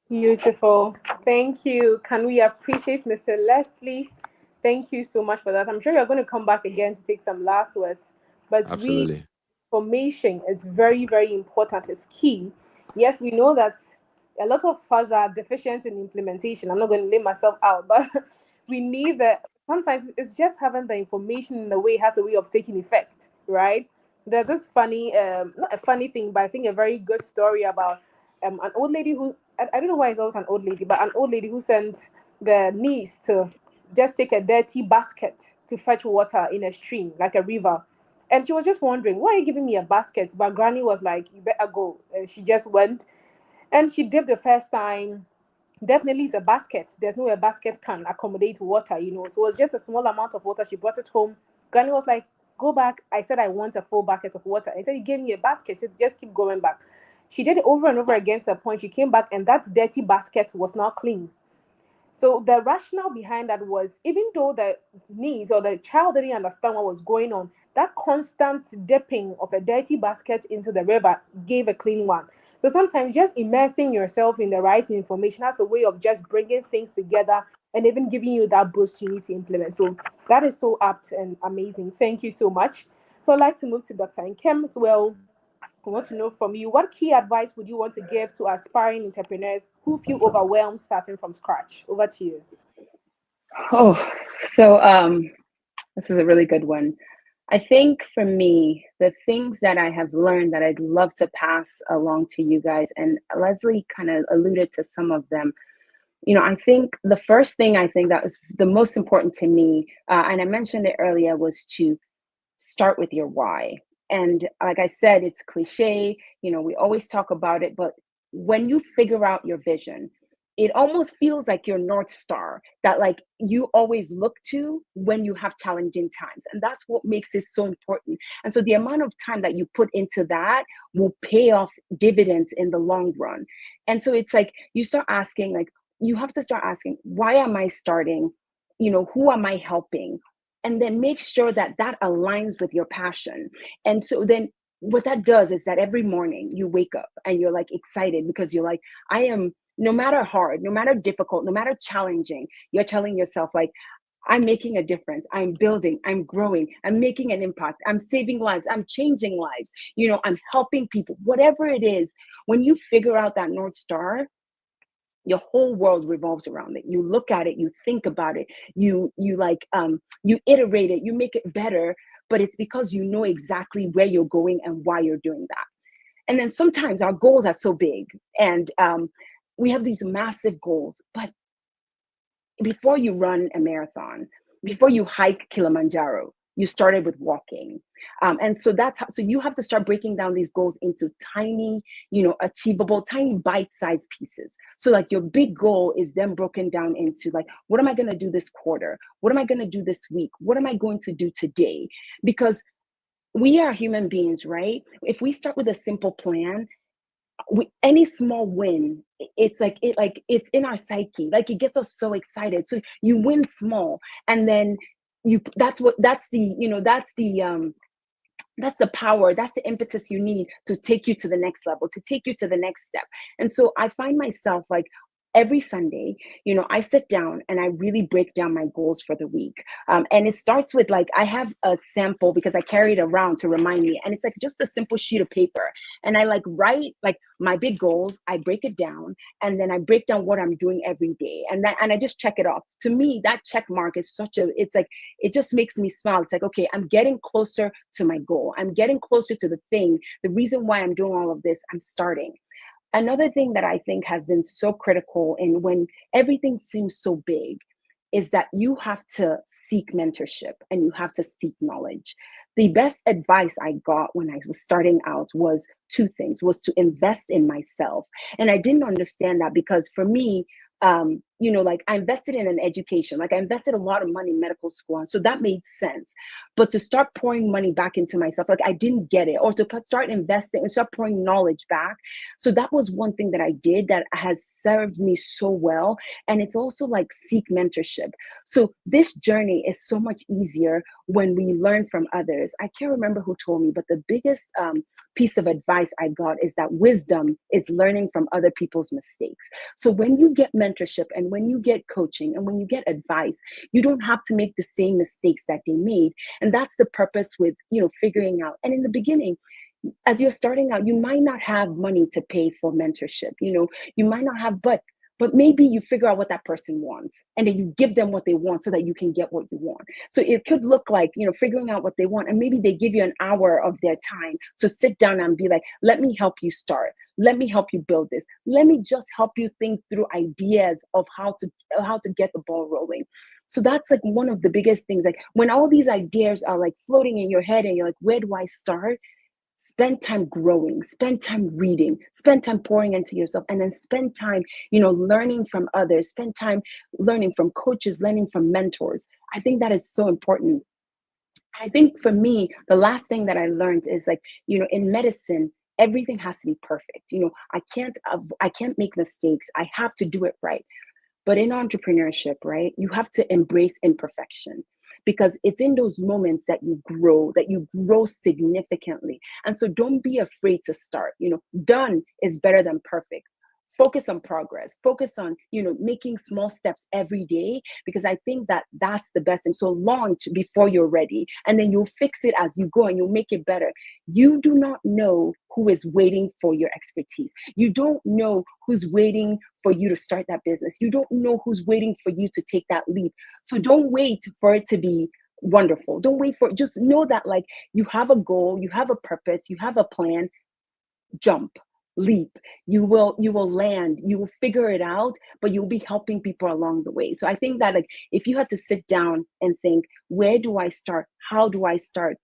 Beautiful. Thank you. Can we appreciate Mr. Leslie? Thank you so much for that. I'm sure you're going to come back again to take some last words. But we Absolutely. information is very, very important. It's key. Yes, we know that a lot of us are deficient in implementation. I'm not going to lay myself out, but we need that. Sometimes it's just having the information in a way has a way of taking effect, right? There's this funny, not a funny thing, but I think a very good story about an old lady who I don't know why it's always an old lady, but an old lady who sent the niece to just take a dirty basket to fetch water in a stream, like a river. And she was just wondering, why are you giving me a basket? But Granny was like, you better go. And she just went and she dipped the first time. Definitely it's a basket. There's no way a basket can accommodate water, you know. So it was just a small amount of water. She brought it home. Granny was like, go back. I said I want a full bucket of water. I said, you gave me a basket. So just keep going back. She did it over and over again to a point. She came back and that dirty basket was not clean. So the rationale behind that was even though the niece or the child didn't understand what was going on, that constant dipping of a dirty basket into the river gave a clean one. So sometimes just immersing yourself in the right information has a way of just bringing things together and even giving you that boost you need to implement. So that is so apt and amazing. Thank you so much. So I'd like to move to Dr. Nkem as well. I want to know from you what key advice would you want to give to aspiring entrepreneurs who feel overwhelmed starting from scratch? Over to you. Oh, so this is a really good one. I think for me, the things that I have learned that I'd love to pass along to you guys, and Leslie kind of alluded to some of them. I think the first thing I think that was the most important to me, and I mentioned it earlier, was to start with your why. And like I said, it's cliche, we always talk about it, but when you figure out your vision, it almost feels like your North Star that like you always look to when you have challenging times. And that's what makes it so important. And so the amount of time that you put into that will pay off dividends in the long run. And so it's like you start asking, like, you have to start asking, why am I starting? Who am I helping? And then make sure that that aligns with your passion. And so then what that does is that every morning you wake up and you're like excited because you're like, I am, no matter hard, no matter difficult, no matter challenging, you're telling yourself like, I'm making a difference. I'm building, I'm growing, I'm making an impact. I'm saving lives. I'm changing lives. I'm helping people, whatever it is. When you figure out that North Star, your whole world revolves around it. You look at it, you think about it, you iterate it, you make it better, but it's because you know exactly where you're going and why you're doing that. And then sometimes our goals are so big and we have these massive goals, but before you run a marathon, before you hike Kilimanjaro, you started with walking. And so so you have to start breaking down these goals into tiny, achievable, tiny bite-sized pieces. So like your big goal is then broken down into like, what am I going to do this quarter? What am I going to do this week? What am I going to do today? Because we are human beings, right? If we start with a simple plan, any small win, it's in our psyche, like it gets us so excited. So you win small, and then that's the power, that's the impetus you need to take you to the next level, to take you to the next step. And so I find myself like every Sunday, I sit down and I really break down my goals for the week. And it starts with like, I have a sample because I carry it around to remind me. And it's like just a simple sheet of paper. And I like write like my big goals, I break it down, and then I break down what I'm doing every day. And I just check it off. To me, that check mark is it's like, it just makes me smile. It's like, okay, I'm getting closer to my goal. I'm getting closer to the reason why I'm doing all of this. I'm starting. Another thing that I think has been so critical in when everything seems so big is that you have to seek mentorship and you have to seek knowledge. The best advice I got when I was starting out was two things, was to invest in myself. And I didn't understand that because for me, like I invested in an education, like I invested a lot of money in medical school. And so that made sense. But to start pouring money back into myself, like I didn't get it, or to start investing and start pouring knowledge back. So that was one thing that I did that has served me so well. And it's also like seek mentorship. So this journey is so much easier when we learn from others. I can't remember who told me, but the biggest piece of advice I got is that wisdom is learning from other people's mistakes. So when you get mentorship and when you get coaching and when you get advice, you don't have to make the same mistakes that they made. And that's the purpose with, figuring out. And in the beginning, as you're starting out, you might not have money to pay for mentorship. You might not have, but maybe you figure out what that person wants and then you give them what they want so that you can get what you want. So it could look like, figuring out what they want, and maybe they give you an hour of their time to sit down and be like, let me help you start. Let me help you build this. Let me just help you think through ideas of how to get the ball rolling. So that's like one of the biggest things. Like when all these ideas are like floating in your head and you're like, where do I start? Spend time growing, spend time reading, spend time pouring into yourself, and then spend time, learning from others, spend time learning from coaches, learning from mentors. I think that is so important. I think for me, the last thing that I learned is like, in medicine, everything has to be perfect. I can't make mistakes. I have to do it right. But in entrepreneurship, right, you have to embrace imperfection, because it's in those moments that you grow significantly. And so don't be afraid to start. Done is better than perfect. Focus on progress, focus on, making small steps every day, because I think that that's the best thing. So launch before you're ready, and then you'll fix it as you go and you'll make it better. You do not know who is waiting for your expertise. You don't know who's waiting for you to start that business. You don't know who's waiting for you to take that leap. So don't wait for it to be wonderful. Don't wait for it. Just know that like you have a goal, you have a purpose, you have a plan. Jump, leap. You will land, you will figure it out, but you'll be helping people along the way. So I think that like if you had to sit down and think, where do I start? How do I start?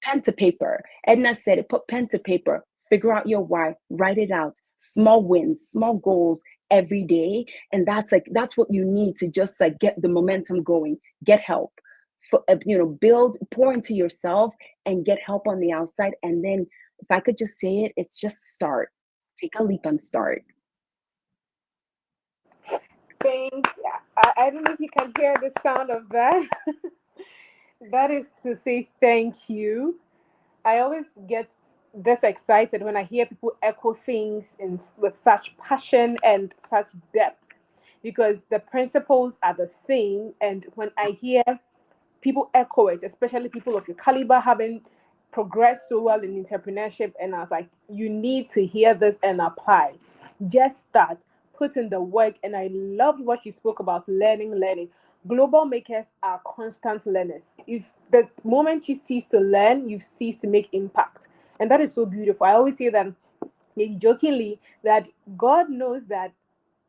Pen to paper. Edna said it, put pen to paper, figure out your why, write it out. Small wins, small goals every day. And that's what you need to just like get the momentum going. Get help. Build, pour into yourself and get help on the outside. And then if I could just say it, it's just start. Take a leap and start. I don't know if you can hear the sound of that. That is to say thank you. I always get this excited when I hear people echo things with such passion and such depth, because the principles are the same. And when I hear people echo it, especially people of your caliber having progressed so well in entrepreneurship, and I was like, you need to hear this and apply. Just start, put in the work. And I loved what you spoke about, learning. Global makers are constant learners. If the moment you cease to learn, you've ceased to make impact. And that is so beautiful. I always say that, maybe jokingly, that God knows that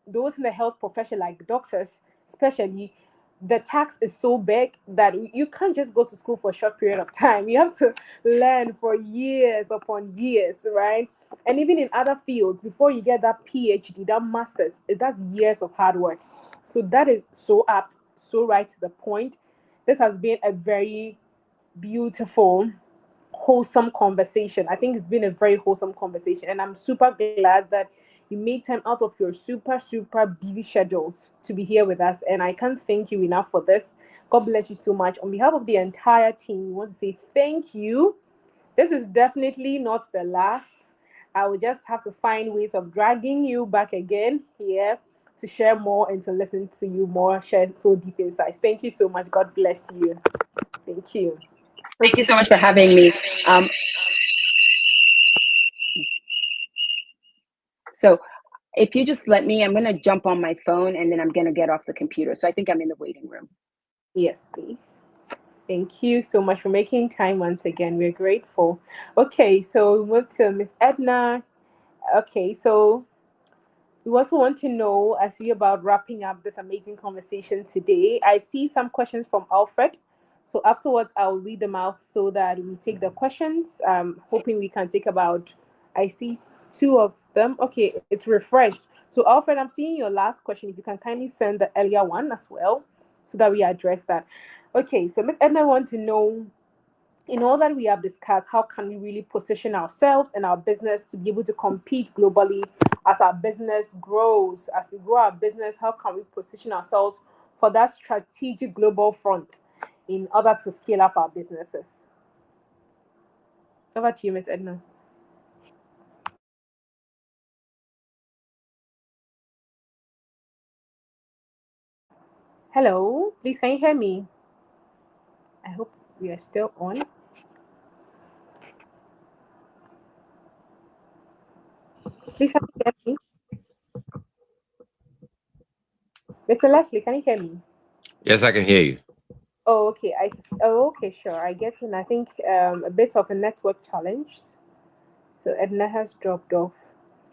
those in the health profession, like doctors especially, the tax is so big that you can't just go to school for a short period of time. You have to learn for years upon years, right? And even in other fields, before you get that PhD, that master's, that's years of hard work. So that is so apt, so right to the point. This has been a very beautiful, wholesome conversation. I think it's been a very wholesome conversation, and I'm super glad that you made time out of your super busy schedules to be here with us. And I can't thank you enough for this. God bless you so much. On behalf of the entire team, we want to say thank you. This is definitely not the last. I will just have to find ways of dragging you back again here to share more and to listen to you more, share so deep insights. Thank you so much. God bless you. Thank you. Thank you so much for having me. So if you just let me, I'm going to jump on my phone and then I'm going to get off the computer. So I think I'm in the waiting room. Yes, please. Thank you so much for making time once again. We're grateful. Okay, so we move to Miss Edna. Okay, so we also want to know, as we about wrapping up this amazing conversation today, I see some questions from Alfred. So afterwards, I'll read them out so that we take the questions. Hoping we can take about, I see two of them. Okay, it's refreshed. So, Alfred, I'm seeing your last question. If you can kindly send the earlier one as well, so that we address that. Okay, so Miss Edna want to know, in all that we have discussed, how can we really position ourselves and our business to be able to compete globally as our business grows? As we grow our business, how can we position ourselves for that strategic global front in order to scale up our businesses? Over to you, Miss Edna. Hello, please can you hear me? I hope we are still on. Please can you hear me? Mr. Leslie, can you hear me? Yes, I can hear you. Oh, okay. Okay, sure. I get it. I think a bit of a network challenge. So Edna has dropped off.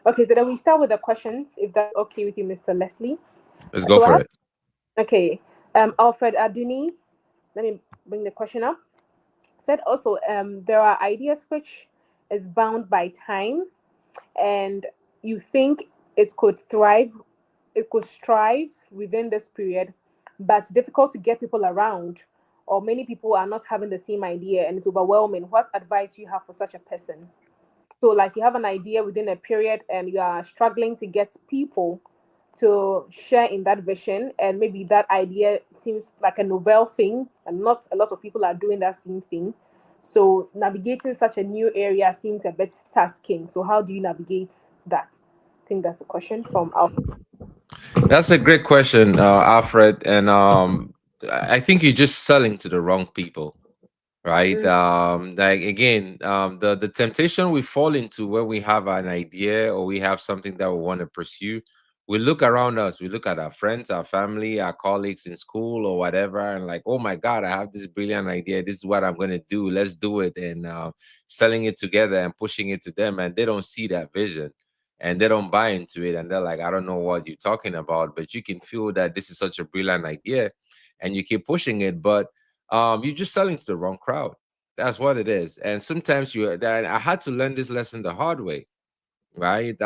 Okay, so then we start with the questions, if that's okay with you, Mr. Leslie. Let's go So I for have, it. okay, Alfred Aduni, let me bring the question up. Said also, there are ideas which is bound by time, and you think it could thrive, it could strive within this period, but it's difficult to get people around, or many people are not having the same idea, and it's overwhelming. What advice do you have for such a person? So, like, you have an idea within a period and you are struggling to get people to share in that vision, and maybe that idea seems like a novel thing, and not a lot of people are doing that same thing. So, navigating such a new area seems a bit tasking. So, how do you navigate that? I think that's a question from Alfred. That's a great question, Alfred. And I think you're just selling to the wrong people, right? Mm, Like again, the temptation we fall into when we have an idea or we have something that we want to pursue, we look around us, we look at our friends, our family, our colleagues in school or whatever, and like, oh my God, I have this brilliant idea. This is what I'm going to do. Let's do it. And selling it together and pushing it to them, and they don't see that vision. And they don't buy into it, and they're like, I don't know what you're talking about, but you can feel that this is such a brilliant idea, and you keep pushing it, but you're just selling to the wrong crowd. That's what it is. And sometimes that I had to learn this lesson the hard way, right?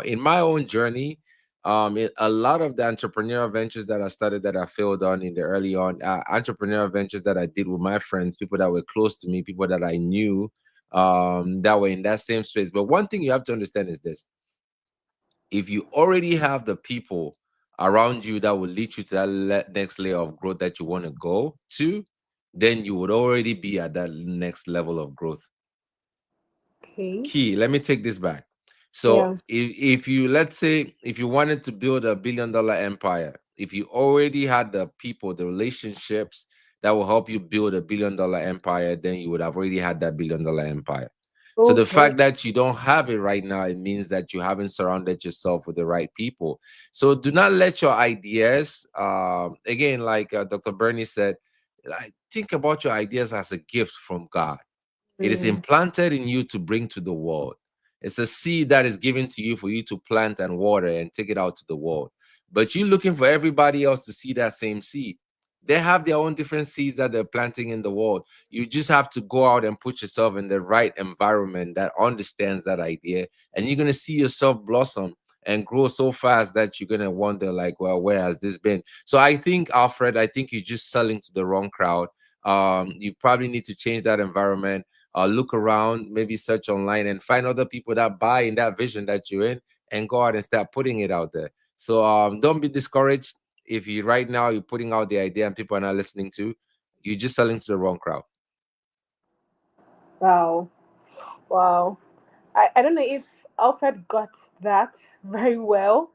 In my own journey, a lot of the entrepreneurial ventures that I started that I failed on in the early on, entrepreneurial ventures that I did with my friends, people that were close to me, people that I knew, that were in that same space. But one thing you have to understand is this: if you already have the people around you that will lead you to that next layer of growth that you want to go to, then you would already be at that next level of growth. okay. Key, let me take this back. So Yeah. if you, let's say, if you wanted to build a $1 billion empire, if you already had the people, the relationships that will help you build a $1 billion empire, then you would have already had that $1 billion empire. So the Okay. fact that you don't have it right now, it means that you haven't surrounded yourself with the right people. So do not let your ideas, again, like Dr. Bernie said, like, think about your ideas as a gift from God. It is Mm, implanted in you to bring to the world. It's a seed that is given to you for you to plant and water and take it out to the world. But you're looking for everybody else to see that same seed. They have their own different seeds that they're planting in the world. You just have to go out and put yourself in the right environment that understands that idea, and you're gonna see yourself blossom and grow so fast that you're gonna wonder, like, well, where has this been? So I think, Alfred, I think you're just selling to the wrong crowd. You probably need to change that environment, look around, maybe search online and find other people that buy in that vision that you're in, and go out and start putting it out there. So don't be discouraged if you right now you're putting out the idea and people are not listening to. You're just selling to the wrong crowd. wow. Wow. I don't know if Alfred got that very well,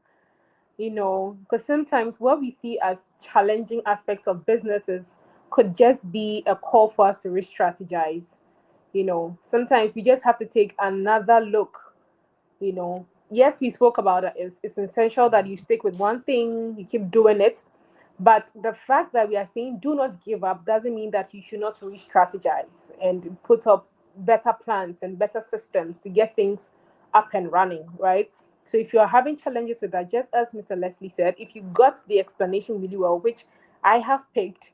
because sometimes what we see as challenging aspects of businesses could just be a call for us to re-strategize. Sometimes we just have to take another look. Yes, we spoke about it. It's essential that you stick with one thing, you keep doing it. But the fact that we are saying do not give up doesn't mean that you should not re-strategize and put up better plans and better systems to get things up and running, right? So if you are having challenges with that, just as Mr. Leslie said, if you got the explanation really well, which I have picked,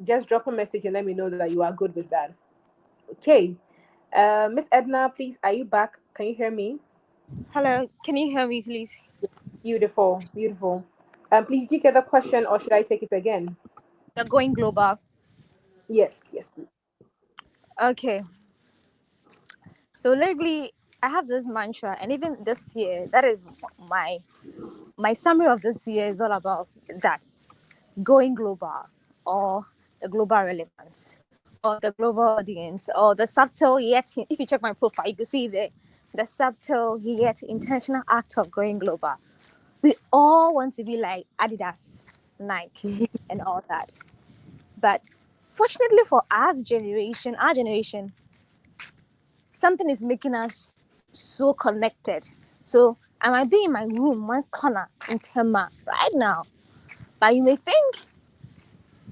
just drop a message and let me know that you are good with that. Okay. Miss Edna, please, are you back? Can you hear me? Hello, can you hear me, please? Beautiful, beautiful. Please, did you get the question, or should I take it again? The going global. Yes, yes, please. Okay. So lately, I have this mantra, and even this year, that is my my summary of this year is all about that: going global, or the global relevance, or the global audience, or the subtle yet, if you check my profile, you can see the subtle yet intentional act of going global. We all want to be like Adidas, Nike, and all that. But fortunately for our generation, something is making us so connected. So I might be in my room, one corner in Tema right now, but you may think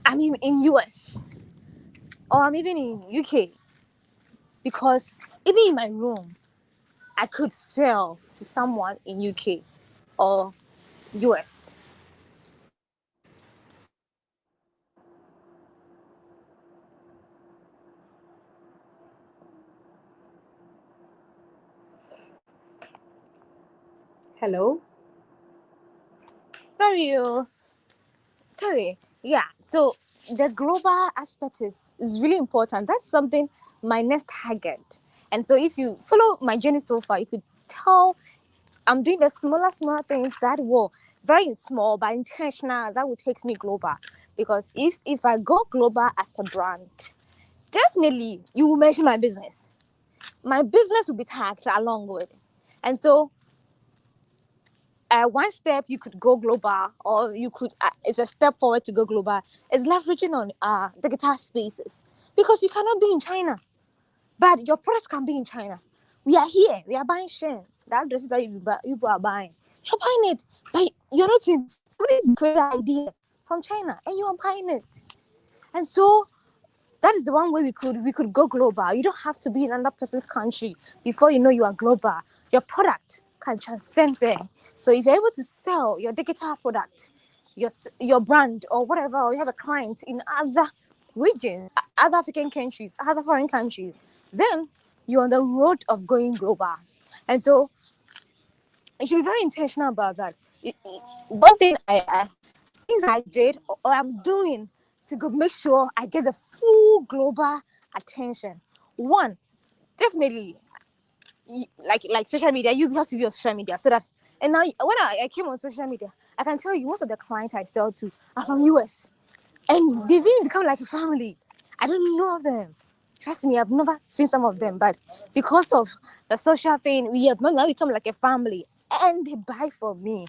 I'm in US or I'm even in UK, because even in my room, I could sell to someone in UK or US. Hello. Sorry, sorry. Yeah. So the global aspect is really important. That's something my next target. And so if you follow my journey so far, you could tell I'm doing the smaller things that will very small but intentional that will take me global. Because if I go global as a brand, definitely you will mention my business. My business will be tagged along with it. And so one step you could go global, or you could it's a step forward to go global, is leveraging on digital spaces, because you cannot be in China, but your product can be in China. We are here, we are buying Shen, that dress that you are buying, you're buying it, but you're not in. Somebody's created an idea from China and you are buying it. And so that is the one way we could go global. You don't have to be in another person's country before you know you are global. Your product can transcend there. So if you're able to sell your digital product, your brand or whatever, or you have a client in other regions, other African countries, other foreign countries, then you're on the road of going global. And so you should be very intentional about that. One thing things I did or I'm doing to go make sure I get the full global attention. One, definitely, like social media, you have to be on social media so that. And now when I came on social media, I can tell you most of the clients I sell to are from US, and they've even become like a family. I don't know them. Trust me, I've never seen some of them, but because of the social thing, we have now become like a family, and they buy from me.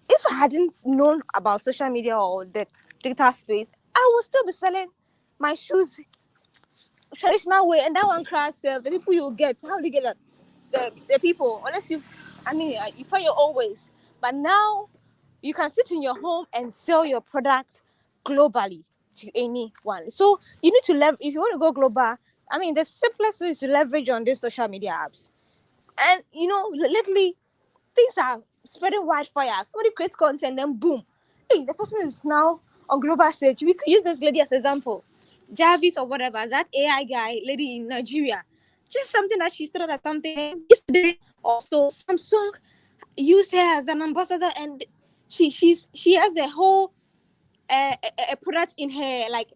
If I hadn't known about social media or the digital space, I would still be selling my shoes traditional way, and that one class the people you get. How do you get that? The people, unless you find your own ways. But now you can sit in your home and sell your product globally to anyone. So you need to leverage if you want to go global. The simplest way is to leverage on these social media apps. And lately things are spreading wildfire. Somebody creates content, then boom, hey, the person is now on global stage. We could use this lady as example, Jarvis or whatever, that AI guy, lady in Nigeria. Just something that she started as something. And yesterday, also Samsung used her as an ambassador, and she has the whole product in her like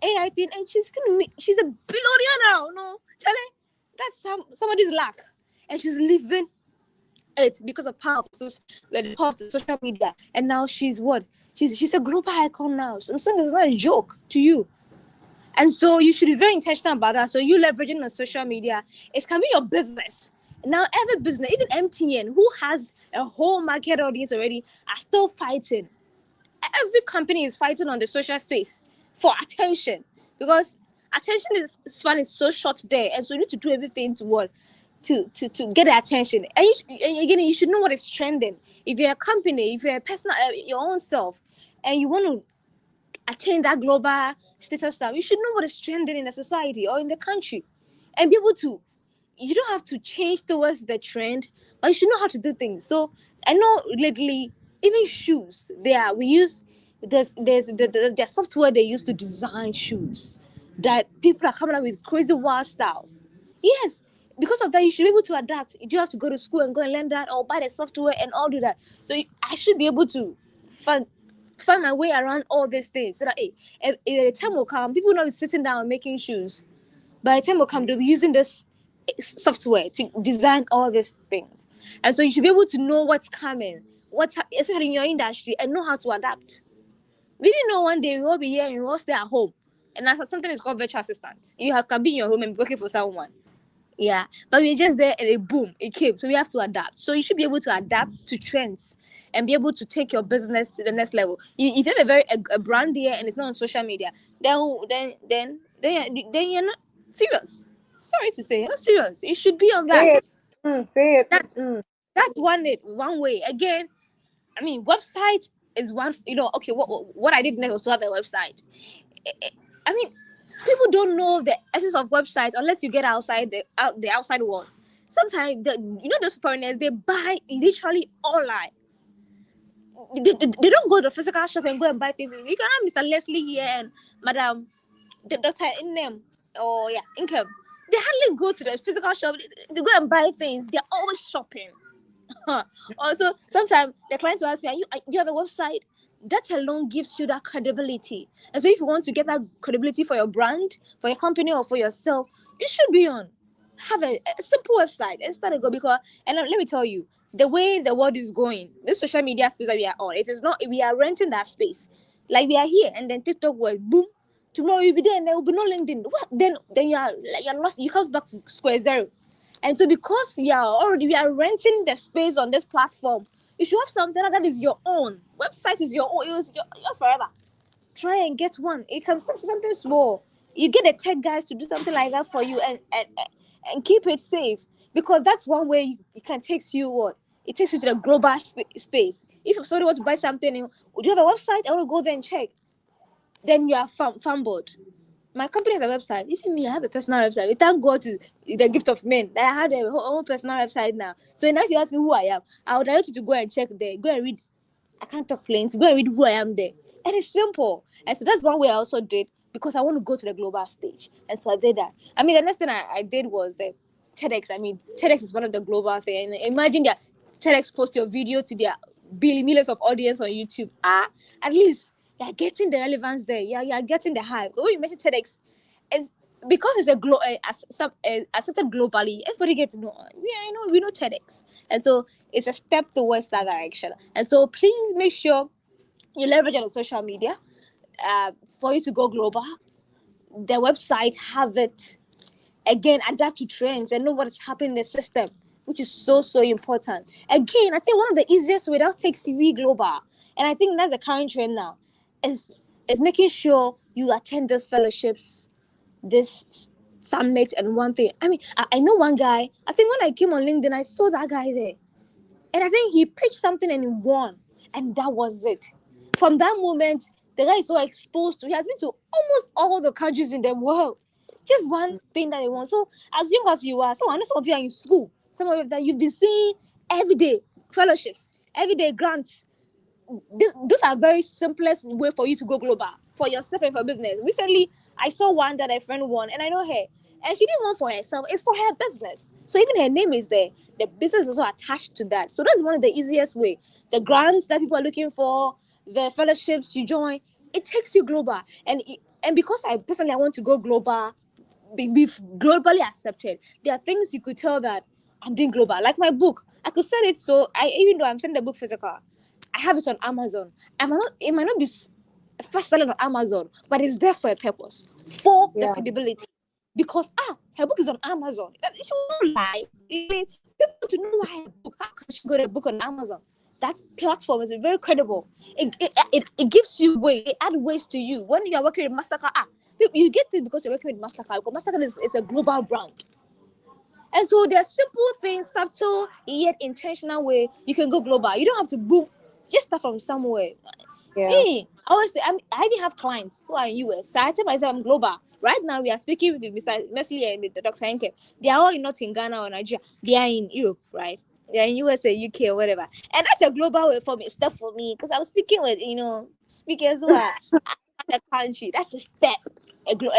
AI thing, and she's a billionaire now. No, Charlie, that's somebody's luck, and she's living it because of the power of the social media. And now she's what? She's a global icon now. Samsung is not a joke to you. And so you should be very intentional about that. So you leveraging on social media, it can be your business. Now every business, even MTN, who has a whole market audience already, are still fighting. Every company is fighting on the social space for attention, because attention span is so short there, and so you need to do everything to what to get the attention. And again, you should know what is trending. If you're a company, if you're a personal, your own self, and you want to attain that global status, you should know what is trending in the society or in the country, and be able to. You don't have to change towards the trend, but you should know how to do things. So I know lately, even shoes, we use there's the software they use to design shoes that people are coming up with crazy wild styles. Yes, because of that, you should be able to adapt. You do have to go to school and go and learn that, or buy the software and all do that. So I should be able to find my way around all these things, so that a time will come, people will not be sitting down and making shoes. By the time will come, they'll be using this software to design all these things. And so you should be able to know what's coming, especially in your industry, and know how to adapt. We didn't know one day we will be here and we will stay at home. And that's something is called virtual assistant. Can be in your home and be working for someone. Yeah, but we're just there and it came. So we have to adapt. So you should be able to adapt to trends and be able to take your business to the next level. If you have a brand here and it's not on social media, then you're not serious. Sorry to say, you're not serious. You should be on that. Say it. Say it. That's one way. Again, I mean, website is one. Okay. What I did next was to have a website. I mean, people don't know the essence of websites unless you get outside the outside world. Sometimes those foreigners, they buy literally online. They don't go to the physical shop and go and buy things. You can have Mr. Leslie here and Madam the Doctor in them income. They hardly go to the physical shop. They go and buy things. They're always shopping. Also, sometimes the client will ask me, do you have a website? That alone gives you that credibility. And so if you want to get that credibility for your brand, for your company, or for yourself, you should be on. Have a simple website and start to go, because, and let me tell you, the way the world is going, this social media space that we are on, it is not, we are renting that space. Like we are here and then TikTok will boom. Tomorrow you'll be there and there will be no LinkedIn. What? Then you're lost. You come back to square zero. And so because we are renting the space on this platform, you should have something that is your own. Website is your own. Yours forever. Try and get one. It can start something small. You get the tech guys to do something like that for you and keep it safe. Because that's one way it can take you what? It takes you to the global space. If somebody wants to buy something, would you have a website? I want to go there and check. Then you are fumbled. My company has a website. Even me, I have a personal website. We thank God to the gift of men. I have a whole personal website now. So now if you ask me who I am, I would direct you to go and check there. Go and read. I can't talk plain. Go and read who I am there. And it's simple. And so that's one way I also did, because I want to go to the global stage. And so I did that. I mean, the next thing I did was the TEDx. I mean, TEDx is one of the global things. Imagine that TEDx post your video to their millions of audience on YouTube. At least you're getting the relevance there. You're getting the hype. When you mention TEDx, it's because it's accepted globally. Everybody gets to know. We know TEDx, and so it's a step towards that direction. And so please make sure you leverage it on social media for you to go global. The website have it. Again, adapt to trends and know what is happening in the system, which is so important. Again, I think one of the easiest way that takes you global, and I think that's the current trend now, is making sure you attend these fellowships, this summit, and one thing. I mean, I know one guy. I think when I came on LinkedIn, I saw that guy there, and I think he pitched something and he won, and that was it. From that moment, the guy is so exposed to. He has been to almost all the countries in the world. Just one thing that they want. So as young as you are, some of you are in school, some of you that you've been seeing every day fellowships, every day grants. Those are very simplest way for you to go global for yourself and for business. Recently, I saw one that a friend won, and I know her, and she didn't want for herself. It's for her business. So even her name is there. The business is also attached to that. So that's one of the easiest way. The grants that people are looking for, the fellowships you join, it takes you global. And because I personally want to go global, be globally accepted, there are things you could tell that I'm doing global. Like my book, I could sell it. So even though I'm selling the book physical, I have it on Amazon. It might not be first selling on Amazon, but it's there for a purpose, for the credibility. Because her book is on Amazon. She won't lie. People want to know why her book. How can she go to a book on Amazon? That platform is very credible. It gives you way. It adds ways to you when you are working with Mastercard. You get it because you're working with Mastercard. Because Mastercard is a global brand. And so there are simple things, subtle yet intentional way you can go global. You don't have to boom. Just start from somewhere. Yeah. Hey, I even have clients who are in US. So I tell myself I'm global. Right now we are speaking with Mr. Nestle and with the Dr. Henke. They are all not in Ghana or Nigeria. They are in Europe, right? They are in USA, UK, or whatever. And that's a global way for me, stuff for me. Because I'm speaking with, speakers who are the country. That's a step,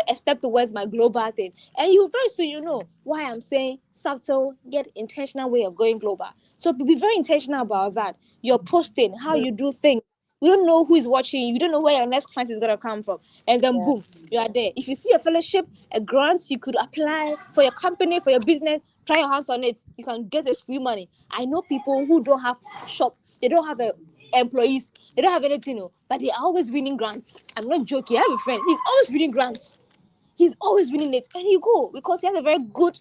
a step towards my global thing. And you very soon you know why I'm saying subtle yet intentional way of going global. So be very intentional about that. You're posting how you do things. You don't know who is watching you. You don't know where your next client is gonna come from, and then Yeah. boom, you are there. If you see a fellowship, a grant, you could apply for your company, for your business. Try your hands on it. You can get a free money. I know people who don't have shop. They don't have employees. They don't have anything, no, but they are always winning grants. I'm not joking. I have a friend. He's always winning grants. He's always winning it, and you go because he has a very good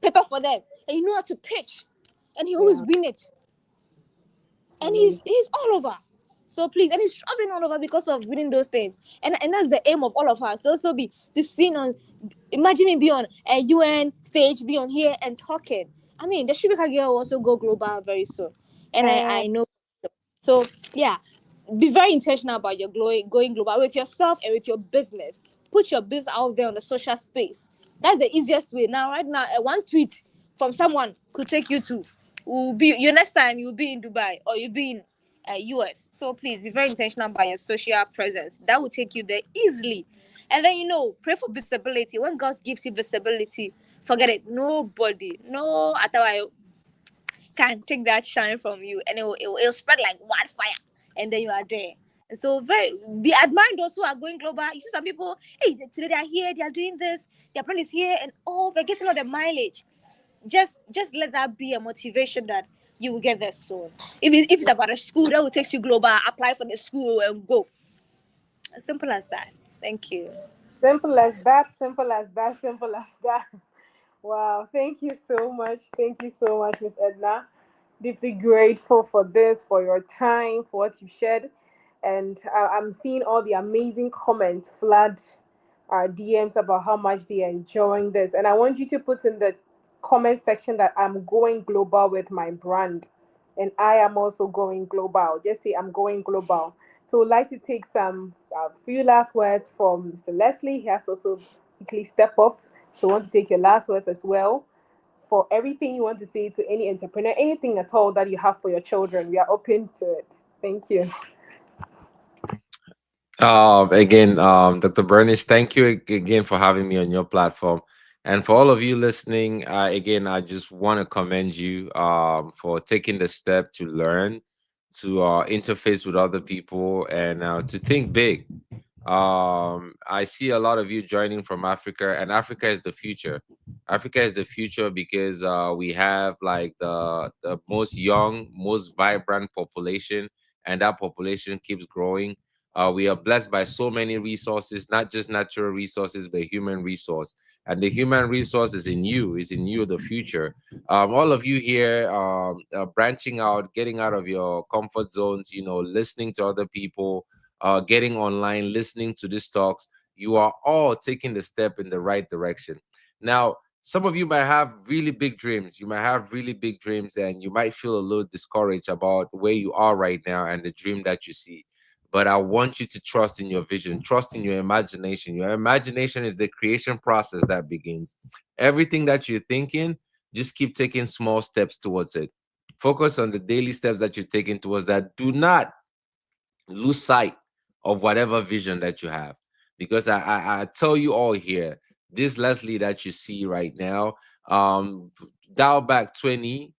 paper for them, and you know how to pitch, and he always Yeah. win it, and Amazing. he's all over. So please, and he's traveling all over because of winning those things, and that's the aim of all of us. To also be to seen on, imagine me be on a UN stage, be on here and talking. I mean, the Shibika girl will also go global very soon, and And I know. So yeah, be very intentional about your going global with yourself and with your business. Put your business out there on the social space. That's the easiest way. Now, right now, one tweet from someone could take you to will be your next time you'll be in Dubai or you'll be in US. So please be very intentional about your social presence. That will take you there easily. And then pray for visibility. When God gives you visibility, forget it. Nobody, no Atawayo can take that shine from you, and it'll spread like wildfire, and then you are there. And so very be admiring those who are going global. You see some people, hey, today they are here, they are doing this, their plan is here, and they're getting all the mileage. Just let that be a motivation that you will get there soon. If it's about a school that will take you global, apply for the school and go. As simple as that. Thank you. simple as that, simple as that, simple as that. Wow, thank you so much. Thank you so much, Miss Edna. Deeply grateful for this, for your time, for what you shared. And I'm seeing all the amazing comments flood our DMs about how much they are enjoying this. And I want you to put in the comment section that I'm going global with my brand. And I am also going global. Just say I'm going global. So I'd like to take some few last words from Mr. Leslie. He has to also quickly step off. So I want to take your last words as well for everything you want to say to any entrepreneur, anything at all that you have for your children. We are open to it. Thank you. Again, Dr. Bernice, thank you again for having me on your platform. And for all of you listening, again, I just want to commend you for taking the step to learn, to interface with other people, and to think big. I see a lot of you joining from Africa, and Africa is the future. Africa is the future because we have like the most young, most vibrant population, and that population keeps growing. We are blessed by so many resources, not just natural resources, but human resource. And the human resource is in you, the future. All of you here, branching out, getting out of your comfort zones, listening to other people, getting online, listening to these talks, you are all taking the step in the right direction. Now, some of you might have really big dreams. You might have really big dreams, and you might feel a little discouraged about where you are right now and the dream that you see. But I want you to trust in your vision, trust in your imagination. Your imagination is the creation process that begins. Everything that you're thinking, just keep taking small steps towards it. Focus on the daily steps that you're taking towards that. Do not lose sight of whatever vision that you have, because I tell you all here, this Leslie that you see right now, um dial back 30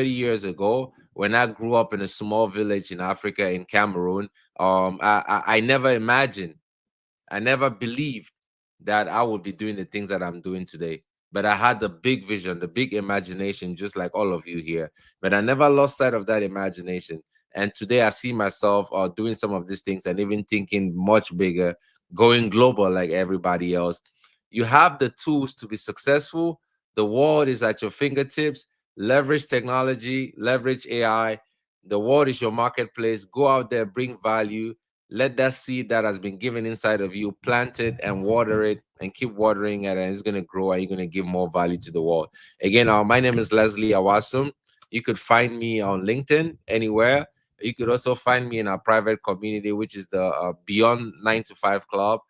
years ago, when I grew up in a small village in Africa, in Cameroon. I never imagined, I never believed that I would be doing the things that I'm doing today. But I had the big vision, the big imagination, just like all of you here. But I never lost sight of that imagination. And today I see myself doing some of these things and even thinking much bigger, going global like everybody else. You have the tools to be successful. The world is at your fingertips. Leverage technology, leverage AI. The world is your marketplace. Go out there, bring value. Let that seed that has been given inside of you, plant it and water it, and keep watering it, and it's going to grow, and you're going to give more value to the world. Again, my name is Leslie Awasum. You could find me on LinkedIn, anywhere. You could also find me in our private community, which is the Beyond 9 to 5 Club.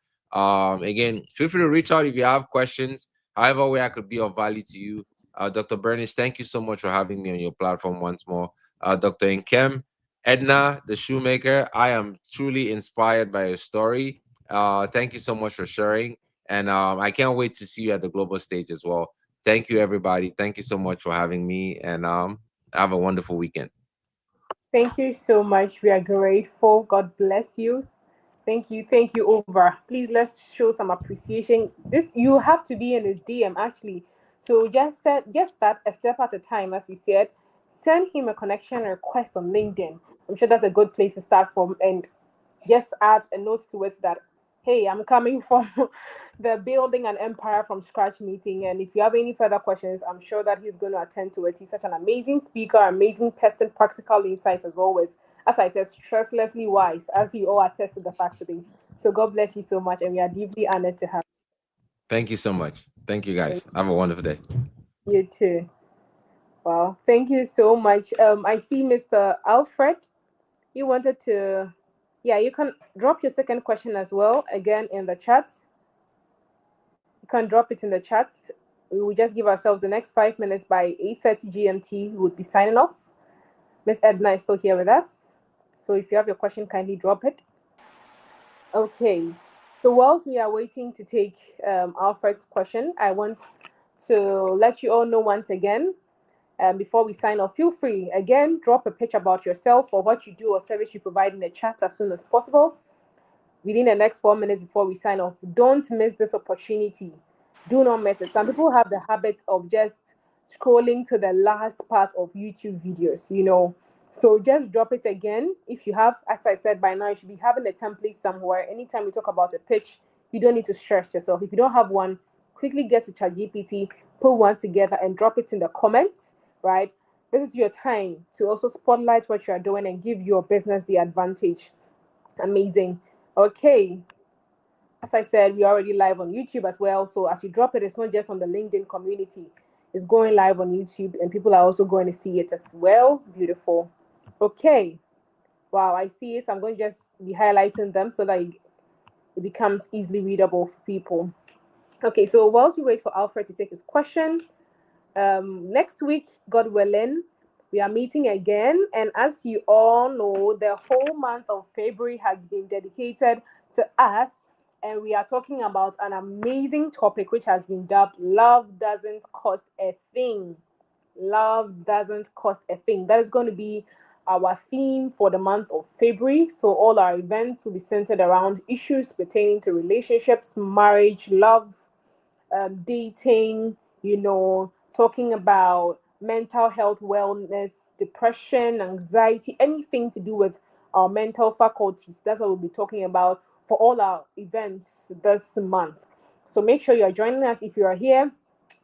Again, feel free to reach out if you have questions. However way I could be of value to you. Dr. Bernice, thank you so much for having me on your platform once more. Dr. Nkem, Edna, the shoemaker, I am truly inspired by your story. Thank you so much for sharing. And I can't wait to see you at the global stage as well. Thank you, everybody. Thank you so much for having me. And have a wonderful weekend. Thank you so much. We are grateful. God bless you. Thank you. Thank you over. Please let's show some appreciation. This you have to be in his DM actually. So just start a step at a time, as we said. Send him a connection request on LinkedIn. I'm sure that's a good place to start from, and just add a note to it that, hey, I'm coming from the building an empire from scratch meeting. And if you have any further questions, I'm sure that he's going to attend to it. He's such an amazing speaker, amazing person, practical insights as always. As I said, stresslessly wise, as you all attested the fact today. So God bless you so much, and we are deeply honored to have Thank you so much. Thank you, you. guys. Have a wonderful day. You too. Wow, thank you so much. I see Mr. Alfred. You wanted to, yeah, you can drop your second question as well again in the chat. You can drop it in the chat. We will just give ourselves the next 5 minutes. By 8:30 GMT. We would be signing off. Miss Edna is still here with us. So if you have your question, kindly drop it. Okay. So whilst we are waiting to take Alfred's question, I want to let you all know once again, before we sign off, feel free, again, drop a pitch about yourself or what you do or service you provide in the chat as soon as possible within the next 4 minutes before we sign off. Don't miss this opportunity. Do not miss it. Some people have the habit of just scrolling to the last part of YouTube videos, you know. So just drop it again. If you have, as I said by now, you should be having a template somewhere. Anytime we talk about a pitch, you don't need to stress yourself. If you don't have one, quickly get to ChatGPT, put one together, and drop it in the comments, right? This is your time to also spotlight what you are doing and give your business the advantage. Amazing. Okay, as I said, we're already live on YouTube as well. So as you drop it, it's not just on the LinkedIn community, it's going live on YouTube, and people are also going to see it as well. Beautiful. Okay. Wow, I see it. So I'm going to just be highlighting them so that it becomes easily readable for people. Okay, so whilst we wait for Alfred to take his question, next week, God willing, we are meeting again. And as you all know, the whole month of February has been dedicated to us. And we are talking about an amazing topic which has been dubbed Love Doesn't Cost a Thing. Love doesn't cost a thing. That is going to be our theme for the month of February. So all our events will be centered around issues pertaining to relationships, marriage, love, dating, talking about mental health, wellness, depression, anxiety, anything to do with our mental faculties. That's what we'll be talking about for all our events this month. So make sure you are joining us if you are here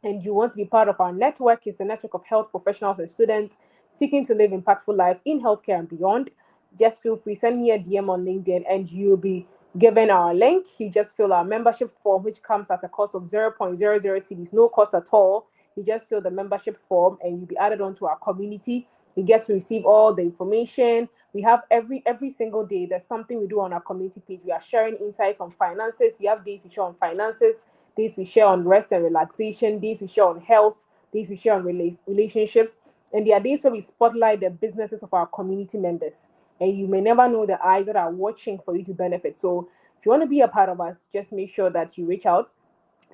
and you want to be part of our network. It's a network of health professionals and students seeking to live impactful lives in healthcare and beyond. Just feel free, send me a DM on LinkedIn and you'll be given our link. You just fill our membership form, which comes at a cost of 0.00 CDs, no cost at all. You just fill the membership form and you'll be added onto our community. You get to receive all the information. We have every single day. There's something we do on our community page. We are sharing insights on finances. We have days we share on finances, days we share on rest and relaxation, days we share on health, days we share on relationships, and there are days where we spotlight the businesses of our community members. And you may never know the eyes that are watching for you to benefit. So if you want to be a part of us, just make sure that you reach out.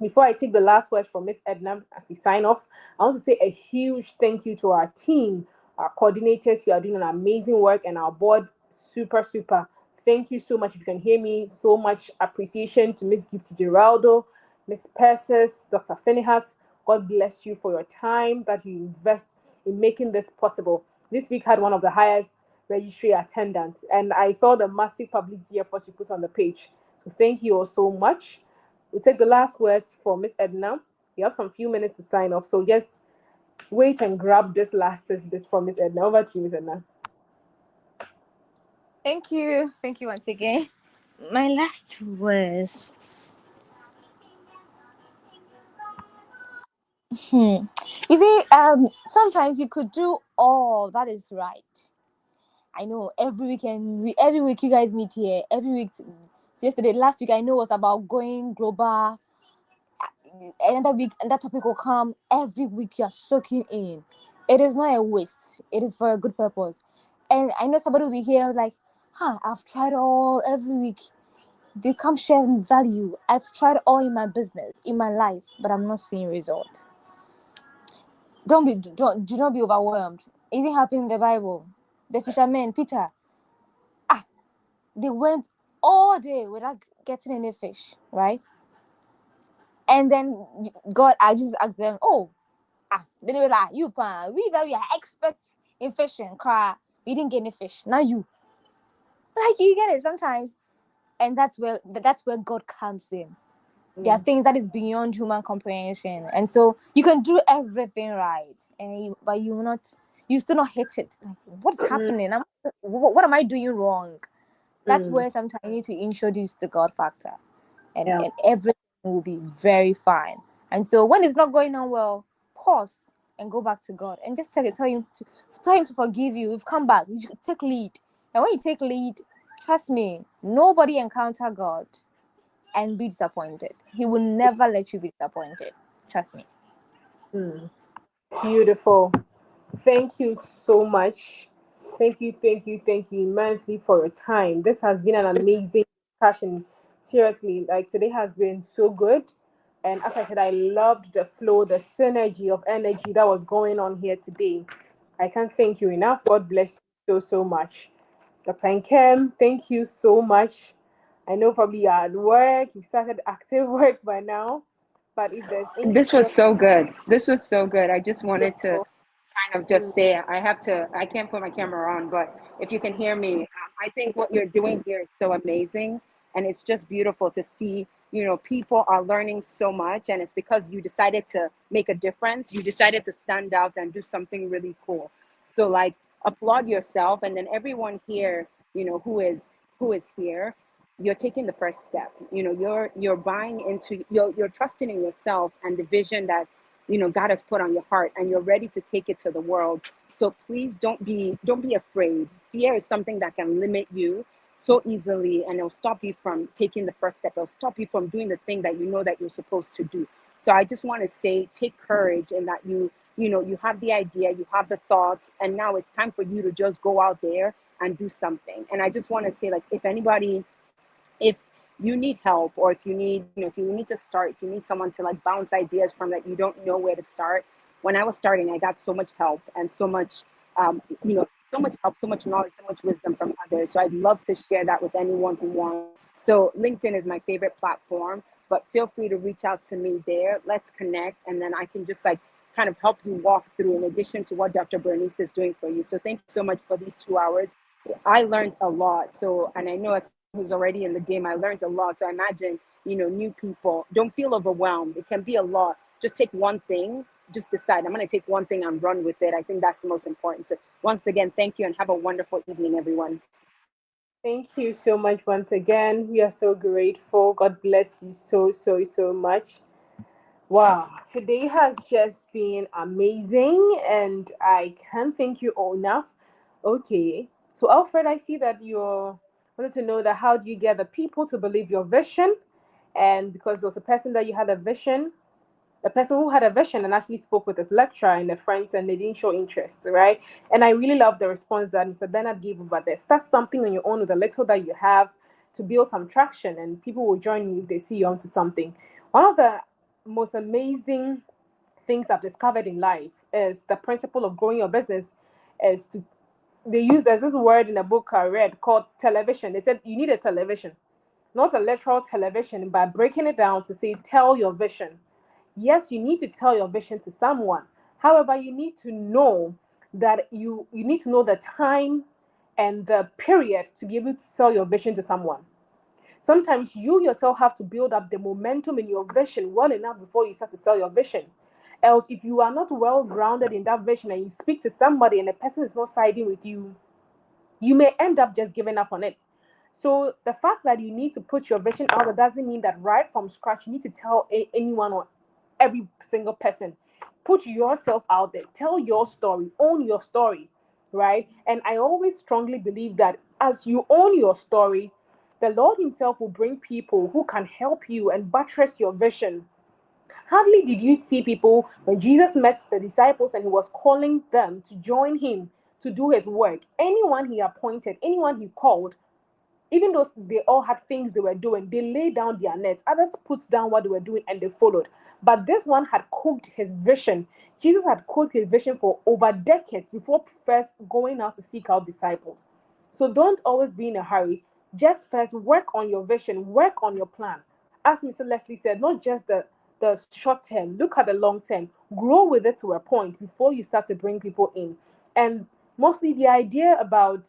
Before I take the last words from Miss Edna as we sign off, I want to say a huge thank you to our team, our coordinators. You are doing an amazing work, and our board, super, super. Thank you so much. If you can hear me, so much appreciation to Miss Gifty Geraldo, Miss Persis, Dr. Finihas. God bless you for your time that you invest in making this possible. This week had one of the highest registry attendance, and I saw the massive publicity effort you put on the page. So thank you all so much. We'll take the last words from Miss Edna. You have some few minutes to sign off, so just wait and grab this last bit from Miss Edna. Over to you, Miss Edna. Thank you. Thank you once again. My last words. You see, sometimes you could do all that is right. I know every weekend, every week you guys meet here. Every week, yesterday, last week I know was about going global. Another week, and that topic will come. Every week you are soaking in. It is not a waste. It is for a good purpose. And I know somebody will be here like, I've tried all every week. They come share value. I've tried all in my business, in my life, but I'm not seeing result. Do not be overwhelmed. It even happened in the Bible. The fishermen, Peter, they went all day without getting any fish, right? And then God, I just asked them, then they were like, you pan, we that we are experts in fishing, cry. We didn't get any fish. Now you, like, you get it sometimes, and that's where God comes in. There are things that is beyond human comprehension, and so you can do everything right, but you still not hit it. Like, what's happening? What am I doing wrong? That's where sometimes you need to introduce the God factor, and Yeah. everything will be very fine. And so when it's not going on well, pause and go back to God and just tell him to forgive you. You've come back. You should take lead. And when you take lead, trust me, nobody encounter God and be disappointed. He will never let you be disappointed. Trust me. Beautiful. Thank you so much. Thank you immensely for your time. This has been an amazing discussion. Seriously, like today has been so good. And as I said, I loved the flow, the synergy of energy that was going on here today. I can't thank you enough. God bless you so much. Dr. Nkem, thank you so much. I know probably you're at work, you started active work by now. But if there's anything This was else, so good. This was so good. I just wanted to beautiful. kind of just say, I can't put my camera on, but if you can hear me, I think what you're doing here is so amazing. And it's just beautiful to see, people are learning so much. And it's because you decided to make a difference. You decided to stand out and do something really cool. So like applaud yourself. And then everyone here, who is here, you're taking the first step. You're buying into, you're trusting in yourself and the vision that God has put on your heart, and you're ready to take it to the world. So please don't be afraid. Fear is something that can limit you so easily, and it'll stop you from taking the first step. It'll stop you from doing the thing that you know that you're supposed to do. So I just want to say, take courage in that you have the idea, you have the thoughts, and now it's time for you to just go out there and do something. And I just want to say, like, if you need help, or if you need to start, if you need someone to like bounce ideas from that you don't know where to start. When I was starting, I got so much help and so much, so much help, so much knowledge, so much wisdom from others. So I'd love to share that with anyone who wants. So LinkedIn is my favorite platform, but feel free to reach out to me there. Let's connect, and then I can just like kind of help you walk through, in addition to what Dr. Bernice is doing for you. So thank you so much for these 2 hours. I learned a lot. So, and I know it's who's already in the game, I learned a lot. So I imagine, new people, don't feel overwhelmed. It can be a lot. Just take one thing, just decide, I'm going to take one thing and run with it. I think that's the most important. So once again, thank you, and have a wonderful evening, everyone. Thank you so much once again. We are so grateful. God bless you so much. Wow, today has just been amazing, and I can't thank you all enough. Okay, so Alfred, I see that you're wanted to know that how do you get the people to believe your vision? And because there was a person that you had a vision, the person who had a vision and actually spoke with his lecturer and the friends, and they didn't show interest, right? And I really love the response that Mr. Bernard gave over there. Start something on your own with the little that you have to build some traction, and people will join you if they see you onto something. One of the most amazing things I've discovered in life is the principle of growing your business is to there's this word in a book I read called television. They said you need a television, not a literal television, but breaking it down to say tell your vision. Yes, you need to tell your vision to someone. However, you need to know that you need to know the time and the period to be able to sell your vision to someone. Sometimes you yourself have to build up the momentum in your vision well enough before you start to sell your vision. Else, if you are not well grounded in that vision and you speak to somebody and the person is not siding with you, you may end up just giving up on it. So the fact that you need to put your vision out there doesn't mean that right from scratch you need to tell anyone or every single person. Put yourself out there, tell your story, own your story, right? And I always strongly believe that as you own your story, the Lord Himself will bring people who can help you and buttress your vision. Hardly did you see people when Jesus met the disciples and He was calling them to join Him to do his work. Anyone he appointed, anyone he called, even though they all had things they were doing, they laid down their nets. Others put down what they were doing and they followed. But this one had cooked his vision. Jesus had cooked his vision for over decades before first going out to seek out disciples. So don't always be in a hurry. Just first work on your vision, work on your plan. As Mr. Leslie said, not just the short term, look at the long term. Grow with it to a point before you start to bring people in. And mostly the idea about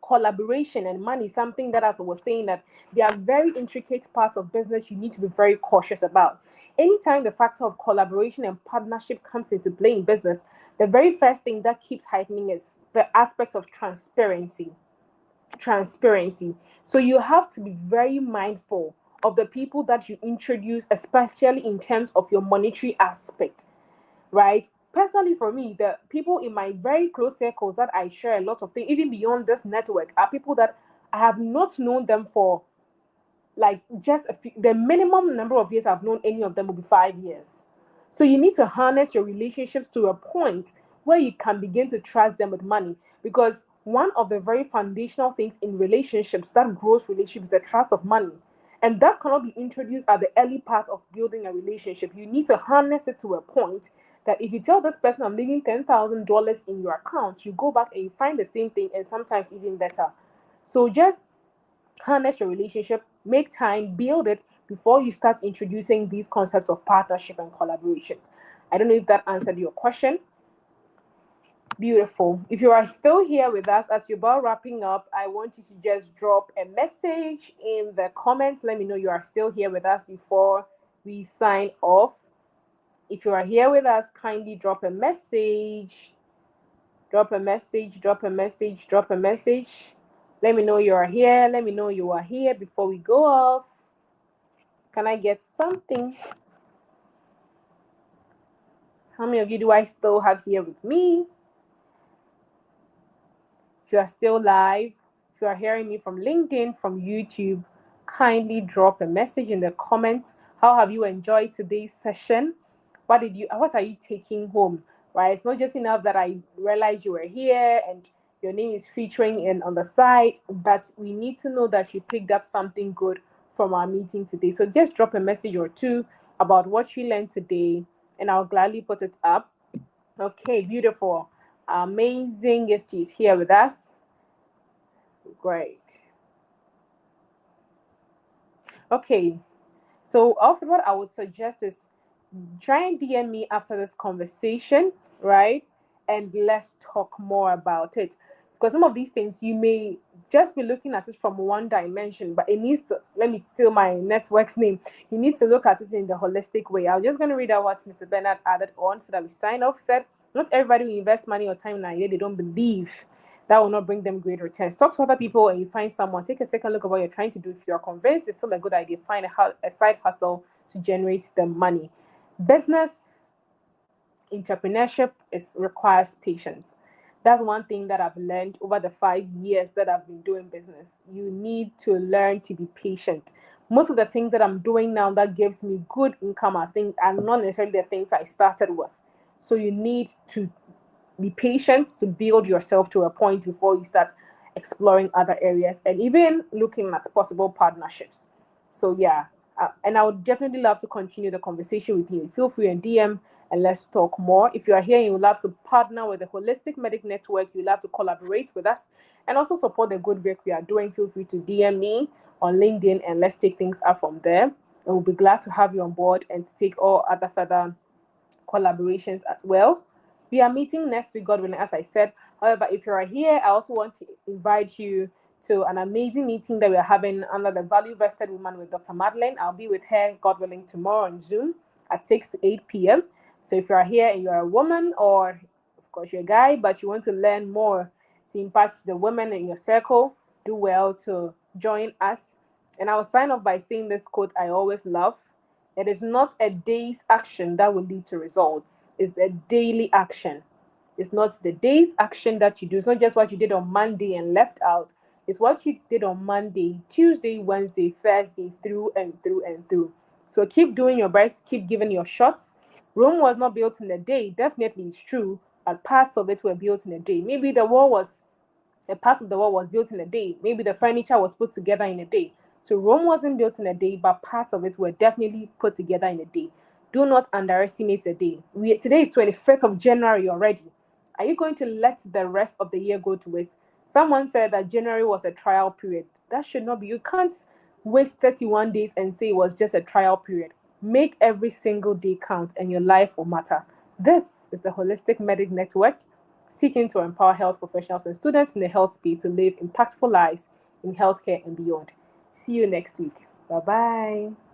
collaboration and money, something that, as I was saying, that they are very intricate parts of business you need to be very cautious about. Anytime the factor of collaboration and partnership comes into play in business, the very first thing that keeps heightening is the aspect of transparency. So you have to be very mindful of the people that you introduce, especially in terms of your monetary aspect, right? Personally, for me, the people in my very close circles that I share a lot of things, even beyond this network, are people that I have not known them for like just the minimum number of years I've known any of them will be 5 years. So you need to harness your relationships to a point where you can begin to trust them with money. Because one of the very foundational things in relationships that grows relationships is the trust of money. And that cannot be introduced at the early part of building a relationship. You need to harness it to a point that if you tell this person I'm leaving $10,000 in your account, you go back and you find the same thing and sometimes even better. So just harness your relationship, make time, build it before you start introducing these concepts of partnership and collaborations. I don't know if that answered your question. Beautiful. If you are still here with us as you're about wrapping up, I want you to just drop a message in the comments. Let me know you are still here with us before we sign off. If you are here with us, kindly drop a message. Drop a message, drop a message, drop a message. Let me know you are here. Let me know you are here before we go off. Can I get something? How many of you do I still have here with me? If you are still live, if you are hearing me from LinkedIn, from YouTube, kindly drop a message in the comments. How have you enjoyed today's session? What are you taking home? Right? It's not just enough that I realized you were here and your name is featuring in on the site, but we need to know that you picked up something good from our meeting today. So just drop a message or two about what you learned today, and I'll gladly put it up. Okay, beautiful. Amazing gift is here with us. Great. Okay, so often what I would suggest is try and DM me after this conversation, right? And let's talk more about it. Because some of these things you may just be looking at it from one dimension, but it needs to, let me steal my network's name. You need to look at it in the holistic way. I'm just going to read out what Mr. Bernard added on so that we sign off. He said, not everybody who invests money or time in an idea they don't believe that will not bring them great returns. Talk to other people and you find someone. Take a second look at what you're trying to do. If you're convinced it's still a good idea, find a side hustle to generate the money. Business entrepreneurship requires patience. That's one thing that I've learned over the 5 years that I've been doing business. You need to learn to be patient. Most of the things that I'm doing now that gives me good income, I think, are not necessarily the things I started with. So you need to be patient to build yourself to a point before you start exploring other areas and even looking at possible partnerships. So yeah, and I would definitely love to continue the conversation with you. Feel free and DM and let's talk more. If you are here and you would love to partner with the Holistic Medic Network, you love to collaborate with us and also support the good work we are doing, feel free to DM me on LinkedIn and let's take things up from there. And we'll be glad to have you on board and to take all other further collaborations as well. We are meeting next week, God willing, as I said. However, if you are here, I also want to invite you to an amazing meeting that we are having under the Value Vested Woman with Dr. Madeline. I'll be with her, God willing, tomorrow on Zoom at 6 to 8 p.m. So if you are here and you're a woman, or of course you're a guy, but you want to learn more to impact the women in your circle, do well to join us. And I'll sign off by saying this quote I always love. It is not a day's action that will lead to results. It's a daily action. It's not the day's action that you do. It's not just what you did on Monday and left out. It's what you did on Monday, Tuesday, Wednesday, Thursday, through and through and through. So keep doing your best. Keep giving your shots. Rome was not built in a day. Definitely, it's true. but parts of it were built in a day. Maybe a part of the wall was built in a day. Maybe the furniture was put together in a day. So Rome wasn't built in a day, but parts of it were definitely put together in a day. Do not underestimate the day. Today is 25th of January already. Are you going to let the rest of the year go to waste? Someone said that January was a trial period. That should not be. You can't waste 31 days and say it was just a trial period. Make every single day count and your life will matter. This is the Holistic Medic Network, seeking to empower health professionals and students in the health space to live impactful lives in healthcare and beyond. See you next week. Bye bye.